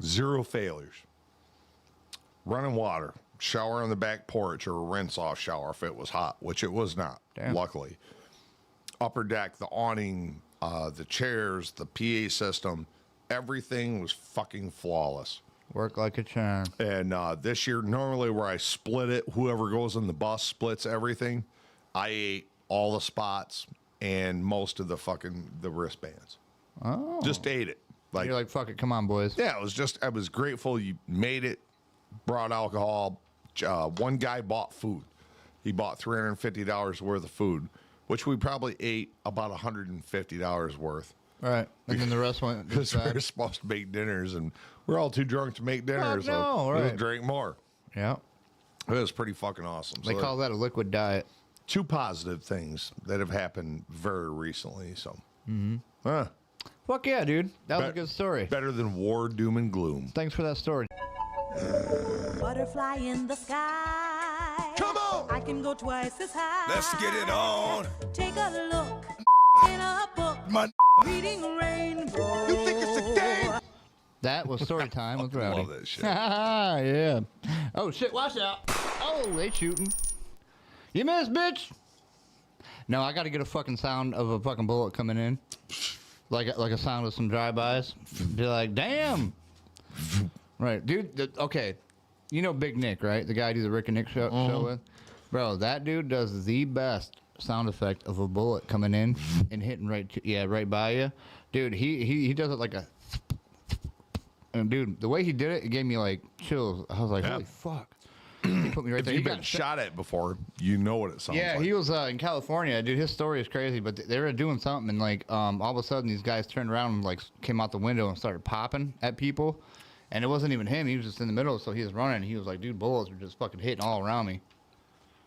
Speaker 2: 0 failures. Running water, shower on the back porch or a rinse off shower if it was hot, which it was not,
Speaker 1: Damn.
Speaker 2: luckily. Upper deck, the awning, the chairs, the PA system, everything was fucking flawless.
Speaker 1: Work like a charm.
Speaker 2: And this year, normally where I split it, whoever goes in the bus splits everything. I ate all the spots and most of the wristbands.
Speaker 1: Oh.
Speaker 2: Just ate it.
Speaker 1: You're like, fuck it, come on, boys.
Speaker 2: Yeah, I was grateful you made it, brought alcohol. One guy bought food. He bought $350 worth of food, which we probably ate about $150 worth.
Speaker 1: Right. And then the rest went
Speaker 2: Because we were supposed to make dinners, and we're all too drunk to make dinner,
Speaker 1: no,
Speaker 2: so we
Speaker 1: right.
Speaker 2: just drank more.
Speaker 1: Yeah.
Speaker 2: It was pretty fucking awesome.
Speaker 1: They
Speaker 2: So
Speaker 1: call that a liquid diet.
Speaker 2: 2 positive things that have happened very recently. So,
Speaker 1: Fuck yeah, dude. That was a good story.
Speaker 2: Better than war, doom, and gloom.
Speaker 1: Thanks for that story.
Speaker 7: Butterfly in the sky.
Speaker 8: Come on!
Speaker 7: I can go twice as high.
Speaker 8: Let's get it on.
Speaker 7: Take a look in a book.
Speaker 8: My
Speaker 7: Reading rainbow.
Speaker 8: you think it's a game?
Speaker 1: That was story time with Rowdy.
Speaker 2: Love that shit.
Speaker 1: Yeah. Oh shit! Watch out! Oh, they shooting. You missed, bitch. No, I got to get a fucking sound of a fucking bullet coming in, like a sound of some drive-bys. Be like, damn. Right, dude. Okay, you know Big Nick, right? The guy I do the Rick and Nick show with. Bro, that dude does the best sound effect of a bullet coming in and hitting right by you. Dude, he does it like a. And dude, the way he did it, it gave me like chills. I was like, holy fuck. He put me right
Speaker 2: If
Speaker 1: there.
Speaker 2: you've
Speaker 1: He
Speaker 2: been
Speaker 1: got
Speaker 2: shot at before, you know what it sounds
Speaker 1: yeah,
Speaker 2: like.
Speaker 1: he was in California, dude. His story is crazy, but they were doing something, and like all of a sudden, these guys turned around and like came out the window and started popping at people, and it wasn't even him. He was just in the middle, so he was running. And he was like, dude, bullets were just fucking hitting all around me.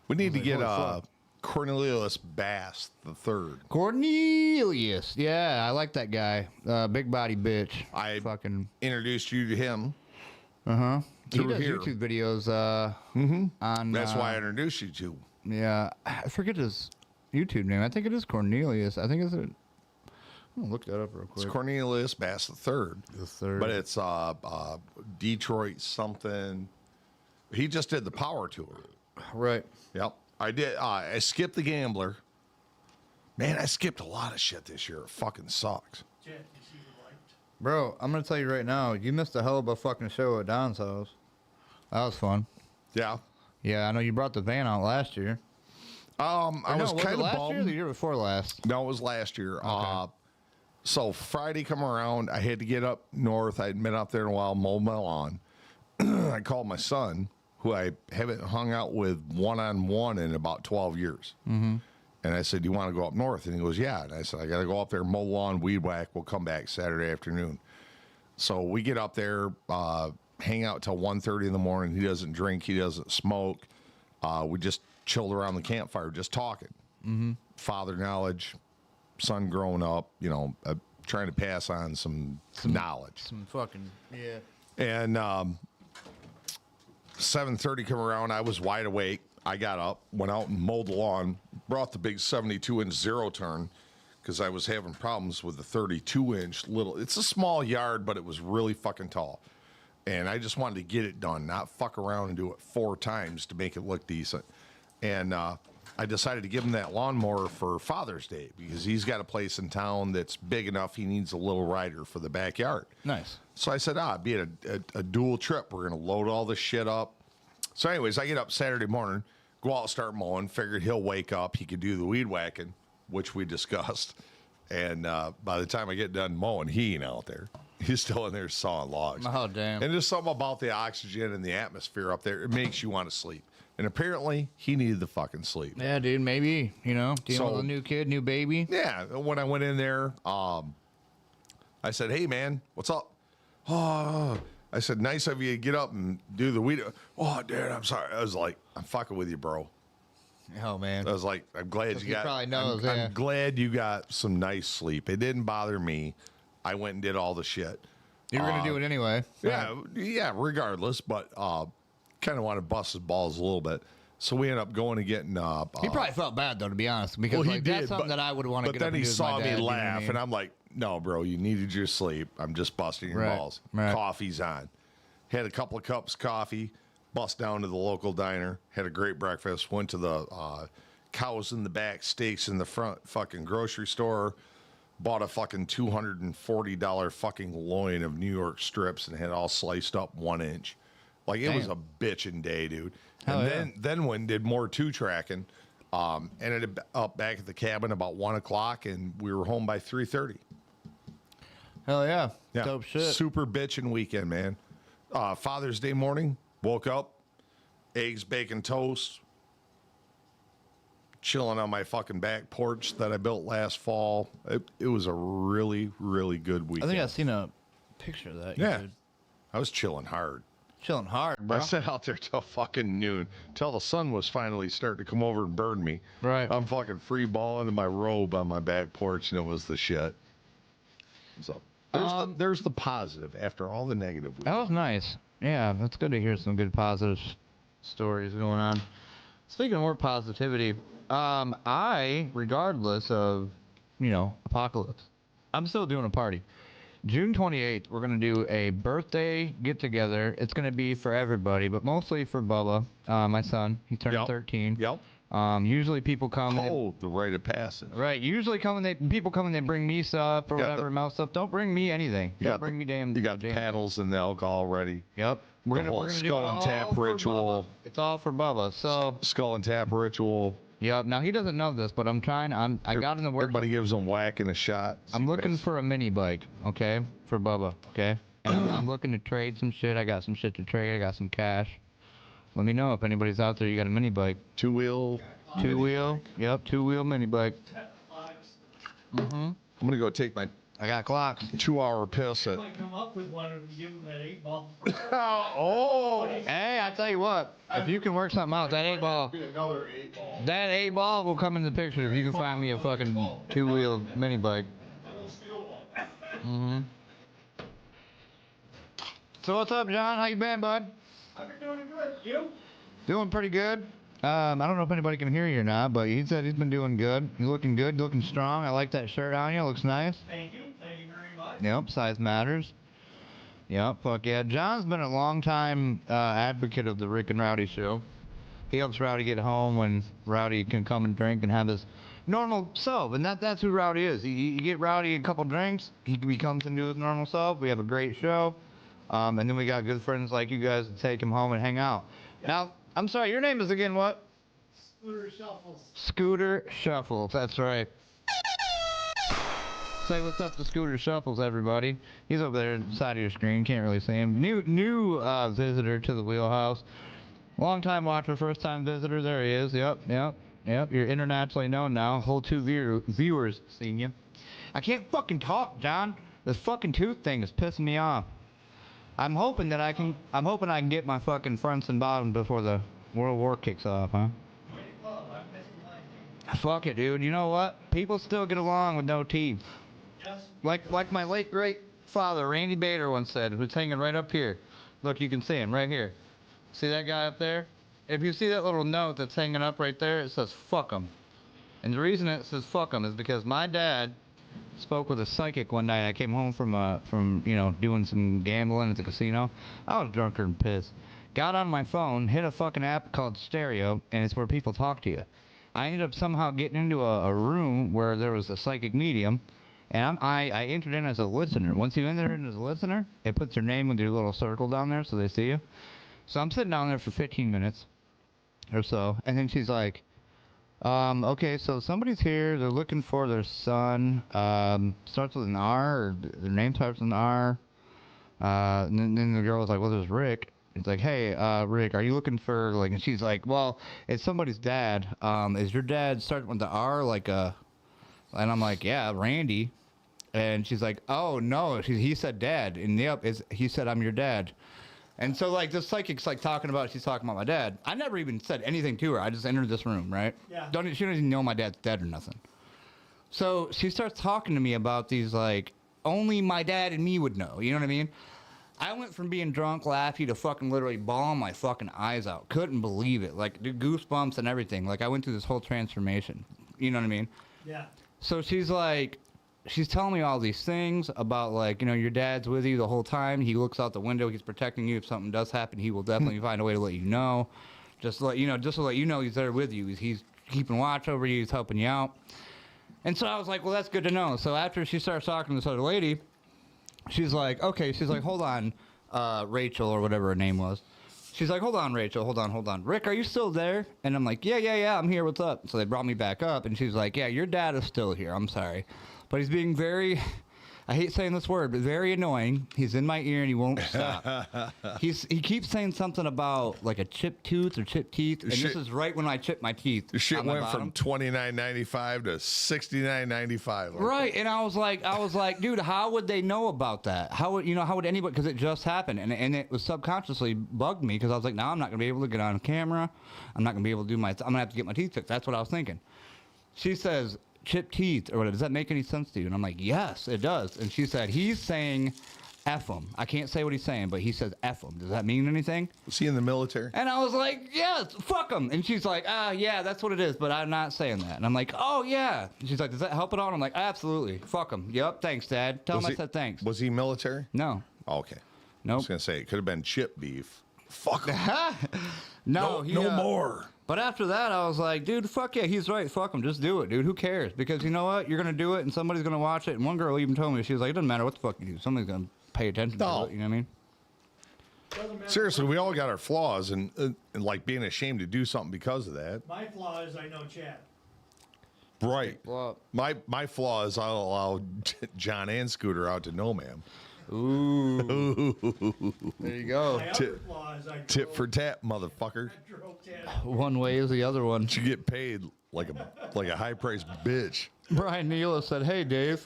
Speaker 2: We need to
Speaker 1: like,
Speaker 2: get
Speaker 1: holy fuck.
Speaker 2: Cornelius Bass the third.
Speaker 1: Cornelius, yeah, I like that guy. Big body bitch.
Speaker 2: I
Speaker 1: fucking
Speaker 2: introduced you to him.
Speaker 1: he
Speaker 2: through
Speaker 1: does
Speaker 2: here.
Speaker 1: YouTube videos on.
Speaker 2: That's why I introduced you to.
Speaker 1: Yeah, I forget his YouTube name. I think it is Cornelius. I think it's. I'm gonna look that up real
Speaker 2: It's
Speaker 1: quick.
Speaker 2: Cornelius Bass the third.
Speaker 1: The third.
Speaker 2: But it's Detroit something. He just did the Power Tour.
Speaker 1: Right.
Speaker 2: Yep. I did. I skipped the Gambler. Man, I skipped a lot of shit this year. It fucking sucks.
Speaker 3: Jet, you see the light?
Speaker 1: Bro, I'm gonna tell you right now, you missed a hell of a fucking show at Don's house. That was fun.
Speaker 2: Yeah.
Speaker 1: Yeah, I know you brought the van out last year.
Speaker 2: I was
Speaker 1: it
Speaker 2: kind of
Speaker 1: last year or the
Speaker 2: bummed.
Speaker 1: year before last?
Speaker 2: No, it was last year. So Friday come around, I had to get up north. I hadn't been up there in a while, mow my lawn. I called my son, who I haven't hung out with one-on-one in about 12 years. Mm-hmm. And I said, do you want to go up north? And he goes, yeah. And I said, I got to go up there, mow the lawn, weed whack. We'll come back Saturday afternoon. So we get up there, hang out till 1:30 in the morning. He doesn't drink. He doesn't smoke. We just chilled around the campfire, just talking. Mm-hmm. Father knowledge, son growing up, trying to pass on some knowledge.
Speaker 1: Some fucking, yeah.
Speaker 2: And 7:30 come around, I was wide awake. I got up, went out and mowed the lawn, brought the big 72-inch zero turn because I was having problems with the 32-inch little. It's a small yard, but it was really fucking tall. And I just wanted to get it done, not fuck around and do it 4 times to make it look decent. And I decided to give him that lawnmower for Father's Day because he's got a place in town that's big enough he needs a little rider for the backyard.
Speaker 1: Nice.
Speaker 2: So I said, be it a dual trip. We're going to load all this shit up. So anyways, I get up Saturday morning, go out and start mowing. Figured he'll wake up. He could do the weed whacking, which we discussed. And by the time I get done mowing, he ain't out there. He's still in there sawing logs.
Speaker 1: Oh, damn.
Speaker 2: And there's something about the oxygen and the atmosphere up there. It makes you want to sleep. And apparently, he needed the fucking sleep.
Speaker 1: Yeah, dude, maybe, dealing
Speaker 2: So-
Speaker 1: with a new kid, new baby.
Speaker 2: Yeah, when I went in there, I said, hey, man, what's up? Oh, I said, nice of you to get up and do the weed. Oh, dude, I'm sorry. I was like, I'm fucking with you, bro.
Speaker 1: Oh man.
Speaker 2: I was like, I'm glad you got.
Speaker 1: Probably knows,
Speaker 2: I'm glad you got some nice sleep. It didn't bother me. I went and did all the shit.
Speaker 1: You were gonna do it anyway.
Speaker 2: Yeah, regardless. But kind of want to bust his balls a little bit. So we ended up going and getting.
Speaker 1: He probably felt bad though, to be honest, because
Speaker 2: well,
Speaker 1: like, that's something that I would want to get
Speaker 2: But
Speaker 1: up
Speaker 2: then
Speaker 1: and
Speaker 2: he
Speaker 1: do with my
Speaker 2: saw
Speaker 1: dad,
Speaker 2: me
Speaker 1: you know what I
Speaker 2: laugh,
Speaker 1: mean?
Speaker 2: and I'm like, no, bro, you needed your sleep. I'm just busting your balls.
Speaker 1: Right.
Speaker 2: Coffee's on. Had a couple of cups of coffee, bust down to the local diner, had a great breakfast, went to the cows in the back, steaks in the front fucking grocery store, bought a fucking $240 fucking loin of New York strips and had all sliced up 1 inch. Like, it was a bitchin' day, dude.
Speaker 1: Hell
Speaker 2: And then when did more two-tracking, ended up back at the cabin about 1 o'clock, and we were home by 3:30.
Speaker 1: Hell yeah.
Speaker 2: Yeah,
Speaker 1: Dope shit.
Speaker 2: super bitchin' weekend, man. Father's Day morning, woke up, eggs, bacon, toast, chilling on my fucking back porch that I built last fall. It was a really, really good weekend.
Speaker 1: I think I've seen a picture of that.
Speaker 2: Yeah. I was chilling hard.
Speaker 1: Chilling hard, bro.
Speaker 2: I sat out there till fucking noon, till the sun was finally starting to come over and burn me.
Speaker 1: Right.
Speaker 2: I'm fucking free balling in my robe on my back porch, and it was the shit. So there's the positive after all the negative.
Speaker 1: That was nice. Yeah, that's good to hear some good positive stories going on. Speaking of more positivity, I, regardless of, apocalypse, I'm still doing a party. June 28th, we're going to do a birthday get-together. It's going to be for everybody, but mostly for Bubba, my son. He's turning 13.
Speaker 2: Yep.
Speaker 1: Usually people come.
Speaker 2: The rite of passage.
Speaker 1: Right. Usually people come and they bring me stuff or whatever, mouse stuff. Don't bring me anything. Don't bring me damn.
Speaker 2: You got the paddles and the alcohol ready.
Speaker 1: Yep. We're gonna do
Speaker 2: skull and tap ritual.
Speaker 1: It's all for Bubba. So
Speaker 2: skull and tap ritual.
Speaker 1: Yep. Now he doesn't know this, but I got in the works.
Speaker 2: Everybody gives him whack and a shot.
Speaker 1: I'm looking for a mini bike, okay, for Bubba, okay. And I'm looking to trade some shit. I got some shit to trade. I got some cash. Let me know if anybody's out there. You got a mini bike.
Speaker 2: Two-wheel.
Speaker 1: Yep, two-wheel mini bike.
Speaker 2: I'm gonna go take my.
Speaker 1: I got clocks.
Speaker 2: 2-hour piss at.
Speaker 3: You might come up with one and give them that 8-ball.
Speaker 2: Oh.
Speaker 1: Hey, I tell you what. If you can work something out, that 8-ball.
Speaker 4: Another 8-ball.
Speaker 1: That 8-ball will come in the picture if you can find me a fucking two-wheel mini bike. So what's up, John? How you been, bud?
Speaker 3: I've been doing good. You?
Speaker 1: Doing pretty good. I don't know if anybody can hear you or not, but he said he's been doing good. You're looking good, looking strong. I like that shirt on you. Looks nice.
Speaker 3: Thank you. Thank you very much.
Speaker 1: Yep, size matters. Yep, fuck yeah. John's been a long time advocate of the Rick and Rowdy show. He helps Rowdy get home when Rowdy can come and drink and have his normal self. And that's who Rowdy is. You get Rowdy a couple drinks, he comes into his normal self. We have a great show. And then we got good friends like you guys to take him home and hang out. Yep. Now, I'm sorry, your name is again what?
Speaker 3: Scooter Shuffles.
Speaker 1: Scooter Shuffles, that's right. Say what's up to Scooter Shuffles, everybody. He's over there on the side of your screen, can't really see him. New visitor to the wheelhouse. Long time watcher, first time visitor, there he is. Yep. You're internationally known now. Whole 2 viewers seeing you. I can't fucking talk, John. This fucking tooth thing is pissing me off. I'm hoping I can get my fucking fronts and bottoms before the World War kicks off, huh? Fuck it, dude. You know what? People still get along with no teeth. Like my late great father, Randy Bader, once said, who's hanging right up here. Look, you can see him right here. See that guy up there? If you see that little note that's hanging up right there, it says fuck him. And the reason it says fuck him is because my dad spoke with a psychic one night. I came home from doing some gambling at the casino. I was drunker than piss. Got on my phone, hit a fucking app called Stereo, and it's where people talk to you. I ended up somehow getting into a room where there was a psychic medium, and I entered in as a listener. Once you enter in as a listener, it puts your name with your little circle down there so they see you. So I'm sitting down there for 15 minutes or so, and then she's like, okay, so somebody's here, they're looking for their son, starts with an R, or their name starts with an R, and then the girl was like, well, there's Rick. It's like, hey, Rick, are you looking for, like, and she's like, well, it's somebody's dad. Is your dad starting with the R, like, and I'm like, yeah, Randy. And she's like, oh, no. He said dad. And yep, he said, I'm your dad. And so, like, the psychic's, like, talking about, she's talking about my dad. I never even said anything to her. I just entered this room, right?
Speaker 3: Yeah.
Speaker 1: She doesn't even know my dad's dead or nothing. So she starts talking to me about these, like, only my dad and me would know. You know what I mean? I went from being drunk, laughy, to fucking literally bawling my fucking eyes out. Couldn't believe it. Like, dude, goosebumps and everything. Like, I went through this whole transformation. You know what I mean?
Speaker 3: Yeah.
Speaker 1: So she's like, she's telling me all these things about, like, you know, your dad's with you the whole time. He looks out the window. He's protecting you. If something does happen, he will definitely find a way to let you know. Just to let you know he's there with you. He's keeping watch over you. He's helping you out. And so I was like, well, that's good to know. So after she starts talking to this other lady, she's like, okay. She's like, hold on, Rachel or whatever her name was. She's like, hold on, Rachel. Hold on. Rick, are you still there? And I'm like, yeah. I'm here. What's up? So they brought me back up. And she's like, yeah, your dad is still here. I'm sorry. But he's being very, I hate saying this word, but very annoying. He's in my ear and he won't stop. He keeps saying something about like a chipped tooth or chipped teeth. And this is right when I chipped my teeth.
Speaker 2: The shit
Speaker 1: on my
Speaker 2: went
Speaker 1: bottom.
Speaker 2: from $29.95 to $69.95. Like
Speaker 1: Right, and I was like, dude, how would they know about that? How would anybody? Because it just happened, and it was subconsciously bugged me because I was like, now I'm not gonna be able to get on camera. I'm not gonna be able to do I'm gonna have to get my teeth fixed. That's what I was thinking. She says, chipped teeth or whatever. Does that make any sense to you? And I'm like, yes, it does. And she said, he's saying F him. I can't say what he's saying, but he says F him. Does that mean anything?
Speaker 2: Was he in the military?
Speaker 1: And I was like, yes, fuck him. And she's like, yeah, that's what it is, but I'm not saying that. And I'm like, oh, yeah. And she's like, does that help at all? And I'm like, absolutely. Fuck him. Yep, thanks, Dad. Tell him I said thanks.
Speaker 2: Was he military?
Speaker 1: No.
Speaker 2: Oh, okay. I
Speaker 1: Nope.
Speaker 2: was going to say, it could have been chip beef. Fuck him.
Speaker 1: No,
Speaker 2: no more.
Speaker 1: But after that, I was like, dude, fuck yeah, he's right. Fuck him. Just do it, dude. Who cares? Because you know what? You're going to do it, and somebody's going to watch it. And one girl even told me, she was like, it doesn't matter what the fuck you do. Somebody's going to pay attention to it. You know what I mean?
Speaker 2: Seriously, we all got our flaws, and like being ashamed to do something because of that.
Speaker 3: My flaw is I know Chad.
Speaker 2: Right.
Speaker 1: Well,
Speaker 2: My flaw is I'll allow John and Scooter out to no ma'am.
Speaker 1: ooh. There you go.
Speaker 3: My other flaw is I
Speaker 2: Tit for tat, motherfucker.
Speaker 3: drove Chad.
Speaker 1: One way is the other one.
Speaker 2: You get paid like a high priced bitch.
Speaker 1: Brian Neal said, hey, Dave.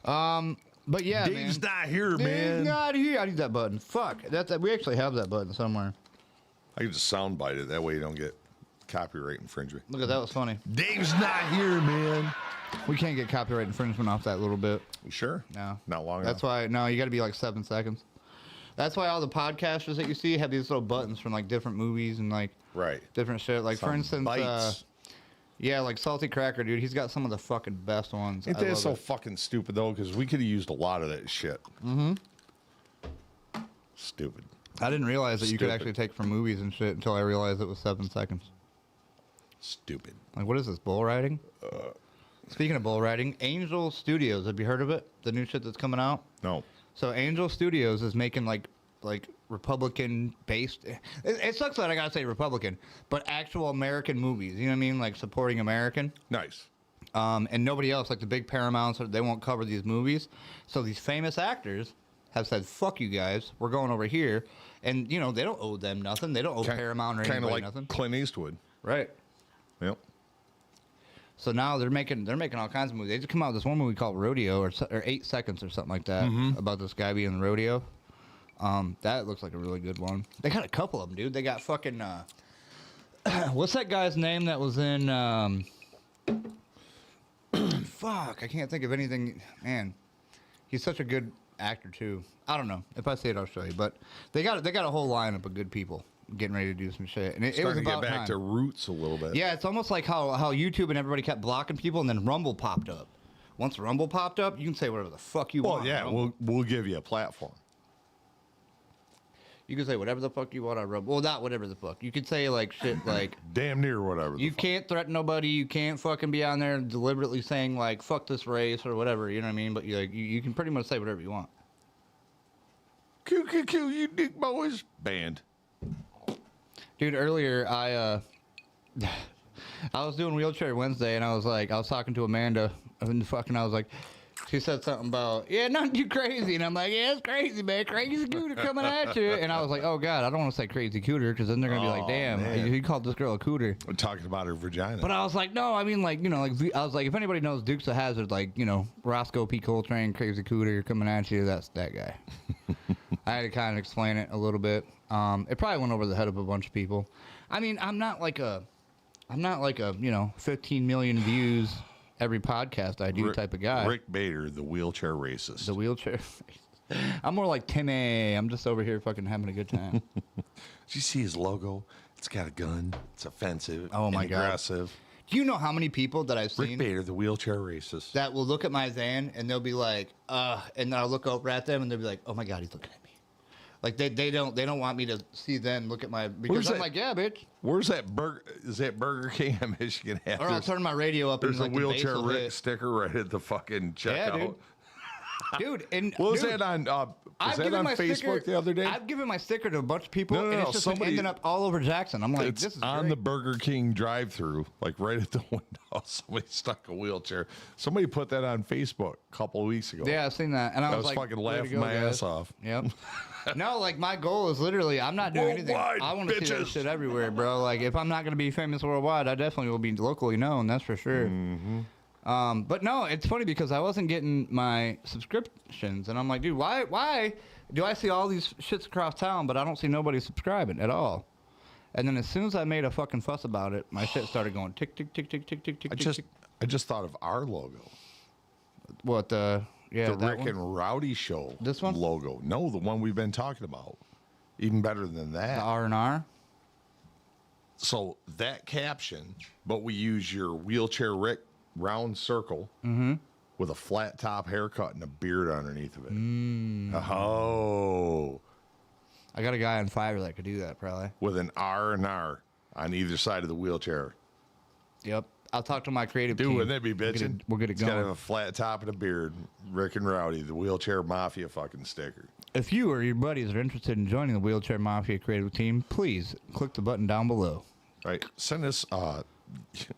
Speaker 1: But yeah,
Speaker 2: Dave's
Speaker 1: man.
Speaker 2: not here,
Speaker 1: Dave's
Speaker 2: man.
Speaker 1: not here. I need that button. Fuck. We actually have that button somewhere.
Speaker 2: I can just soundbite it. That way you don't get copyright infringement.
Speaker 1: Look at that. Was funny.
Speaker 2: Dave's not here, man.
Speaker 1: We can't get copyright infringement off that little bit.
Speaker 2: You sure?
Speaker 1: No.
Speaker 2: Not long
Speaker 1: That's
Speaker 2: enough.
Speaker 1: why, no, you got to be like 7 seconds. That's why all the podcasters that you see have these little buttons from like different movies and like
Speaker 2: Right.
Speaker 1: different shit. Like, for
Speaker 2: Some
Speaker 1: instance,
Speaker 2: bites.
Speaker 1: yeah, like Salty Cracker, dude. He's got some of the fucking best ones.
Speaker 2: Ain't
Speaker 1: I
Speaker 2: that
Speaker 1: love
Speaker 2: so
Speaker 1: it.
Speaker 2: fucking stupid, though? Because we could have used a lot of that shit. Mm-hmm. Stupid.
Speaker 1: I didn't realize that you could
Speaker 2: Stupid.
Speaker 1: actually take from movies and shit until I realized it was 7 seconds.
Speaker 2: Stupid.
Speaker 1: Like, what is this, bull riding? Speaking of bull riding, Angel Studios, have you heard of it? The new shit that's coming out?
Speaker 2: No.
Speaker 1: So Angel Studios is making like Republican-based... It sucks that I gotta say Republican, but actual American movies. You know what I mean? Like, supporting American.
Speaker 2: Nice.
Speaker 1: And nobody else, like the big Paramounts, they won't cover these movies. So these famous actors have said, fuck you guys, we're going over here. And, you know, they don't owe them nothing. They don't owe Paramount or
Speaker 2: Kind of
Speaker 1: anybody
Speaker 2: like
Speaker 1: nothing.
Speaker 2: Clint Eastwood.
Speaker 1: Right.
Speaker 2: Yep.
Speaker 1: So now they're making all kinds of movies. They just come out with this one movie called Rodeo or 8 Seconds or something like that about this guy being in the rodeo. That looks like a really good one. They got a couple of them, dude. They got fucking what's that guy's name that was in fuck, I can't think of anything. Man, he's such a good actor too. I don't know. If I say it, I'll show you. But they got a whole lineup of good people getting ready to do some shit. And it was
Speaker 2: Starting to
Speaker 1: about
Speaker 2: get back
Speaker 1: time.
Speaker 2: to roots a little bit.
Speaker 1: Yeah, it's almost like how YouTube and everybody kept blocking people, and then Rumble popped up. Once Rumble popped up, you can say whatever the fuck you
Speaker 2: Well,
Speaker 1: want.
Speaker 2: yeah,
Speaker 1: on Rumble.
Speaker 2: we'll give you a platform.
Speaker 1: You can say whatever the fuck you want on Rumble. Well, not whatever the fuck. You could say like shit like
Speaker 2: Damn near whatever. the
Speaker 1: you
Speaker 2: fuck.
Speaker 1: can't threaten nobody. You can't fucking be on there deliberately saying like fuck this race or whatever. You know what I mean? But you can pretty much say whatever you want.
Speaker 2: QQQ, you dick boys. Banned.
Speaker 1: Dude, earlier I was doing Wheelchair Wednesday and I was talking to Amanda and fucking I was like, She said something about, yeah, nothing too crazy. And I'm like, yeah, it's crazy, man. Crazy cooter coming at you. And I was like, oh, God, I don't want to say crazy cooter because then they're going to be like, damn,
Speaker 2: man.
Speaker 1: you called this girl a cooter.
Speaker 2: We're talking about her vagina.
Speaker 1: But I was like, no, I mean, like, you know, like, I was like, if anybody knows Dukes of Hazzard, like, you know, Roscoe P. Coltrane, crazy cooter coming at you, that's that guy. I had to kind of explain it a little bit. It probably went over the head of a bunch of people. I mean, I'm not like a, you know, 15 million views every podcast I do type of guy.
Speaker 2: Rick Bader, the wheelchair racist.
Speaker 1: The wheelchair. I'm more like Tim A. I'm just over here fucking having a good time.
Speaker 2: Did you see his logo? It's got a gun. It's offensive.
Speaker 1: Oh, my God.
Speaker 2: Aggressive.
Speaker 1: Do you know how many people that I've
Speaker 2: Rick
Speaker 1: seen
Speaker 2: Bader, the wheelchair racist.
Speaker 1: that will look at my van and they'll be like, and I'll look over at them and they'll be like, oh my God, he's looking at me. Like they don't want me to see them look at my, because I'm like, yeah, bitch.
Speaker 2: Where's that burger? Is that Burger King in Michigan?
Speaker 1: Or I'll turn my radio up and
Speaker 2: There's
Speaker 1: like
Speaker 2: a wheelchair
Speaker 1: the bass will
Speaker 2: Rick
Speaker 1: hit.
Speaker 2: sticker right at the fucking checkout.
Speaker 1: Dude, and
Speaker 2: What was
Speaker 1: dude,
Speaker 2: that on? Was
Speaker 1: I've
Speaker 2: that
Speaker 1: given
Speaker 2: on
Speaker 1: my
Speaker 2: Facebook
Speaker 1: sticker,
Speaker 2: the other day?
Speaker 1: I've given my sticker to a bunch of people,
Speaker 2: No,
Speaker 1: and it's just been ending up all over Jackson. I'm like,
Speaker 2: It's
Speaker 1: this is
Speaker 2: on
Speaker 1: great.
Speaker 2: the Burger King drive-through, like right at the window. Somebody stuck a wheelchair. Somebody put that on Facebook a couple of weeks ago.
Speaker 1: Yeah, I've seen that, and I
Speaker 2: I
Speaker 1: was
Speaker 2: was
Speaker 1: like,
Speaker 2: fucking
Speaker 1: way to
Speaker 2: laughing
Speaker 1: go,
Speaker 2: my
Speaker 1: guys.
Speaker 2: ass off.
Speaker 1: Yep. No, like my goal is literally, I'm not doing anything.
Speaker 2: Worldwide,
Speaker 1: I want to see that
Speaker 2: bitches.
Speaker 1: shit everywhere, bro. Like if I'm not gonna be famous worldwide, I definitely will be locally known. That's for sure.
Speaker 2: Mm-hmm.
Speaker 1: But no, it's funny because I wasn't getting my subscriptions, and I'm like, dude, why do I see all these shits across town, but I don't see nobody subscribing at all? And then as soon as I made a fucking fuss about it, my shit started going tick tick tick tick tick tick tick.
Speaker 2: I just thought of our logo.
Speaker 1: What the
Speaker 2: The
Speaker 1: that
Speaker 2: Rick
Speaker 1: one?
Speaker 2: and Rowdy show.
Speaker 1: This one?
Speaker 2: Logo. No, the one we've been talking about. Even better than that.
Speaker 1: The R&R.
Speaker 2: So that caption, but we use your wheelchair Rick round circle with a flat top haircut and a beard underneath of it. Oh,
Speaker 1: I got a guy on Fiverr that could do that probably.
Speaker 2: with an R and R on either side of the wheelchair.
Speaker 1: Yep. I'll talk to my creative
Speaker 2: Dude,
Speaker 1: team.
Speaker 2: wouldn't that be bitching?
Speaker 1: We'll get it
Speaker 2: It's got to have
Speaker 1: going.
Speaker 2: a flat top and a beard. Rick and Rowdy, the wheelchair mafia fucking sticker.
Speaker 1: If you or your buddies are interested in joining the Wheelchair Mafia creative team, please click the button down below.
Speaker 2: All right, send us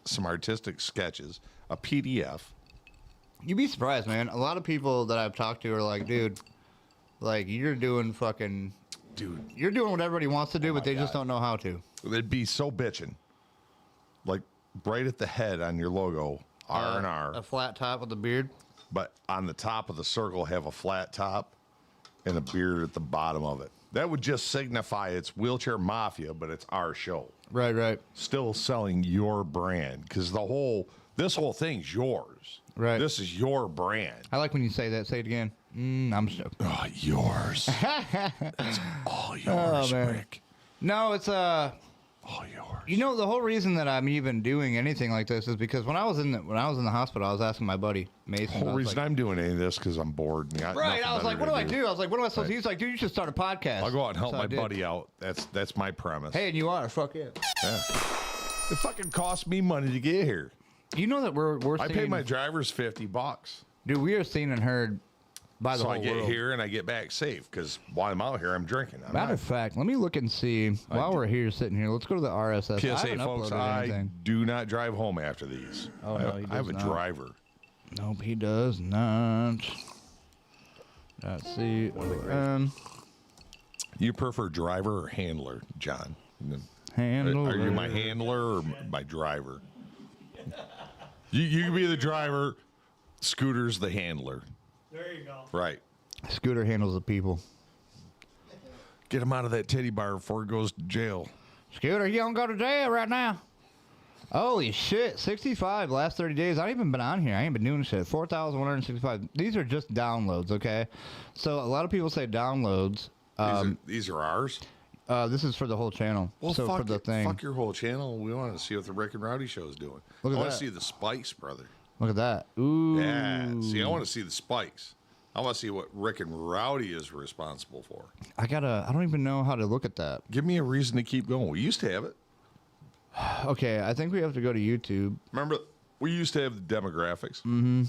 Speaker 2: some artistic sketches, a PDF.
Speaker 1: You'd be surprised, man. A lot of people that I've talked to are like, dude, like you're doing fucking,
Speaker 2: Dude,
Speaker 1: you're doing what everybody wants to do, but they just don't know how to.
Speaker 2: they'd be so bitching. Like right at the head on your logo, R and
Speaker 1: A
Speaker 2: R,
Speaker 1: flat top with a beard.
Speaker 2: but on the top of the circle have a flat top and a beard at the bottom of it. That would just signify it's Wheelchair Mafia, but it's our show.
Speaker 1: Right, right.
Speaker 2: Still selling your brand because this whole thing's yours.
Speaker 1: Right.
Speaker 2: This is your brand.
Speaker 1: I like when you say that. Say it again. I'm stoked.
Speaker 2: Oh, yours. It's all yours,
Speaker 1: man.
Speaker 2: Rick.
Speaker 1: No, it's
Speaker 2: All yours.
Speaker 1: You know, the whole reason that I'm even doing anything like this is because when I was in the hospital, I was asking my buddy Mason.
Speaker 2: The
Speaker 1: I
Speaker 2: whole
Speaker 1: was
Speaker 2: reason
Speaker 1: like,
Speaker 2: I'm doing any of this because I'm bored. And got
Speaker 1: right.
Speaker 2: nothing
Speaker 1: I was
Speaker 2: better
Speaker 1: like, what
Speaker 2: to
Speaker 1: do I do? I was like, what am I supposed to do? He's like, dude, you should start a podcast.
Speaker 2: I'll go out and help
Speaker 1: So
Speaker 2: my
Speaker 1: I did.
Speaker 2: buddy out. That's my premise.
Speaker 1: Hey, and you are. Fuck yeah.
Speaker 2: Yeah. It fucking cost me money to get here.
Speaker 1: You know that we're
Speaker 2: I
Speaker 1: seeing,
Speaker 2: paid my drivers $50.
Speaker 1: dude, we are seen and heard by the
Speaker 2: So
Speaker 1: whole
Speaker 2: I get
Speaker 1: world.
Speaker 2: here and I get back safe because while I'm out here, I'm drinking.
Speaker 1: Matter of fact, let me look and see while we're here sitting here. Let's go to the RSS. I
Speaker 2: PSA,
Speaker 1: haven't
Speaker 2: folks,
Speaker 1: uploaded
Speaker 2: I
Speaker 1: anything.
Speaker 2: do not drive home after these.
Speaker 1: Oh, no, he
Speaker 2: I have
Speaker 1: does
Speaker 2: a
Speaker 1: not.
Speaker 2: driver.
Speaker 1: Nope, he does not. Let's see.
Speaker 2: You prefer driver or handler, John?
Speaker 1: Handler.
Speaker 2: Are you my handler or my driver? You can be the driver. Scooter's the handler.
Speaker 3: There you go.
Speaker 2: Right.
Speaker 1: Scooter handles the people.
Speaker 2: Get him out of that titty bar before he goes to jail.
Speaker 1: Scooter, you don't go to jail right now. Holy shit, 65 last 30 days. I ain't even been on here. I ain't been doing shit. 4,165. These are just downloads, okay? So a lot of people say downloads.
Speaker 2: These are ours?
Speaker 1: This is for the whole channel.
Speaker 2: Well,
Speaker 1: so
Speaker 2: fuck,
Speaker 1: for the thing.
Speaker 2: fuck your whole channel. We want to see what the Rick and Rowdy show is doing.
Speaker 1: Look at
Speaker 2: I want
Speaker 1: that.
Speaker 2: to see the spikes, brother.
Speaker 1: Look at that. Ooh.
Speaker 2: Yeah. See, I want to see the spikes. I want to see what Rick and Rowdy is responsible for.
Speaker 1: I don't even know how to look at that.
Speaker 2: Give me a reason to keep going. We used to have it.
Speaker 1: Okay, I think we have to go to YouTube.
Speaker 2: Remember, we used to have the demographics.
Speaker 1: Mm-hmm.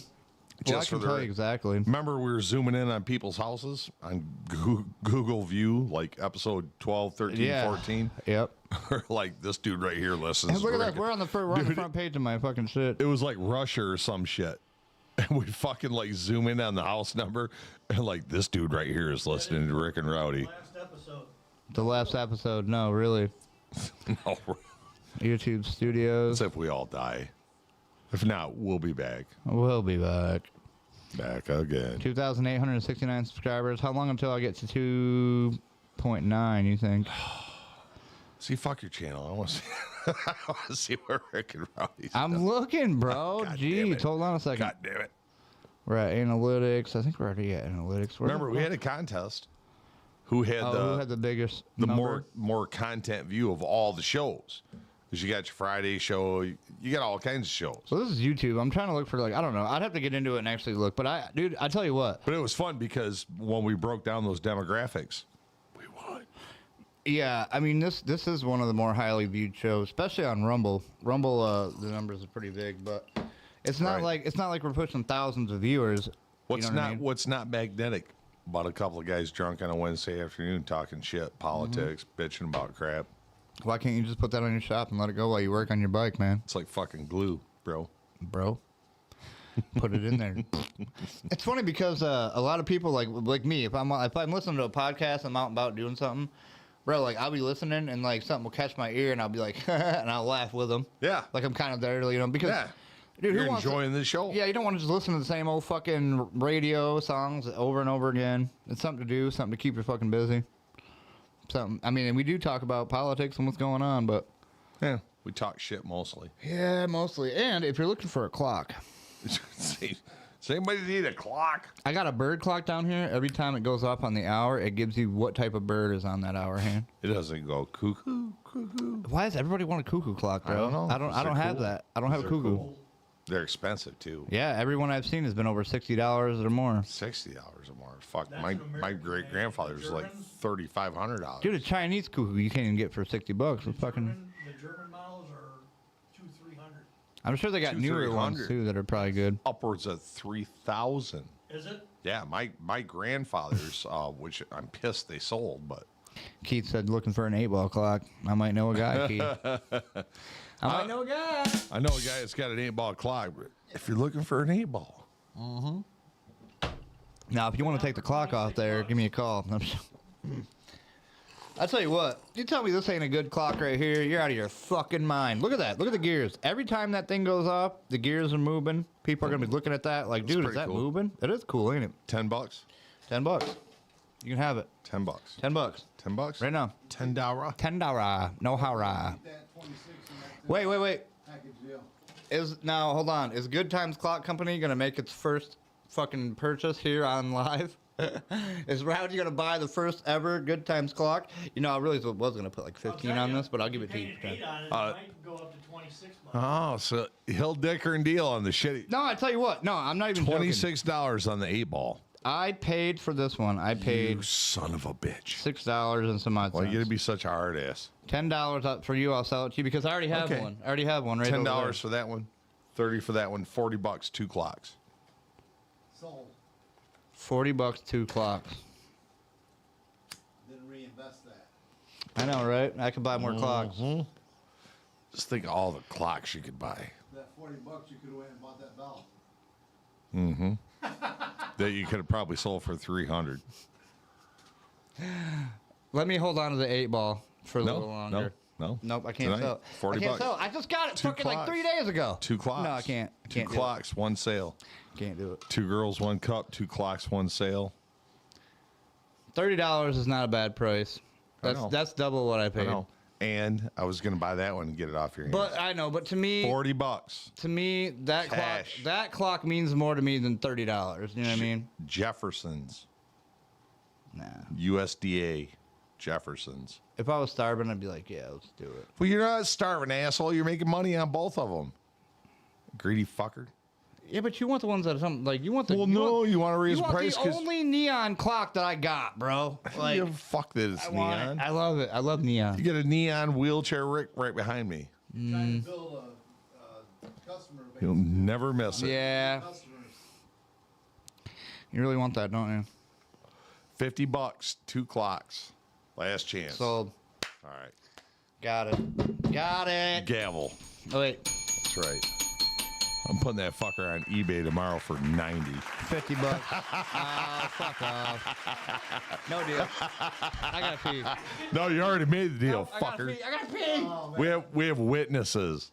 Speaker 1: Well, I
Speaker 2: Just
Speaker 1: can
Speaker 2: for
Speaker 1: tell
Speaker 2: the
Speaker 1: you exactly.
Speaker 2: Remember, we were zooming in on people's houses on Google View, like episode 12, 13, 14.
Speaker 1: Yep.
Speaker 2: Like, this dude right here listens.
Speaker 1: And look
Speaker 2: to
Speaker 1: at
Speaker 2: Rick.
Speaker 1: that. We're on the front page of my fucking shit.
Speaker 2: It was like Russia or some shit. And we fucking like zoom in on the house number, and like this dude right here is listening to Rick and Rowdy.
Speaker 3: Last episode.
Speaker 1: The last episode, no, really.
Speaker 2: No,
Speaker 1: YouTube Studios.
Speaker 2: as if we all die. If not, we'll be back.
Speaker 1: We'll be back.
Speaker 2: Back again.
Speaker 1: 2,869 subscribers. How long until I get to 2.9, you think?
Speaker 2: See, fuck your channel. I want to see, I want to see where Rick and Rowdy's.
Speaker 1: I'm looking, bro.
Speaker 2: God damn
Speaker 1: Jeez,
Speaker 2: it.
Speaker 1: hold on a second.
Speaker 2: God damn it.
Speaker 1: We're at analytics. I think we're already at analytics.
Speaker 2: Remember, we had a contest. Who had
Speaker 1: who had the biggest
Speaker 2: the
Speaker 1: number?
Speaker 2: more content view of all the shows? Because you got your Friday show, you got all kinds of shows.
Speaker 1: So this is YouTube. I'm trying to look for, like, I don't know. I'd have to get into it and actually look. But dude, I tell you what.
Speaker 2: But it was fun because when we broke down those demographics, we won.
Speaker 1: Yeah, I mean, this is one of the more highly viewed shows, especially on Rumble. Rumble, the numbers are pretty big, but it's not
Speaker 2: Right.
Speaker 1: like we're pushing thousands of viewers.
Speaker 2: What's
Speaker 1: you know what I
Speaker 2: not
Speaker 1: mean?
Speaker 2: what's not magnetic about a couple of guys drunk on a Wednesday afternoon talking shit, politics, bitching about crap.
Speaker 1: Why can't you just put that on your shop and let it go while you work on your bike, man?
Speaker 2: It's like fucking glue, bro.
Speaker 1: Bro, put it in there. It's funny because a lot of people like me, if I'm listening to a podcast, I'm out and about doing something, bro. Like I'll be listening and like something will catch my ear and I'll be like, and I'll laugh with them.
Speaker 2: Yeah.
Speaker 1: Like I'm kind of there, you know, because
Speaker 2: Yeah.
Speaker 1: dude,
Speaker 2: You're
Speaker 1: who wants
Speaker 2: enjoying the show.
Speaker 1: Yeah, you don't want to just listen to the same old fucking radio songs over and over again. It's something to do, something to keep you fucking busy. Something. I mean, and we do talk about politics and what's going on, but
Speaker 2: Yeah. We talk shit mostly.
Speaker 1: yeah, mostly. And if you're looking for a clock,
Speaker 2: Does anybody need a clock?
Speaker 1: I got a bird clock down here. Every time it goes off on the hour, it gives you what type of bird is on that hour hand.
Speaker 2: It doesn't go cuckoo, cuckoo.
Speaker 1: Why does everybody want a cuckoo clock, bro?
Speaker 2: I don't know.
Speaker 1: I don't
Speaker 2: They're
Speaker 1: have
Speaker 2: cool.
Speaker 1: that. I don't have a cuckoo.
Speaker 3: Cool.
Speaker 2: They're expensive too.
Speaker 1: Yeah, everyone I've seen has been over $60 or more.
Speaker 2: $60 or more. Fuck,
Speaker 3: That's
Speaker 2: my
Speaker 3: an American
Speaker 2: my great grandfather was like
Speaker 3: German?
Speaker 2: $3,500.
Speaker 1: Dude, a Chinese cuckoo you can't even get for $60. It's fucking.
Speaker 3: The German models are 200-300.
Speaker 1: I'm sure they got newer ones
Speaker 2: 200-300.
Speaker 1: too that are probably good.
Speaker 2: Upwards of 3,000.
Speaker 3: Is it?
Speaker 2: Yeah, my grandfather's, which I'm pissed they sold, but
Speaker 1: Keith said looking for an 8-ball clock. I might know a guy, Keith. I might know a guy.
Speaker 2: I know a guy that's got an 8-ball clock. But if you're looking for an 8-ball,
Speaker 1: Now, if you want to take the clock off there, give me a call. I'll tell you what. You tell me this ain't a good clock right here, you're out of your fucking mind. Look at that. Look at the gears. Every time that thing goes off, the gears are moving. People are going to be looking at that like, dude, is
Speaker 2: pretty
Speaker 1: that
Speaker 2: cool.
Speaker 1: moving? It is cool, ain't it?
Speaker 2: $10,
Speaker 1: $10. You can have it.
Speaker 2: $10,
Speaker 1: $10.
Speaker 2: $10
Speaker 1: Right now.
Speaker 2: $10.
Speaker 1: $10. No howrah.
Speaker 4: That 26 and that
Speaker 1: Wait.
Speaker 4: package deal.
Speaker 1: Now, hold on. Is Good Times Clock Company going to make its first fucking purchase here on live? Is Rowdy going to buy the first ever Good Times clock? You know, I really was going to put like 15 on this, but I'll give it to you.
Speaker 3: If you paid 8 on it, it might go up to 26 bucks.
Speaker 2: Oh, so he'll dicker and deal on the shitty.
Speaker 1: No, I tell you what. No, I'm not even joking.
Speaker 2: $26 on the 8-ball.
Speaker 1: I paid for this one. I paid
Speaker 2: You son of a bitch.
Speaker 1: $6 and some odd
Speaker 2: Well,
Speaker 1: cents.
Speaker 2: you're gonna be such a hard ass.
Speaker 1: $10 up for you. I'll sell it to you because I already have
Speaker 2: Okay.
Speaker 1: one. I already have one right over
Speaker 2: $10
Speaker 1: there.
Speaker 2: for that one, 30 for that one, $40, 2 clocks.
Speaker 4: Sold.
Speaker 1: $40, 2 clocks.
Speaker 4: Didn't reinvest that.
Speaker 1: I know, right? I could buy more clocks.
Speaker 2: Just think of all the clocks you could buy
Speaker 4: That $40 you could have went and bought that bell.
Speaker 2: that you could have probably sold for $300.
Speaker 1: Let me hold on to the 8-ball for a little longer.
Speaker 2: No.
Speaker 1: Nope, I can't
Speaker 2: Tonight,
Speaker 1: sell it.
Speaker 2: $40.
Speaker 1: I can't sell it. I just got it
Speaker 2: 2
Speaker 1: fucking like
Speaker 2: clocks.
Speaker 1: 3 days ago.
Speaker 2: 2 clocks.
Speaker 1: No, I can't. I
Speaker 2: 2
Speaker 1: can't do
Speaker 2: clocks, 1 sale.
Speaker 1: it. Can't do it.
Speaker 2: 2 girls, 1 cup. 2 clocks, 1 sale.
Speaker 1: $30 is not a bad price.
Speaker 2: I know.
Speaker 1: That's double what I
Speaker 2: I
Speaker 1: paid.
Speaker 2: know. And I was gonna buy that one and get it off your hands.
Speaker 1: But I know. But to me,
Speaker 2: $40.
Speaker 1: to me,
Speaker 2: Cash.
Speaker 1: that clock means more to me than $30. You know what I mean?
Speaker 2: Jefferson's.
Speaker 1: Nah.
Speaker 2: USDA. Jefferson's.
Speaker 1: If I was starving, I'd be like, yeah, let's do it.
Speaker 2: Well, you're not starving, asshole. You're making money on both of them. Greedy fucker.
Speaker 1: Yeah, but you want the ones that are something like you want the.
Speaker 2: Well, no, you want to raise
Speaker 1: you
Speaker 2: the
Speaker 1: want
Speaker 2: price
Speaker 1: the
Speaker 2: 'cause-
Speaker 1: only neon clock that I got, bro. Like,
Speaker 2: you fuck that it's
Speaker 1: I want
Speaker 2: neon.
Speaker 1: it. I love it. I love neon.
Speaker 2: You get a neon wheelchair Rick right behind me.
Speaker 4: Trying to build a customer base.
Speaker 2: You'll never miss it.
Speaker 1: Yeah,
Speaker 4: Customers.
Speaker 1: you really want that, don't you?
Speaker 2: $50, 2 clocks. Last chance.
Speaker 1: Sold.
Speaker 2: All right.
Speaker 1: Got it. Got it.
Speaker 2: Gavel.
Speaker 1: Oh wait.
Speaker 2: That's right. I'm putting that fucker on eBay tomorrow for 90.
Speaker 1: $50. Oh, fuck off. No deal. I gotta pee.
Speaker 2: No, you already made the deal,
Speaker 1: I gotta
Speaker 2: fucker.
Speaker 1: pee. I gotta pee.
Speaker 4: Oh,
Speaker 2: We have witnesses.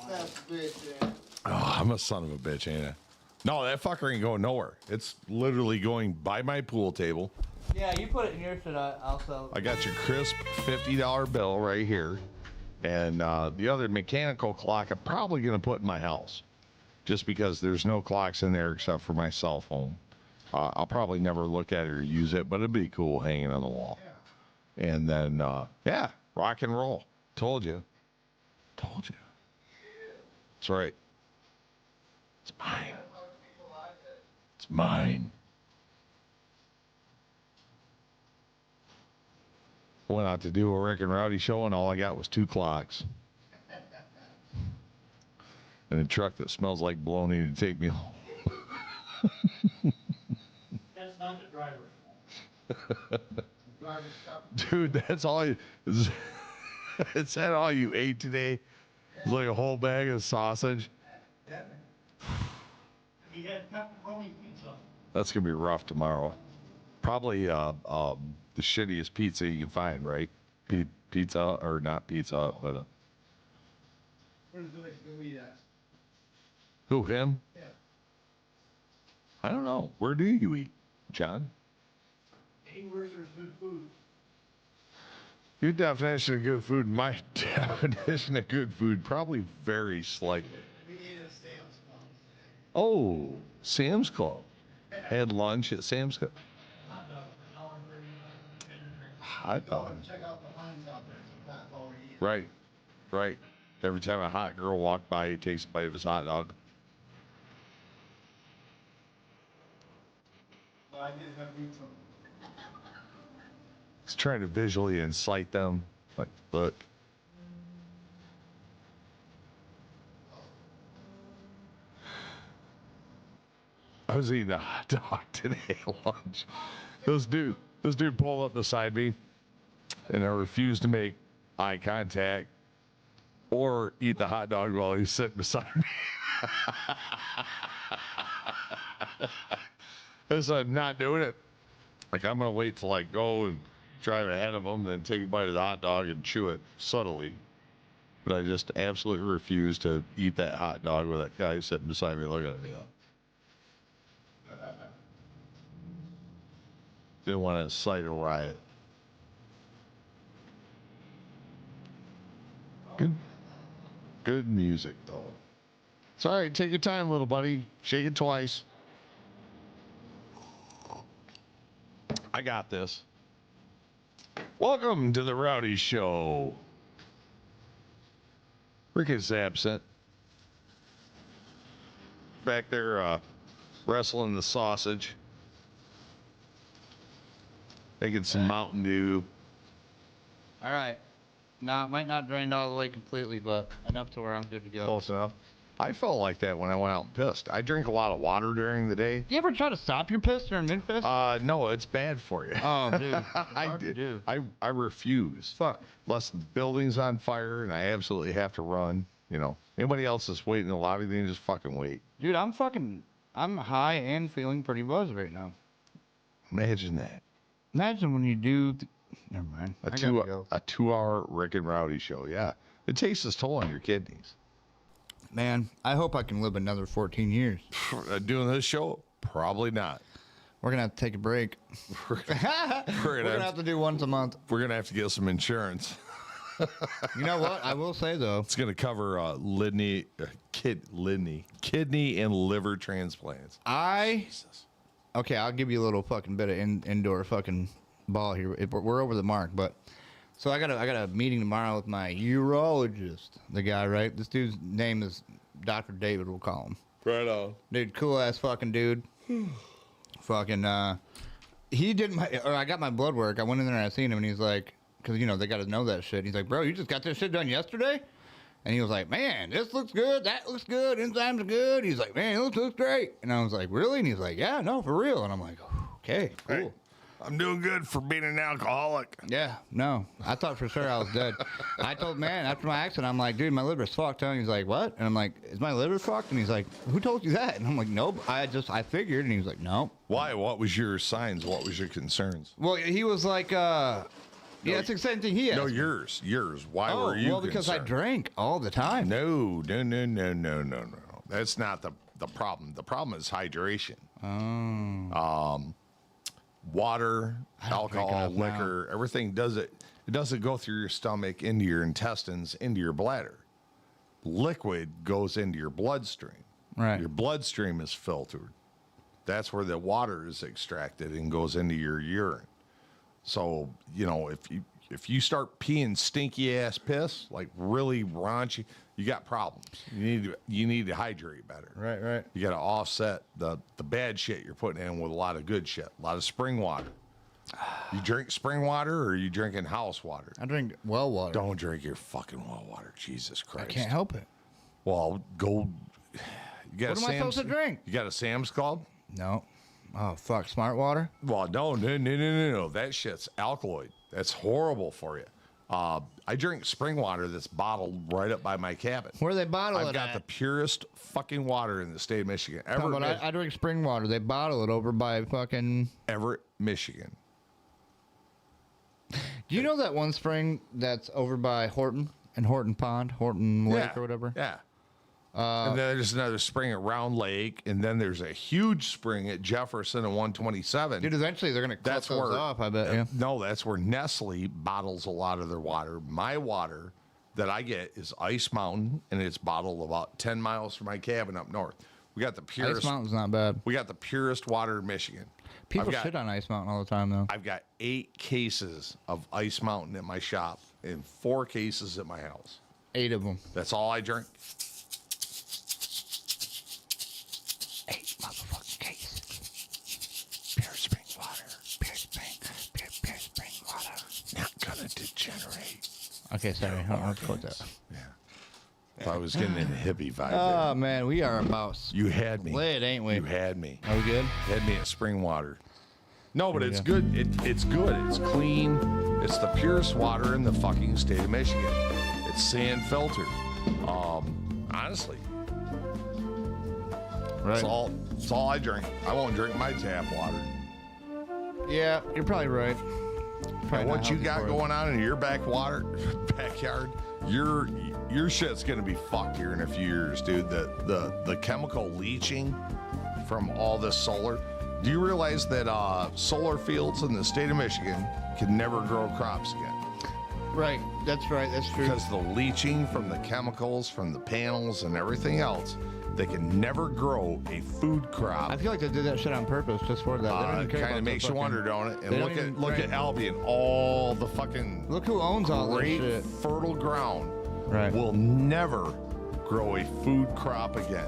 Speaker 4: that's a bitch, man.
Speaker 2: Oh, I'm a son of a bitch, ain't I? No, that fucker ain't going nowhere. It's literally going by my pool table.
Speaker 1: Yeah, you put it in your shit. I'll sell it.
Speaker 2: I got your crisp $50 bill right here. And the other mechanical clock I'm probably going to put in my house. Just because there's no clocks in there except for my cell phone. I'll probably never look at it or use it, but it'd be cool hanging on the wall.
Speaker 4: Yeah.
Speaker 2: And then, yeah, rock and roll. Told you. Told you. That's right. It's mine. It's mine. Went out to do a Rick and Rowdy show, and all I got was 2 clocks. And a truck that smells like bologna to take me home.
Speaker 3: That's not the driver.
Speaker 4: Driver's stop.
Speaker 2: Dude, that's all you... Is that all you ate today? It's like a whole bag of sausage?
Speaker 4: Yeah,
Speaker 3: He had pepperoni pizza.
Speaker 2: That's going to be rough tomorrow. Probably the shittiest pizza you can find, right? Pizza, or not pizza, but...
Speaker 4: Where's the place to go eat at?
Speaker 2: who, him?
Speaker 4: Yeah.
Speaker 2: I don't know. Where do you eat, John?
Speaker 3: Anywhere there's good food.
Speaker 2: Your definition of good food and my definition of good food probably varies slightly.
Speaker 4: We ate at Sam's Club.
Speaker 2: Oh, Sam's Club. Had lunch at Sam's Club.
Speaker 3: Hot dog for $1.30.
Speaker 2: Hot
Speaker 4: Go
Speaker 2: dog.
Speaker 4: and check out the lines out there. That's all we eat.
Speaker 2: Right, right. Every time a hot girl walked by, he takes a bite of his hot dog.
Speaker 4: But I did have pizza.
Speaker 2: He's trying to visually incite them. Like, look. I was eating a hot dog today at lunch. This dude pulled up beside me, and I refused to make eye contact or eat the hot dog while he's sitting beside me. So I'm not doing it. Like, I'm gonna wait till I go and drive ahead of him, then take a bite of the hot dog and chew it subtly. But I just absolutely refuse to eat that hot dog with that guy sitting beside me looking at me. Didn't want to incite a riot. Good music, though. It's all right. Take your time, little buddy. Shake it twice. I got this. Welcome to the Rowdy Show. Rick is absent. Back there wrestling the sausage. Making some Mountain Dew.
Speaker 1: All right. No, it might not drain all the way completely, but enough to where I'm good to go.
Speaker 2: Close enough. I felt like that when I went out and pissed. I drink a lot of water during the day.
Speaker 1: You ever try to stop your piss during mid-piss?
Speaker 2: No, it's bad for you.
Speaker 1: Oh, dude.
Speaker 2: I do. I refuse. Fuck. Unless the building's on fire and I absolutely have to run. You know, anybody else that's waiting in the lobby, they can just fucking wait.
Speaker 1: Dude, I'm high and feeling pretty buzzed right now.
Speaker 2: Imagine that.
Speaker 1: Imagine when you do. Never mind.
Speaker 2: A 2-hour Rick and Rowdy show. Yeah, it takes its toll on your kidneys.
Speaker 1: Man, I hope I can live another 14 years.
Speaker 2: Doing this show, probably not.
Speaker 1: We're gonna have to take a break.
Speaker 2: We're
Speaker 1: gonna have to do once a month.
Speaker 2: We're gonna have to get some insurance.
Speaker 1: You know what? I will say though,
Speaker 2: It's gonna cover kidney and liver transplants.
Speaker 1: Okay, I'll give you a little fucking bit of indoor fucking ball here. We're over the mark, but so I got a meeting tomorrow with my urologist. The guy, right? This dude's name is Dr. David. We'll call him.
Speaker 2: Right on.
Speaker 1: Dude, cool ass fucking dude. Fucking he did I got my blood work. I went in there and I seen him and he's like, because you know they got to know that shit. He's like, bro, you just got this shit done yesterday? And he was like, man, this looks good, that looks good, enzymes are good. He's like, man, this looks great. And I was like, really? And he's like, yeah, no, for real. And I'm like, okay, cool.
Speaker 2: Right. I'm doing good for being an alcoholic.
Speaker 1: Yeah, no. I thought for sure I was dead. I told man after my accident, I'm like, dude, my liver's fucked. And he's like, what? And I'm like, is my liver fucked? And he's like, who told you that? And I'm like, nope. I figured. And he was like, no.
Speaker 2: Why? What was your signs? What was your concerns?
Speaker 1: Well, he was like, yeah, it's the same thing he asked.
Speaker 2: No,
Speaker 1: me.
Speaker 2: yours. Why were you
Speaker 1: well, because
Speaker 2: concerned?
Speaker 1: I drank all the time.
Speaker 2: No. That's not the problem. The problem is hydration. Water, alcohol, liquor, everything does it. It doesn't go through your stomach, into your intestines, into your bladder. Liquid goes into your bloodstream.
Speaker 1: Right.
Speaker 2: Your bloodstream is filtered. That's where the water is extracted and goes into your urine. So, if you start peeing stinky ass piss, like really raunchy, you got problems. You need to hydrate better.
Speaker 1: Right.
Speaker 2: You got to offset the bad shit you're putting in with a lot of good shit. A lot of spring water. You drink spring water or are you drinking house water?
Speaker 1: I drink well water.
Speaker 2: Don't drink your fucking well water. Jesus Christ.
Speaker 1: I can't help it.
Speaker 2: Well, go. You got
Speaker 1: What am I supposed to drink?
Speaker 2: You got a Sam's Club?
Speaker 1: No. Oh, fuck. Smart water?
Speaker 2: Well, no. That shit's alkaloid. That's horrible for you. I drink spring water that's bottled right up by my cabin.
Speaker 1: Where they bottle
Speaker 2: I've
Speaker 1: it
Speaker 2: got
Speaker 1: at?
Speaker 2: the purest fucking water in the state of Michigan.
Speaker 1: No, but I drink spring water. They bottle it over by fucking...
Speaker 2: Everett, Michigan.
Speaker 1: Do you know that one spring that's over by Horton and Horton Pond, Horton Lake or whatever?
Speaker 2: Yeah. And then there's another spring at Round Lake, and then there's a huge spring at Jefferson and 127.
Speaker 1: Dude, eventually they're going to cut those off, I bet. Yeah.
Speaker 2: No, that's where Nestle bottles a lot of their water. My water that I get is Ice Mountain, and it's bottled about 10 miles from my cabin up north. We got the purest.
Speaker 1: Ice Mountain's not bad.
Speaker 2: We got the purest water in Michigan.
Speaker 1: People shit on Ice Mountain all the time, though.
Speaker 2: I've got 8 cases of Ice Mountain at my shop and 4 cases at my house.
Speaker 1: 8 of them.
Speaker 2: That's all I drink.
Speaker 1: 8 motherfucking cases. Pure spring water. Pure spring water.
Speaker 2: Not gonna degenerate.
Speaker 1: Okay, sorry. I'll quote that.
Speaker 2: Yeah. If I was getting in a hippie vibe
Speaker 1: Oh,
Speaker 2: there.
Speaker 1: man, we are about
Speaker 2: You had me.
Speaker 1: split, ain't we?
Speaker 2: You had me.
Speaker 1: Are we good?
Speaker 2: Had me at spring water. No, but it's good. It's good. It's clean. It's the purest water in the fucking state of Michigan. It's sand filtered. Honestly,
Speaker 1: Right.
Speaker 2: it's all I drink. I won't drink my tap water.
Speaker 1: Yeah, you're probably right. Probably
Speaker 2: And
Speaker 1: not
Speaker 2: what you
Speaker 1: healthy
Speaker 2: got
Speaker 1: for
Speaker 2: going on in your backyard, your shit's gonna be fucked here in a few years, dude. The chemical leaching from all this solar. Do you realize that solar fields in the state of Michigan can never grow crops again?
Speaker 1: Right. That's right. That's true.
Speaker 2: Because the leaching from the chemicals, from the panels and everything else, they can never grow a food crop.
Speaker 1: I feel like they did that shit on purpose just for that. They don't even care
Speaker 2: Kind
Speaker 1: about
Speaker 2: of
Speaker 1: the
Speaker 2: makes you
Speaker 1: fucking-
Speaker 2: wonder, don't it?
Speaker 1: they
Speaker 2: And
Speaker 1: don't even-
Speaker 2: look at Albion, all the fucking
Speaker 1: Look who owns all this
Speaker 2: great
Speaker 1: shit.
Speaker 2: fertile ground
Speaker 1: Right.
Speaker 2: will never grow a food crop again.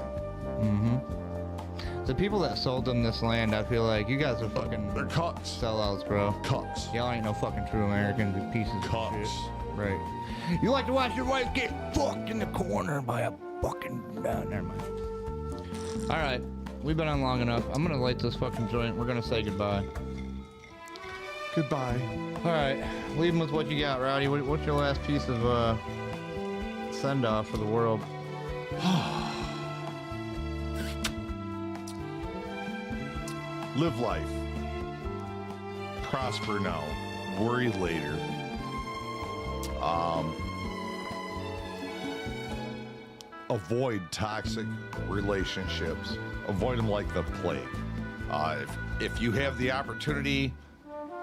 Speaker 1: The people that sold them this land, I feel like you guys are fucking
Speaker 2: They're cucks.
Speaker 1: sellouts, bro.
Speaker 2: Cucks.
Speaker 1: Y'all ain't no fucking true Americans, you pieces
Speaker 2: Cucks.
Speaker 1: of shit. Right. You like to watch your wife get fucked in the corner by a fucking... never mind. All right. We've been on long enough. I'm going to light this fucking joint. We're going to say goodbye.
Speaker 2: Goodbye.
Speaker 1: All right. Leave them with what you got, Rowdy. What's your last piece of send-off for the world?
Speaker 2: Live life. Prosper now. Worry later. Avoid toxic relationships. Avoid them like the plague. If you have the opportunity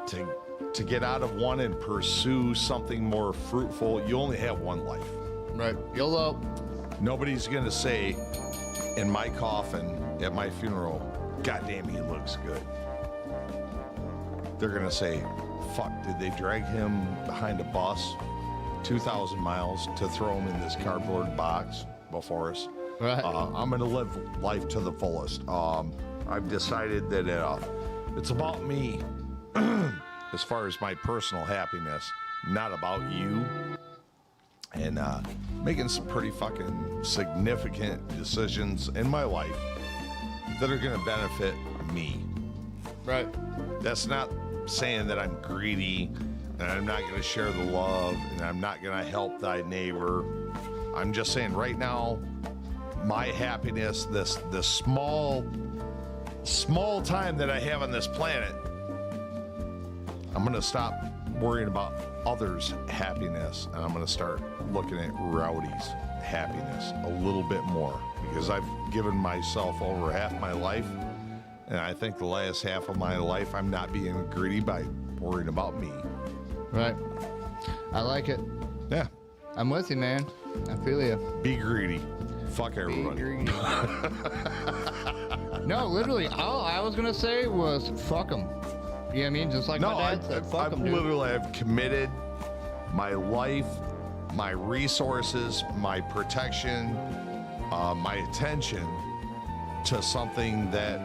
Speaker 2: to get out of one and pursue something more fruitful, you only have one life.
Speaker 1: Right. YOLO.
Speaker 2: Nobody's going to say in my coffin at my funeral, God damn, he looks good. They're going to say, fuck, did they drag him behind a bus 2,000 miles to throw him in this cardboard box before us?
Speaker 1: Right.
Speaker 2: I'm going to live life to the fullest. I've decided that it's about me as far as my personal happiness, not about you. And making some pretty fucking significant decisions in my life that are going to benefit me.
Speaker 1: Right.
Speaker 2: That's not saying that I'm greedy and I'm not going to share the love and I'm not going to help thy neighbor. I'm just saying right now, my happiness, this small time that I have on this planet, I'm going to stop worrying about others' happiness and I'm going to start looking at Rowdy's happiness a little bit more, because I've given myself over half my life, and I think the last half of my life I'm not being greedy by worrying about me.
Speaker 1: Right. I like it.
Speaker 2: Yeah.
Speaker 1: I'm with you, man. I feel you.
Speaker 2: Be greedy. Fuck everybody.
Speaker 1: Greedy. No, literally, all I was gonna say was fuck them. You know what I mean? Just like my dad said, fuck them, dude.
Speaker 2: Literally, I've committed my life, my resources, my protection, my attention to something that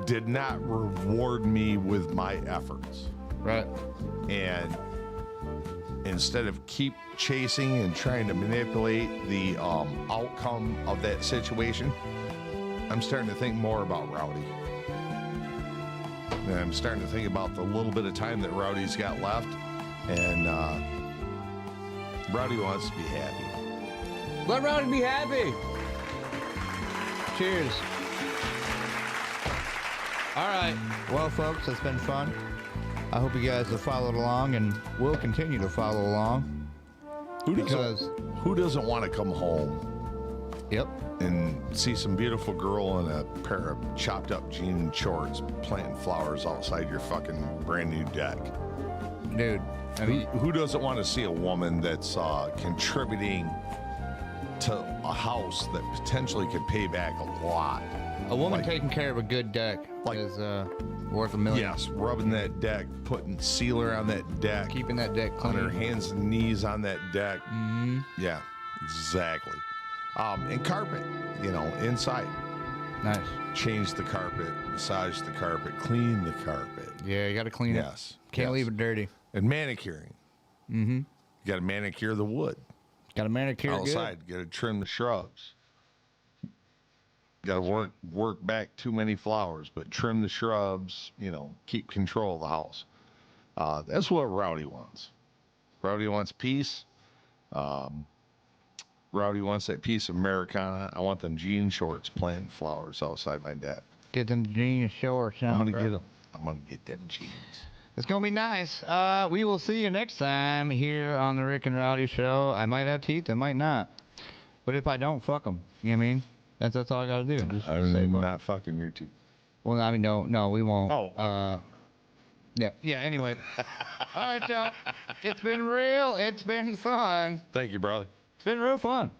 Speaker 2: did not reward me with my efforts.
Speaker 1: Right.
Speaker 2: And instead of keep chasing and trying to manipulate the outcome of that situation, I'm starting to think more about Rowdy. And I'm starting to think about the little bit of time that Rowdy's got left. And Rowdy wants to be happy.
Speaker 1: Let Rowdy be happy. Cheers. All right. Well, folks, it's been fun. I hope you guys have followed along and will continue to follow along.
Speaker 2: Who doesn't want to come home?
Speaker 1: Yep.
Speaker 2: And see some beautiful girl in a pair of chopped up jean shorts planting flowers outside your fucking brand new deck.
Speaker 1: Dude, I mean,
Speaker 2: Who doesn't want to see a woman that's contributing to a house that potentially could pay back a lot?
Speaker 1: a woman taking care of a good deck is worth $1 million.
Speaker 2: Yes, rubbing that deck, putting sealer on that deck,
Speaker 1: Keeping that deck clean.
Speaker 2: on her hands and knees on that deck.
Speaker 1: Mm-hmm.
Speaker 2: Yeah, exactly. And carpet, inside.
Speaker 1: Nice.
Speaker 2: Change the carpet, massage the carpet, clean the carpet.
Speaker 1: Yeah, you got to clean it.
Speaker 2: Yes.
Speaker 1: Can't leave it dirty.
Speaker 2: And manicuring.
Speaker 1: Mm-hmm.
Speaker 2: You got to manicure the wood.
Speaker 1: Got to manicure
Speaker 2: outside. Got to trim the shrubs. Got to work back too many flowers, but trim the shrubs. Keep control of the house. That's what Rowdy wants. Rowdy wants peace. Rowdy wants that piece of Americana. I want them jean shorts planting flowers outside my deck.
Speaker 1: Get them jean shorts.
Speaker 2: I'm gonna get them. I'm gonna get them jeans.
Speaker 1: It's gonna be nice. We will see you next time here on the Rick and Rowdy Show. I might have teeth, I might not. But if I don't, fuck them. You know what I mean? That's all I gotta do. Just
Speaker 2: I'm
Speaker 1: say
Speaker 2: not fucking your teeth.
Speaker 1: Well, I mean, no, we won't.
Speaker 2: Oh.
Speaker 1: Yeah. Anyway. All right, y'all. It's been real. It's been fun.
Speaker 2: Thank you, brother.
Speaker 1: It's been real fun.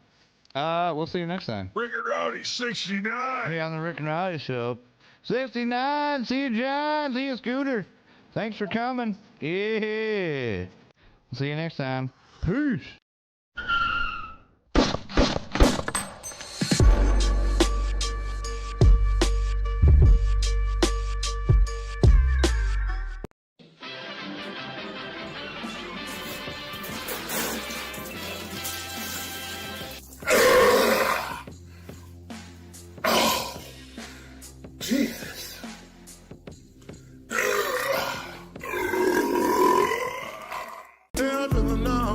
Speaker 1: We'll see you next time.
Speaker 2: Rick and Rowdy 69.
Speaker 1: Here on the Rick and Rowdy Show. 69. See you, John. See you, Scooter. Thanks for coming. Yeah. See you next time. Peace.
Speaker 8: Jesus.